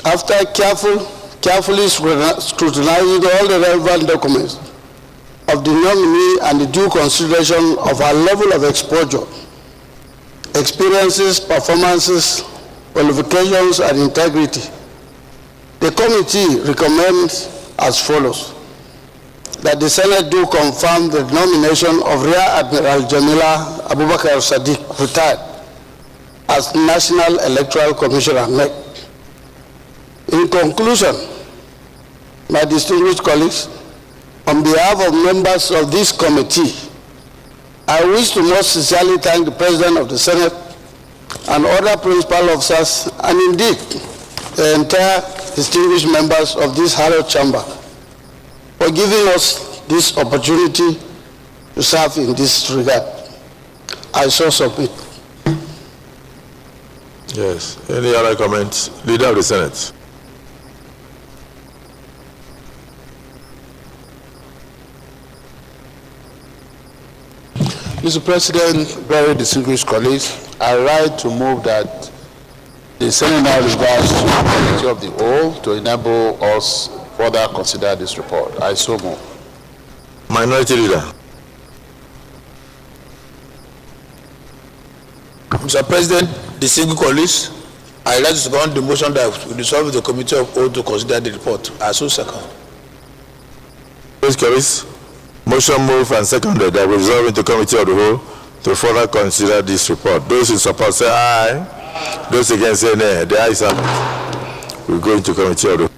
after carefully scrutinizing all the relevant documents of the nominee and the due consideration of her level of exposure, experiences, performances, qualifications, and integrity. The committee recommends as follows: that the Senate do confirm the nomination of Rear Admiral Jamila Abubakar Sadiq retired as National Electoral Commissioner NEC. In conclusion, my distinguished colleagues, on behalf of members of this committee, I wish to most sincerely thank the President of the Senate and other principal officers, and indeed the entire distinguished members of this hallowed chamber, for giving us this opportunity to serve in this regard. I so submit. Yes. Any other comments? Leader of the Senate. Mr. President, very distinguished colleagues, I write to move that the Senate now reverts to the Committee of the Whole to enable us further consider this report. I so move. Minority Leader. Mr. President, distinguished colleagues, I like to second the motion that we dissolve the Committee of Oath to consider the report. I so second. Those colleagues, motion moved and seconded that we resolve into Committee of the Whole to further consider this report. Those in support say aye. Those against say nay. The ayes have it. We go into Committee of the Whole.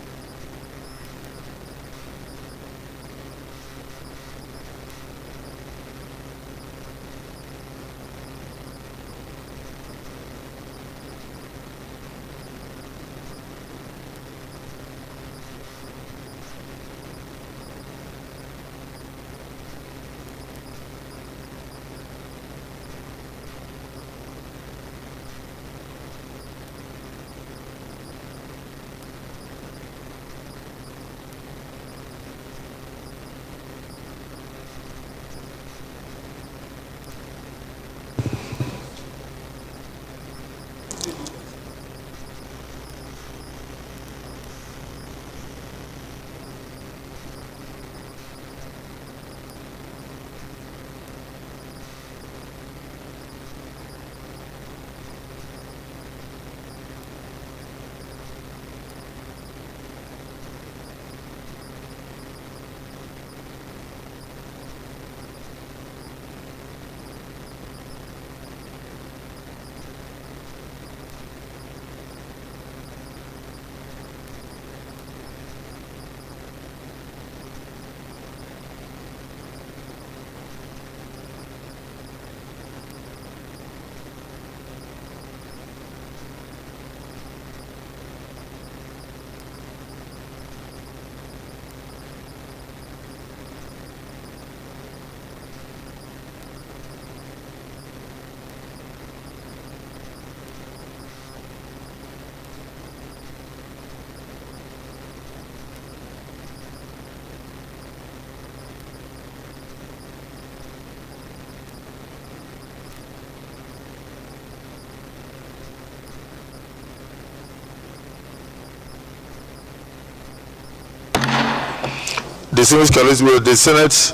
Distinguished colleagues, will the Senate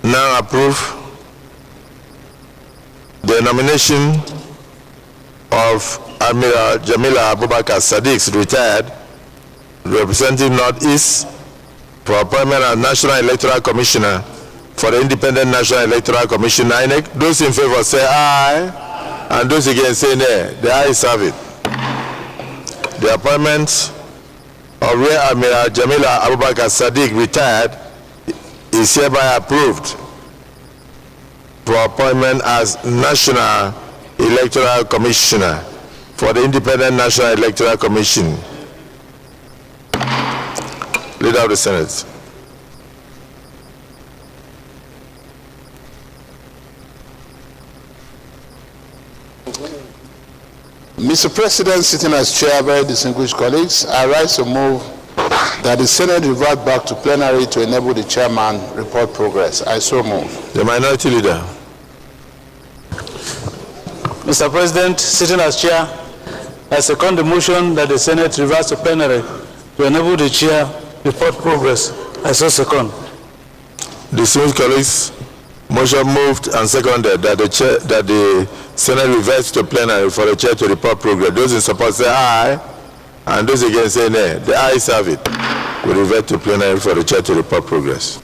now approve the nomination of Admiral Jamila Abubakar Sadiq, retired, representing Northeast, for appointment as National Electoral Commissioner for the Independent National Electoral Commission, INEC. Those in favor say aye, and those against say nay. The ayes have it. The appointment of Rear Admiral Jamila Abubakar Sadiq, retired, is hereby approved for appointment as National Electoral Commissioner for the Independent National Electoral Commission. Leader of the Senate. Mr. President, sitting as chair, very distinguished colleagues, I rise to move that the Senate revert back to plenary to enable the chairman report progress. I so move. The minority leader. Mr. President, sitting as chair, I second the motion that the Senate reverts to plenary to enable the chair report progress. I so second. Distinguished colleagues, motion moved and seconded that the Senate reverts to plenary for the chair to report progress. Those in support say aye, and those against say nay. The ayes have it. We revert to plenary for the chair to report progress.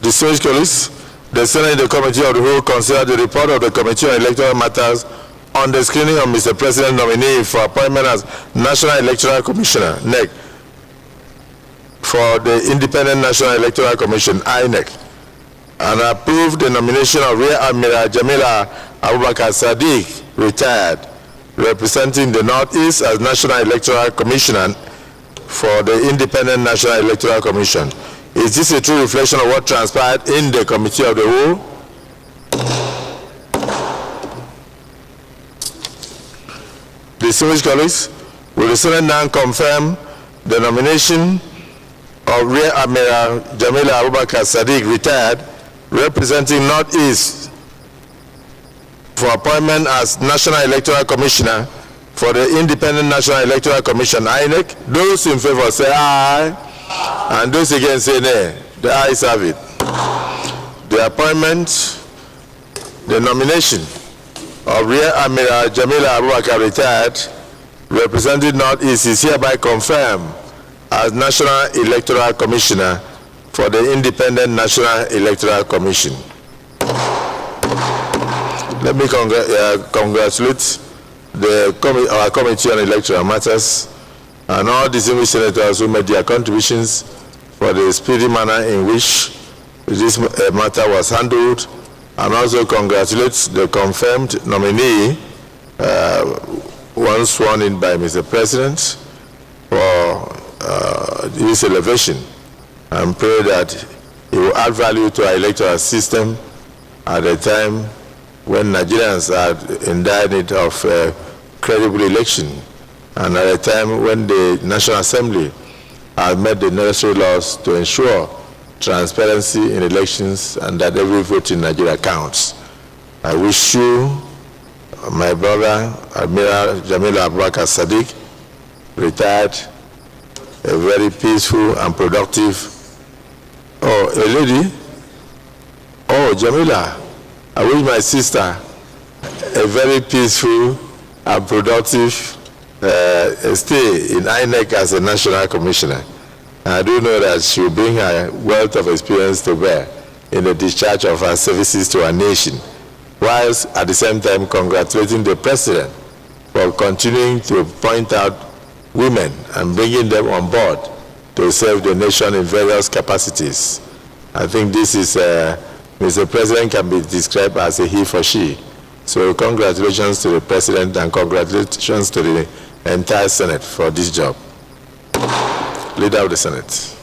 Distinguished colleagues, the Senate and the Committee of the Whole consider the report of the Committee on Electoral Matters on the screening of Mr. President nominee for appointment as National Electoral Commissioner, NEC, for the Independent National Electoral Commission, INEC, and approve the nomination of Rear Admiral Jamila Abubakar Sadiq, retired, representing the Northeast as National Electoral Commissioner for the Independent National Electoral Commission. Is this a true reflection of what transpired in the Committee of the Whole? Distinguished colleagues, will the Senate now confirm the nomination of Rear Admiral Jamila Abubakar Sadiq, retired, representing Northeast, for appointment as National Electoral Commissioner for the Independent National Electoral Commission, INEC. Those in favor say aye, and those against say nay. The ayes have it. The appointment, the nomination of Rear Admiral Jamila Abubakar, retired, representing Northeast, is hereby confirmed as National Electoral Commissioner for the Independent National Electoral Commission. Let me congratulate our Committee on Electoral Matters and all distinguished senators who made their contributions for the speedy manner in which this matter was handled, and also congratulate the confirmed nominee, once sworn in by Mr. President, for his elevation, and pray that he will add value to our electoral system at a time when Nigerians are in dire need of credible election, and at a time when the National Assembly has made the necessary laws to ensure transparency in elections and that every vote in Nigeria counts. I wish you, my brother, Admiral Jamila Abubakar Sadiq, retired, a very peaceful and productive. Oh, a lady? Oh, Jamila, I wish my sister a very peaceful and productive stay in INEC as a National Commissioner. I do know that she will bring her wealth of experience to bear in the discharge of her services to our nation, whilst at the same time congratulating the President for continuing to point out women and bringing them on board to serve the nation in various capacities. I think this is, Mr. President can be described as a he for she. So congratulations to the President and congratulations to the entire Senate for this job. Leader of the Senate.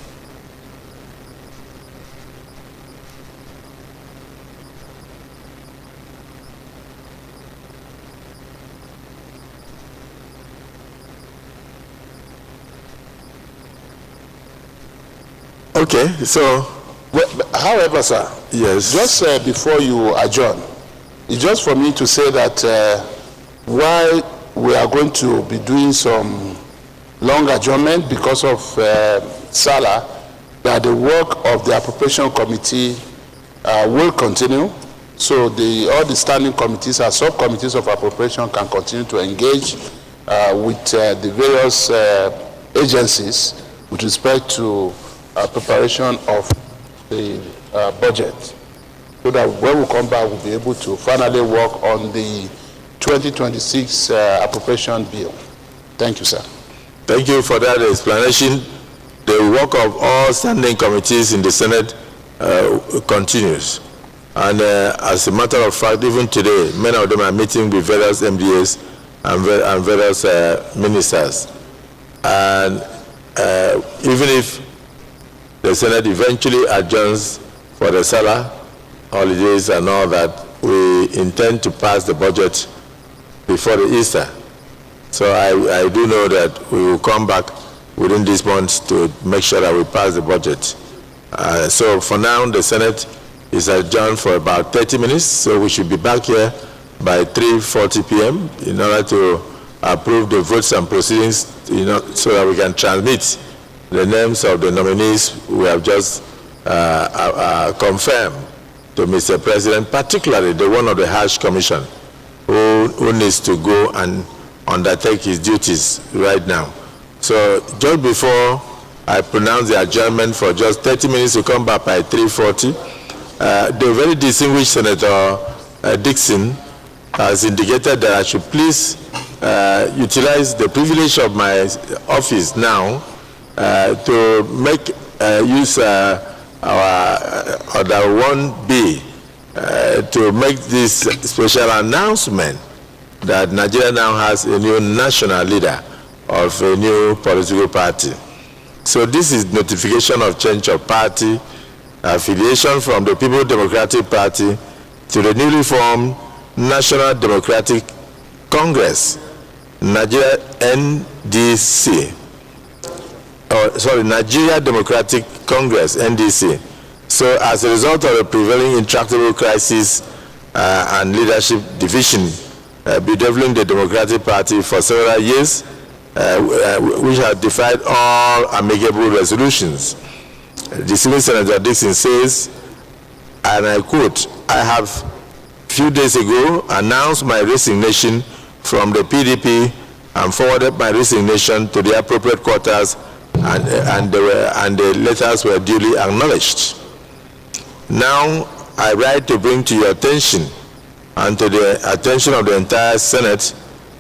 Okay, so... However, sir, yes. Just before you adjourn, it's just for me to say that while we are going to be doing some long adjournment because of Salah, that the work of the appropriation committee will continue. So all the standing committees and subcommittees of appropriation can continue to engage with the various agencies with respect to preparation of the budget, so that when we come back, we'll be able to finally work on the 2026 appropriation bill. Thank you, sir. Thank you for that explanation. The work of all standing committees in the Senate continues. And as a matter of fact, even today, many of them are meeting with various MDAs and various ministers. And even if the Senate eventually adjourns for the Salah holidays and all that, we intend to pass the budget before the Easter. So I do know that we will come back within this month to make sure that we pass the budget. So for now, the Senate is adjourned for about 30 minutes, so we should be back here by 3:40 p.m. in order to approve the votes and proceedings, so that we can transmit the names of the nominees we have just confirmed to Mr. President, particularly the one of the Hajj Commission, who needs to go and undertake his duties right now. So just before I pronounce the adjournment for just 30 minutes to come back by 3:40, the very distinguished Senator Dixon has indicated that I should please utilize the privilege of my office now to make use our order 1B to make this special announcement that Nigeria now has a new national leader of a new political party. So this is notification of change of party affiliation from the People's Democratic Party to the newly formed National Democratic Congress, Nigeria NDC. Nigeria Democratic Congress, NDC. So as a result of the prevailing intractable crisis and leadership division bedeviling the Democratic Party for several years, which have defied all amicable resolutions, the Senior Senator Dickson says, and I quote, "I have few days ago announced my resignation from the PDP and forwarded my resignation to the appropriate quarters, and the letters were duly acknowledged. Now I write to bring to your attention and to the attention of the entire Senate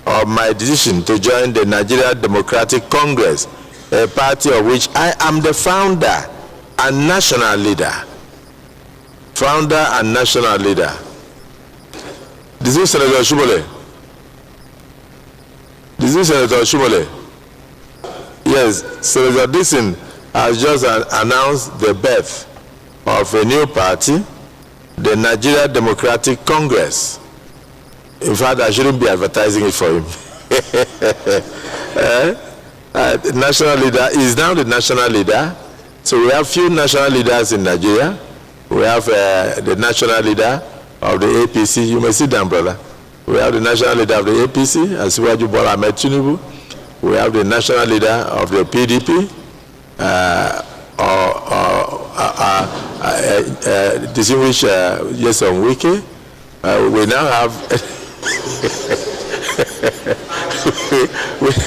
of my decision to join the Nigeria Democratic Congress, a party of which I am the founder and national leader." Founder and national leader. This is Senator Shumole. This is Senator Shumole. Yes, Senator Dixon has just announced the birth of a new party, the Nigeria Democratic Congress. In fact, I shouldn't be advertising it for him. The national leader is now the national leader. So we have few national leaders in Nigeria. We have the national leader of the APC. You may sit down, brother. We have the national leader of the APC, Asiwaju Bola Ahmed Tinubu. We have the national leader of the PDP, distinguished Nyesom Wike. We now have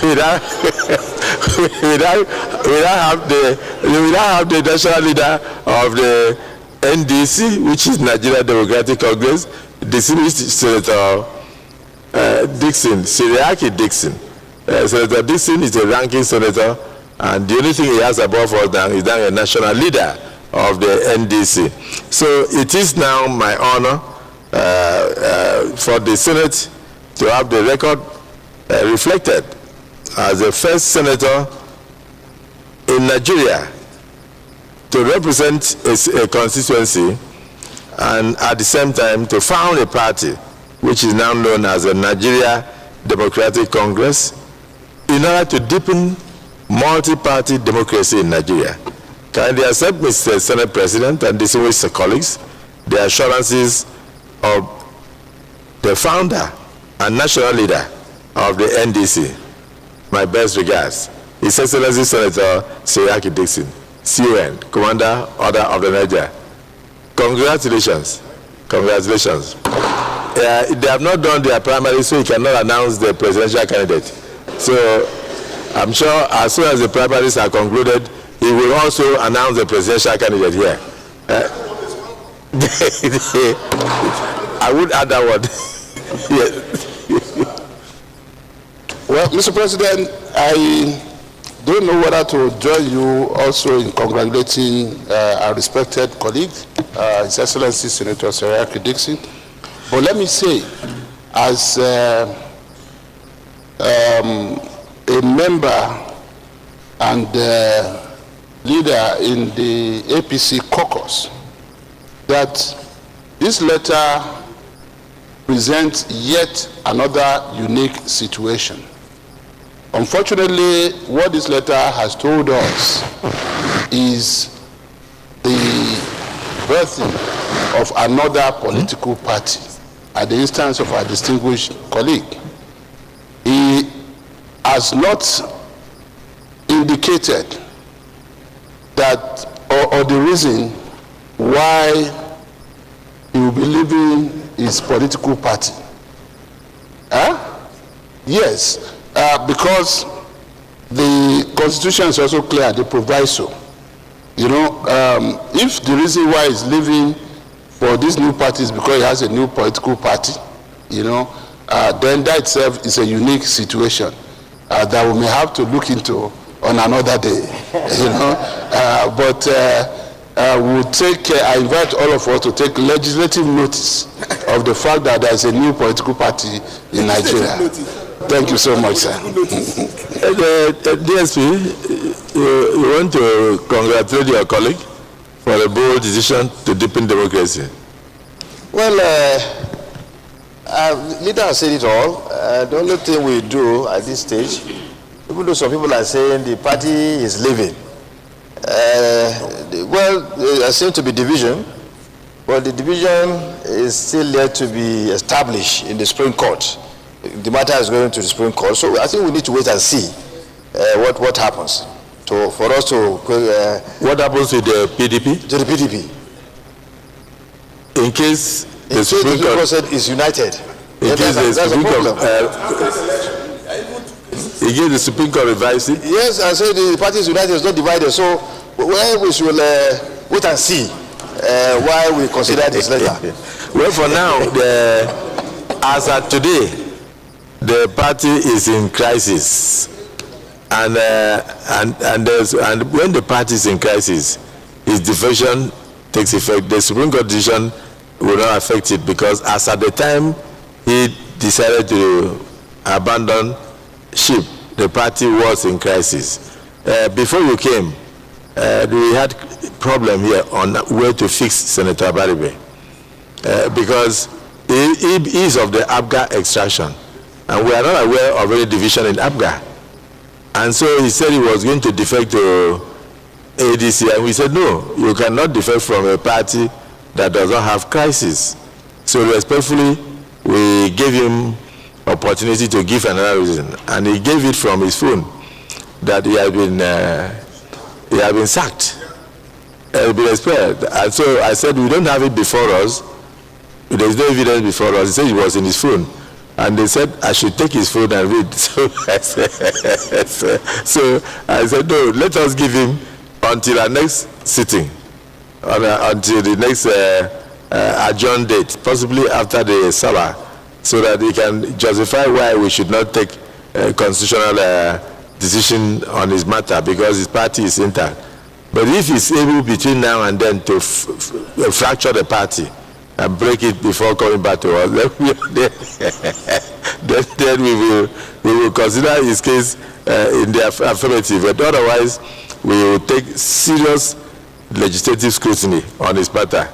we now have the national leader of the NDC, which is Nigeria Democratic Congress, distinguished Senator Dickson, Siriaki Dickson. Senator Dickson is a ranking senator, and the only thing he has above all now is now a national leader of the NDC. So it is now my honor for the Senate to have the record reflected as the first senator in Nigeria to represent a constituency and at the same time to found a party which is now known as the Nigeria Democratic Congress in order to deepen multi-party democracy in Nigeria. Kindly accept, Mr. Senate President and distinguished colleagues, the assurances of the founder and national leader of the NDC. My best regards, His Excellency Senator Siriaki Dickson, CON, Commander, Order of the Niger. Congratulations. Congratulations. They have not done their primary, so you cannot announce the presidential candidate. So I'm sure as soon as the primaries are concluded, he will also announce the presidential candidate here. I would add that one. Yes. Well, Mr. President, I don't know whether to join you also in congratulating our respected colleague, His Excellency Senator Siriaki Dickson. But let me say, as a member and leader in the APC caucus, that this letter presents yet another unique situation. Unfortunately, what this letter has told us is the birthing of another political party at the instance of our distinguished colleague. He has not indicated that or the reason why he will be leaving his political party. Yes, because the Constitution is also clear, the proviso. You know, if the reason why he's leaving for this new party is because he has a new political party, you know, then that itself is a unique situation that we may have to look into on another day, you know. We'll take, I invite all of us to take legislative notice of the fact that there is a new political party in Nigeria. Thank you so much, sir. DSP, you want to congratulate your colleague for a bold decision to deepen democracy. Well, leader has said it all. The only thing we do at this stage, even though some people are saying the party is leaving, Well, there seems to be division, but the division is still yet to be established in the Supreme Court. The matter is going to the Supreme Court, so I think we need to wait and see what happens for us to... what happens to the PDP? To the PDP. In case the Supreme Court said is united. In case the Supreme Court... in case the Supreme Court revises it? Yes, I said the party is united, is not divided, so we should wait and see why we consider this later. Well, for now, as at today, the party is in crisis, and when the party is in crisis, its defection takes effect. The Supreme Court decision will not affect it, because as at the time he decided to abandon ship, the party was in crisis. Before you came, we had problem here on where to fix Senator Abaribe, because he is of the Abga extraction, and we are not aware of any division in Abga. And so he said he was going to defect to ADC, and we said, no, you cannot defect from a party that does not have crisis. So respectfully, we gave him opportunity to give another reason, and he gave it from his phone that he had been sacked, been expelled. And so I said, we don't have it before us. There is no evidence before us. He said it was in his phone, and they said I should take his phone and read. So I said, no, let us give him until our next sitting, until the next adjourned date, possibly after the Sabbath, so that he can justify why we should not take a constitutional decision on his matter, because his party is intact. But if he's able between now and then to fracture the party and break it before coming back to us, then we will consider his case in the affirmative. But otherwise, we will take serious legislative scrutiny on his matter,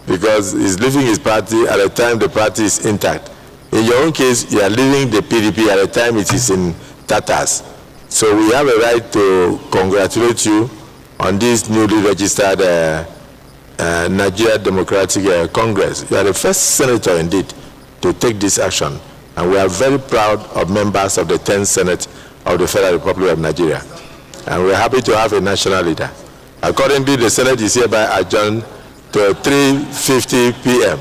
because he's leaving his party at a time the party is intact. In your own case, you are leaving the PDP at a time it is in tatters. So we have a right to congratulate you on this newly registered Nigeria Democratic Congress. You are the first senator indeed to take this action, and we are very proud of members of the 10th Senate of the Federal Republic of Nigeria. And we are happy to have a national leader. Accordingly, the Senate is hereby adjourned to 3:50 p.m.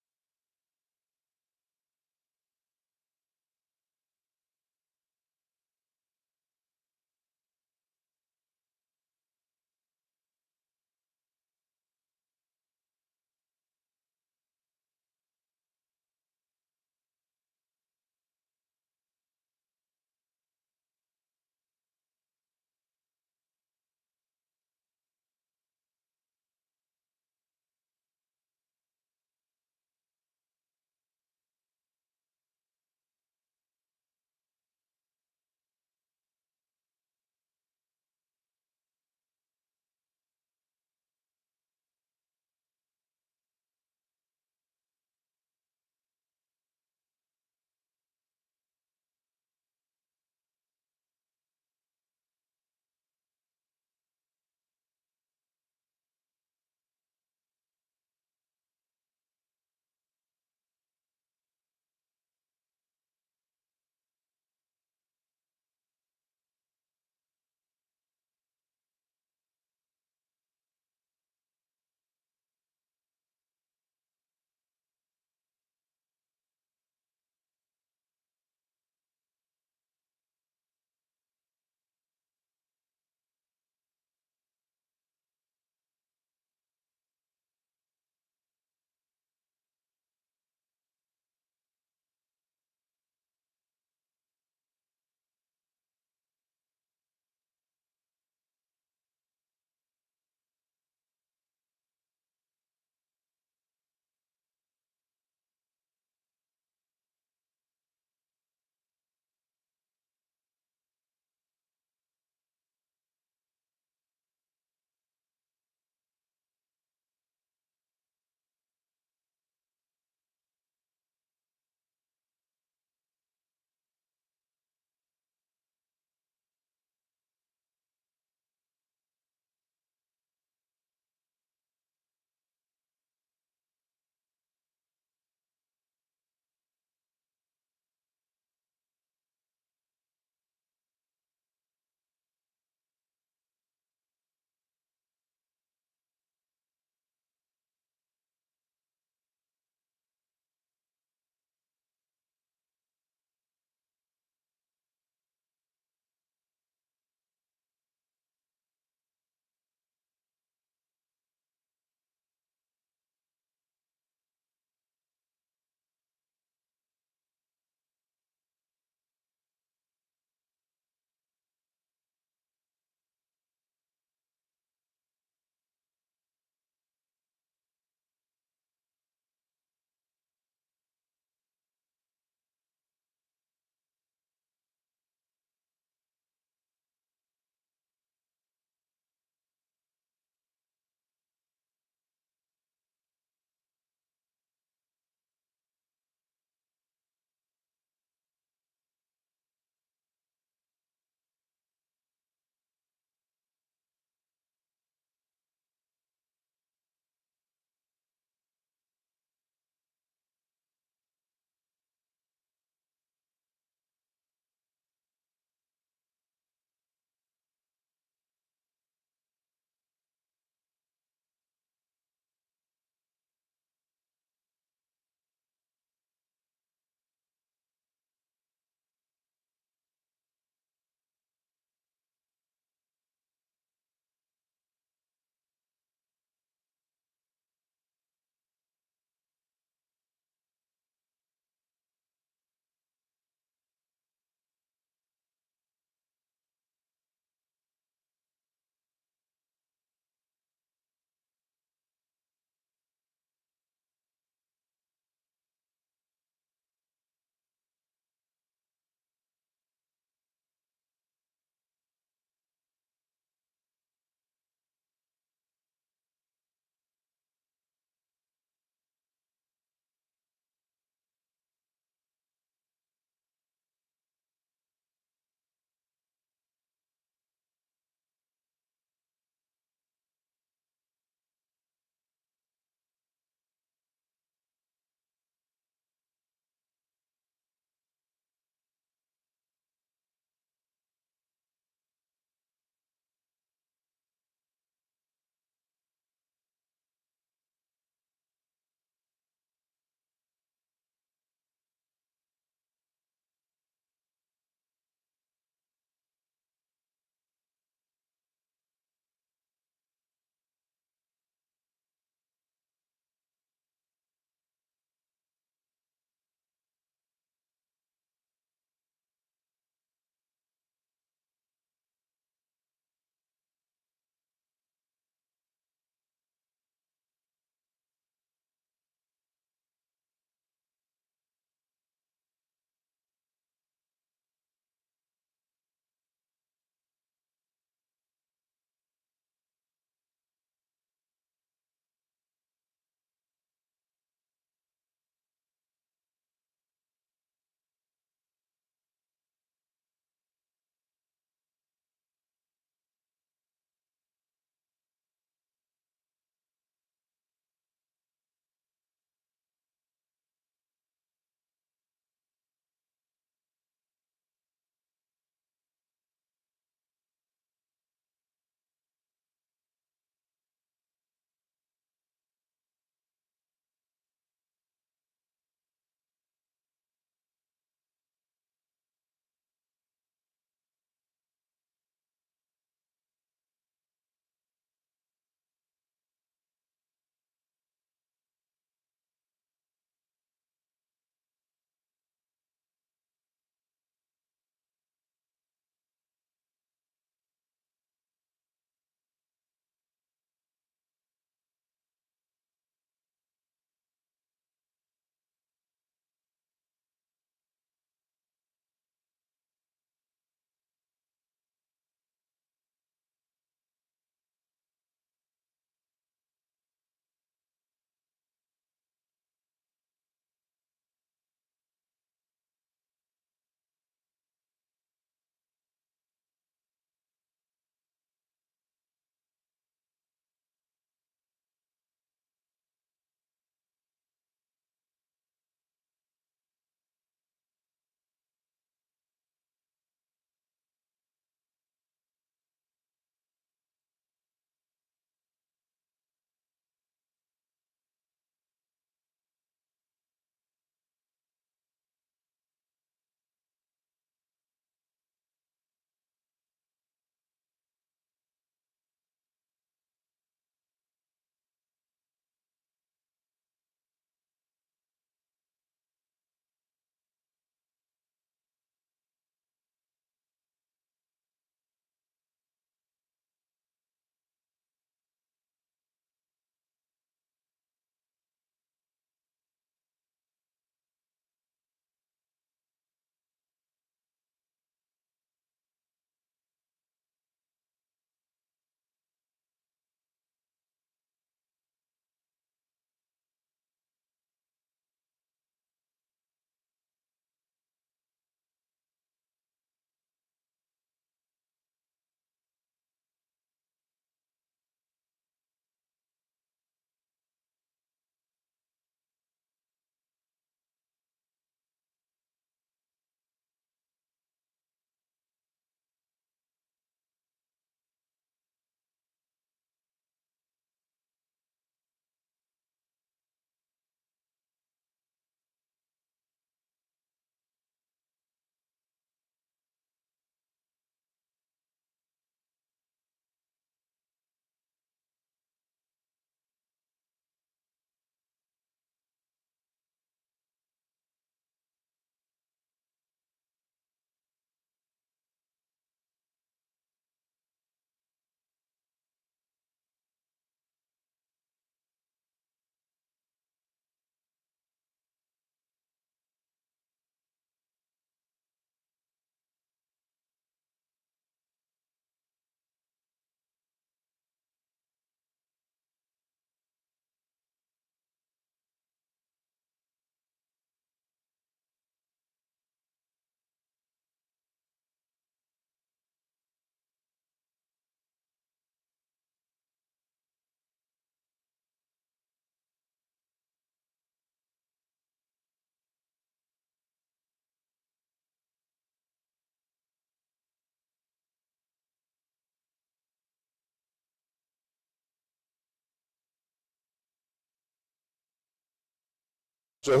so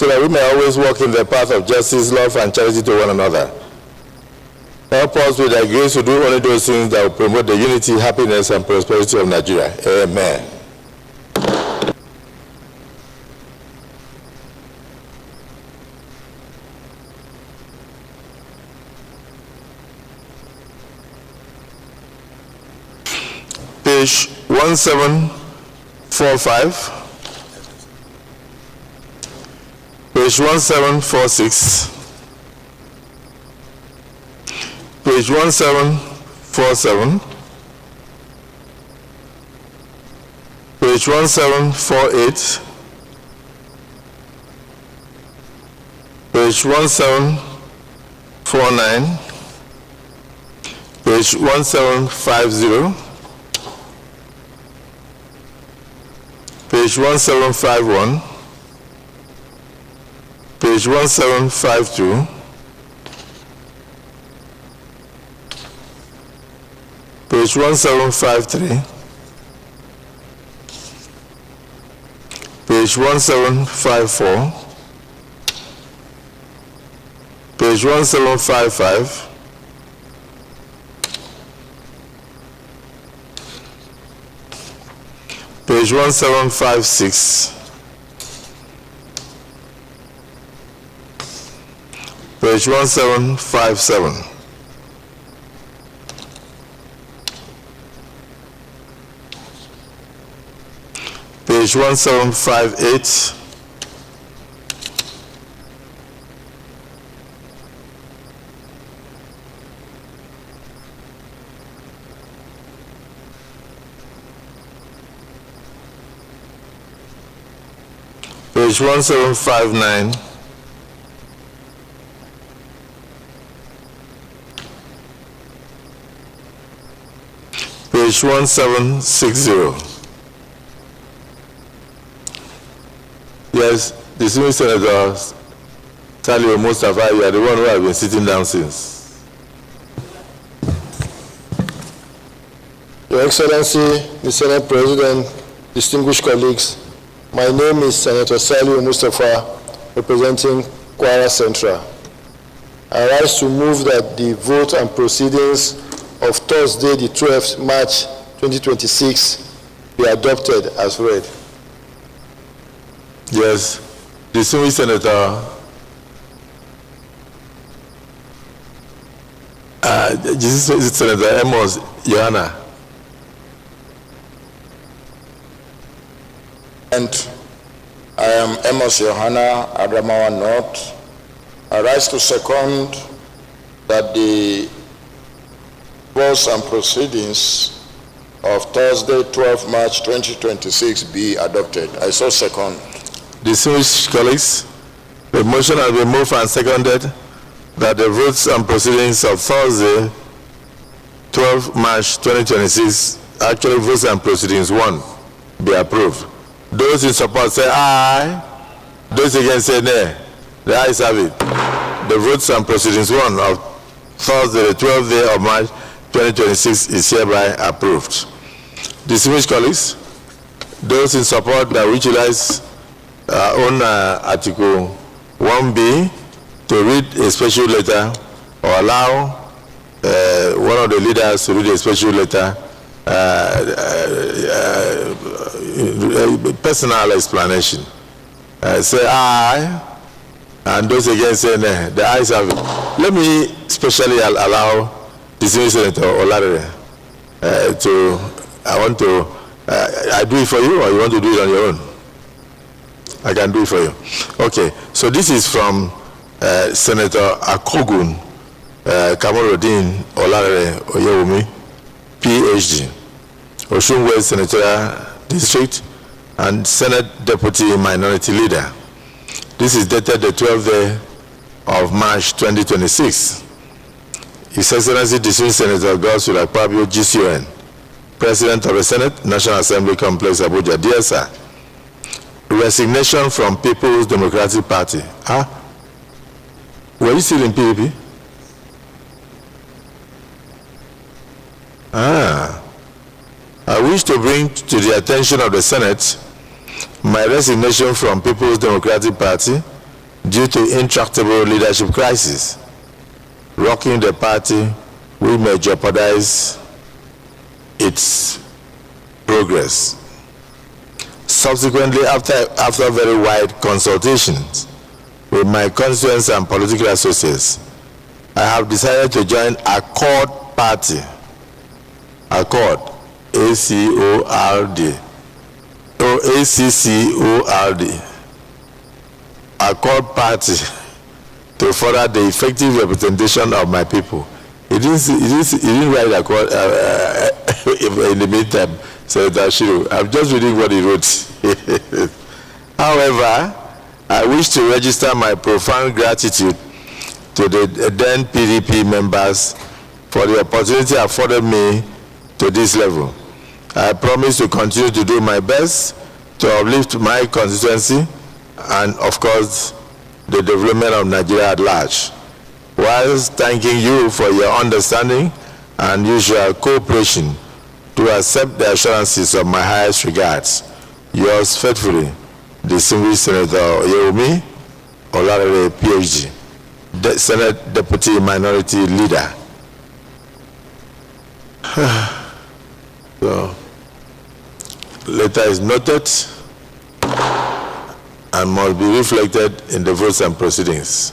that we may always walk in the path of justice, love, and charity to one another. Help us with the grace to do only those things that will promote the unity, happiness, and prosperity of Nigeria. Amen. Page 1745, page 1746, page 1747, page 1748, page 1749, page 1750, page 1751, page 1752, page 1753, page 1754, page 1755, page 1756, page 1757, page 1758, page 1759, page 1760. Yes, distinguished Senator Saliu Mustafa, you are the one who has been sitting down since. Your Excellency, the Senate President, distinguished colleagues, my name is Senator Saliu Mustafa, representing Kwara Central. I rise to move that the vote and proceedings of Thursday, the 12th March 2026 be adopted as read. Yes, distinguished Senator Senator Amos Yohana. And I am Amos Yohana, Adamawa North. I rise to second that the votes and proceedings of Thursday, 12 March 2026 be adopted. I so second. Distinguished colleagues, the motion has been moved and seconded that the votes and proceedings of Thursday, 12 March 2026, actually votes and proceedings 1, be approved. Those in support say aye. Those against say nay. The ayes have it. The votes and proceedings 1 of Thursday, the 12th day of March 2026 is hereby approved. Distinguished colleagues, those in support that we utilize on Article 1B to read a special letter or allow one of the leaders to read a special letter, personal explanation. Say aye, and those against say nay. The ayes have it. Let me specially allow distinguished Senator Olarere I do it for you, or you want to do it on your own? I can do it for you. Okay, so this is from Senator Akogun Kamarudin Olarere Oyewumi, PhD, Osun West Senatorial District, and Senate Deputy Minority Leader. This is dated the 12th day of March 2026. His Excellency Distinguished Senator Godswill Akpabio, GCON, President of the Senate, National Assembly Complex, Abuja. Dear sir, resignation from People's Democratic Party. Huh? Were you still in PDP? I wish to bring to the attention of the Senate my resignation from People's Democratic Party due to intractable leadership crisis, rocking the party will may jeopardize its progress. Subsequently, after very wide consultations with my constituents and political associates, I have decided to join Accord Party, Accord, A-C-O-R-D, or A-C-C-O-R-D, Accord Party, to further the effective representation of my people. He didn't write Accord in the meantime, so I'm just reading what he wrote. However, I wish to register my profound gratitude to the then PDP members for the opportunity afforded me to this level. I promise to continue to do my best to uplift my constituency and, of course, the development of Nigeria at large, whilst thanking you for your understanding and usual cooperation to accept the assurances of my highest regards. Yours faithfully, Distinguished Senator Yomi Olarere, PhD, the Senate Deputy Minority Leader. So, letter is noted and must be reflected in the votes and proceedings.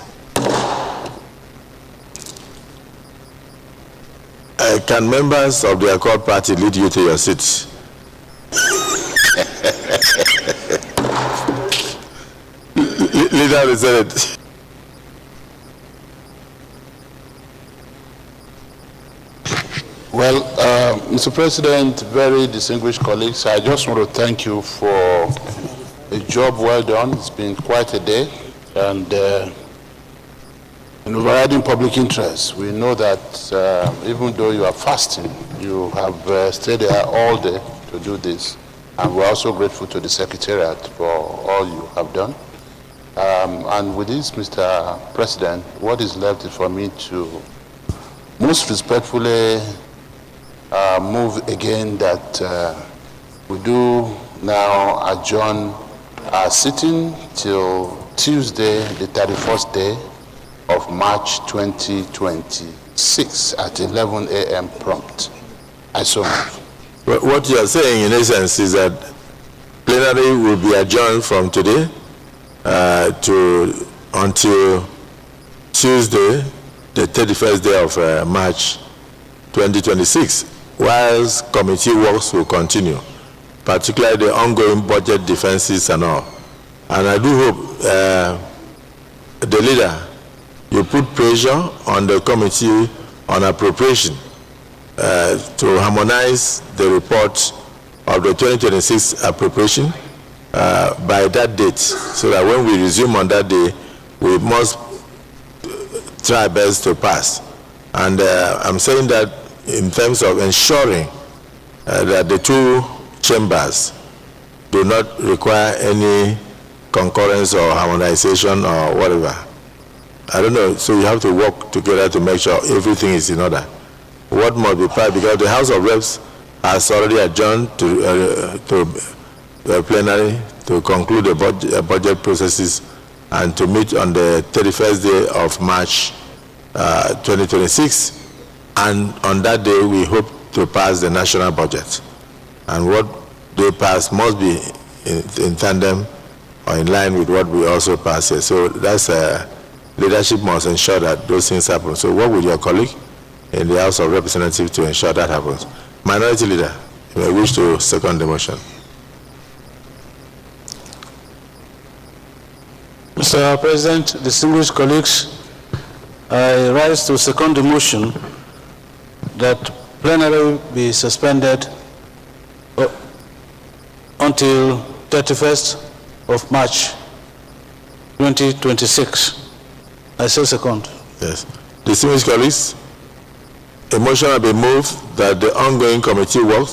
Can members of the Accord Party lead you to your seats? Leader of the Senate. Well, Mr. President, very distinguished colleagues, I just want to thank you for a job well done. It's been quite a day, and in overriding public interest, we know that even though you are fasting, you have stayed there all day to do this, and we're also grateful to the Secretariat for all you have done. And with this, Mr. President, what is left is for me to most respectfully move again that we do now adjourn our sitting till Tuesday, the 31st day of March 2026 at 11 a.m. prompt. I so move. What you are saying in essence is that plenary will be adjourned from today until Tuesday, the 31st day of March 2026, whilst committee works will continue, particularly the ongoing budget defenses and all. And I do hope the leader, you put pressure on the committee on appropriation to harmonize the report of the 2026 appropriation by that date, so that when we resume on that day, we must try best to pass. And I'm saying that in terms of ensuring that the two chambers do not require any concurrence or harmonization or whatever. I don't know, so you have to work together to make sure everything is in order. What must be passed, because the House of Reps has already adjourned to the plenary to conclude the budget processes and to meet on the 31st day of March 2026. And on that day, we hope to pass the national budget. And what they pass must be in tandem or in line with what we also pass here. So that's leadership must ensure that those things happen. So work with your colleague in the House of Representatives to ensure that happens. Minority Leader, you may wish to second the motion. Mr. President, distinguished colleagues, I rise to second the motion that plenary be suspended until 31st of March 2026. I say second. Yes. Distinguished colleagues, a motion will be moved that the ongoing committee work,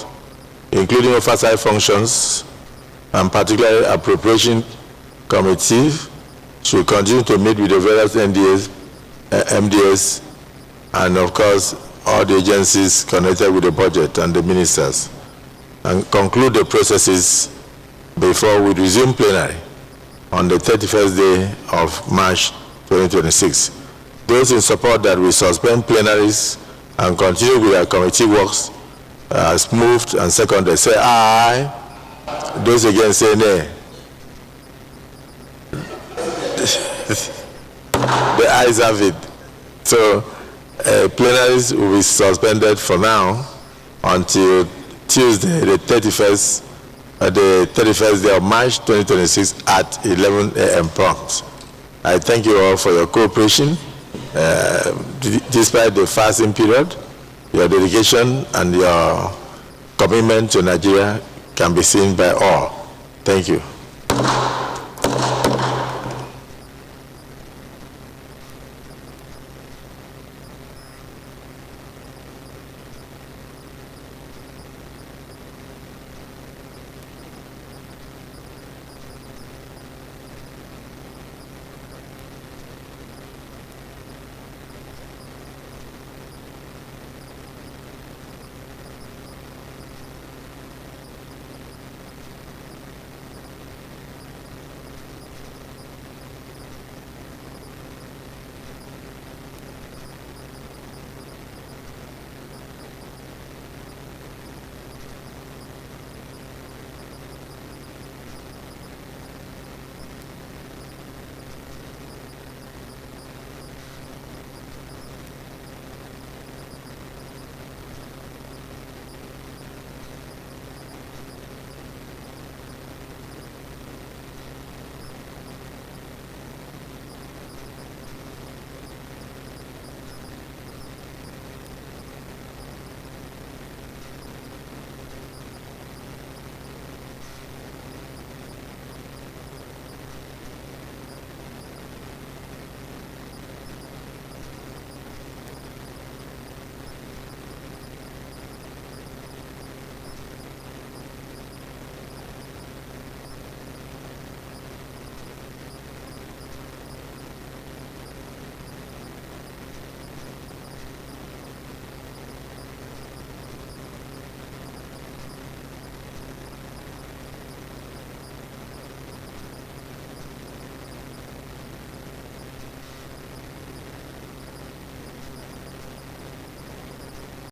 including oversight functions and particularly appropriation committee, should continue to meet with the various MDAs, and of course all the agencies connected with the budget and the ministers, and conclude the processes before we resume plenary on the 31st day of March 2026. Those in support that we suspend plenaries and continue with our committee works as moved and seconded, say aye. Those against say nay. The ayes have it. So plenaries will be suspended for now until Tuesday, the 31st day of March 2026 at 11 a.m. prompt. I thank you all for your cooperation. Despite the fasting period, your dedication and your commitment to Nigeria can be seen by all. Thank you.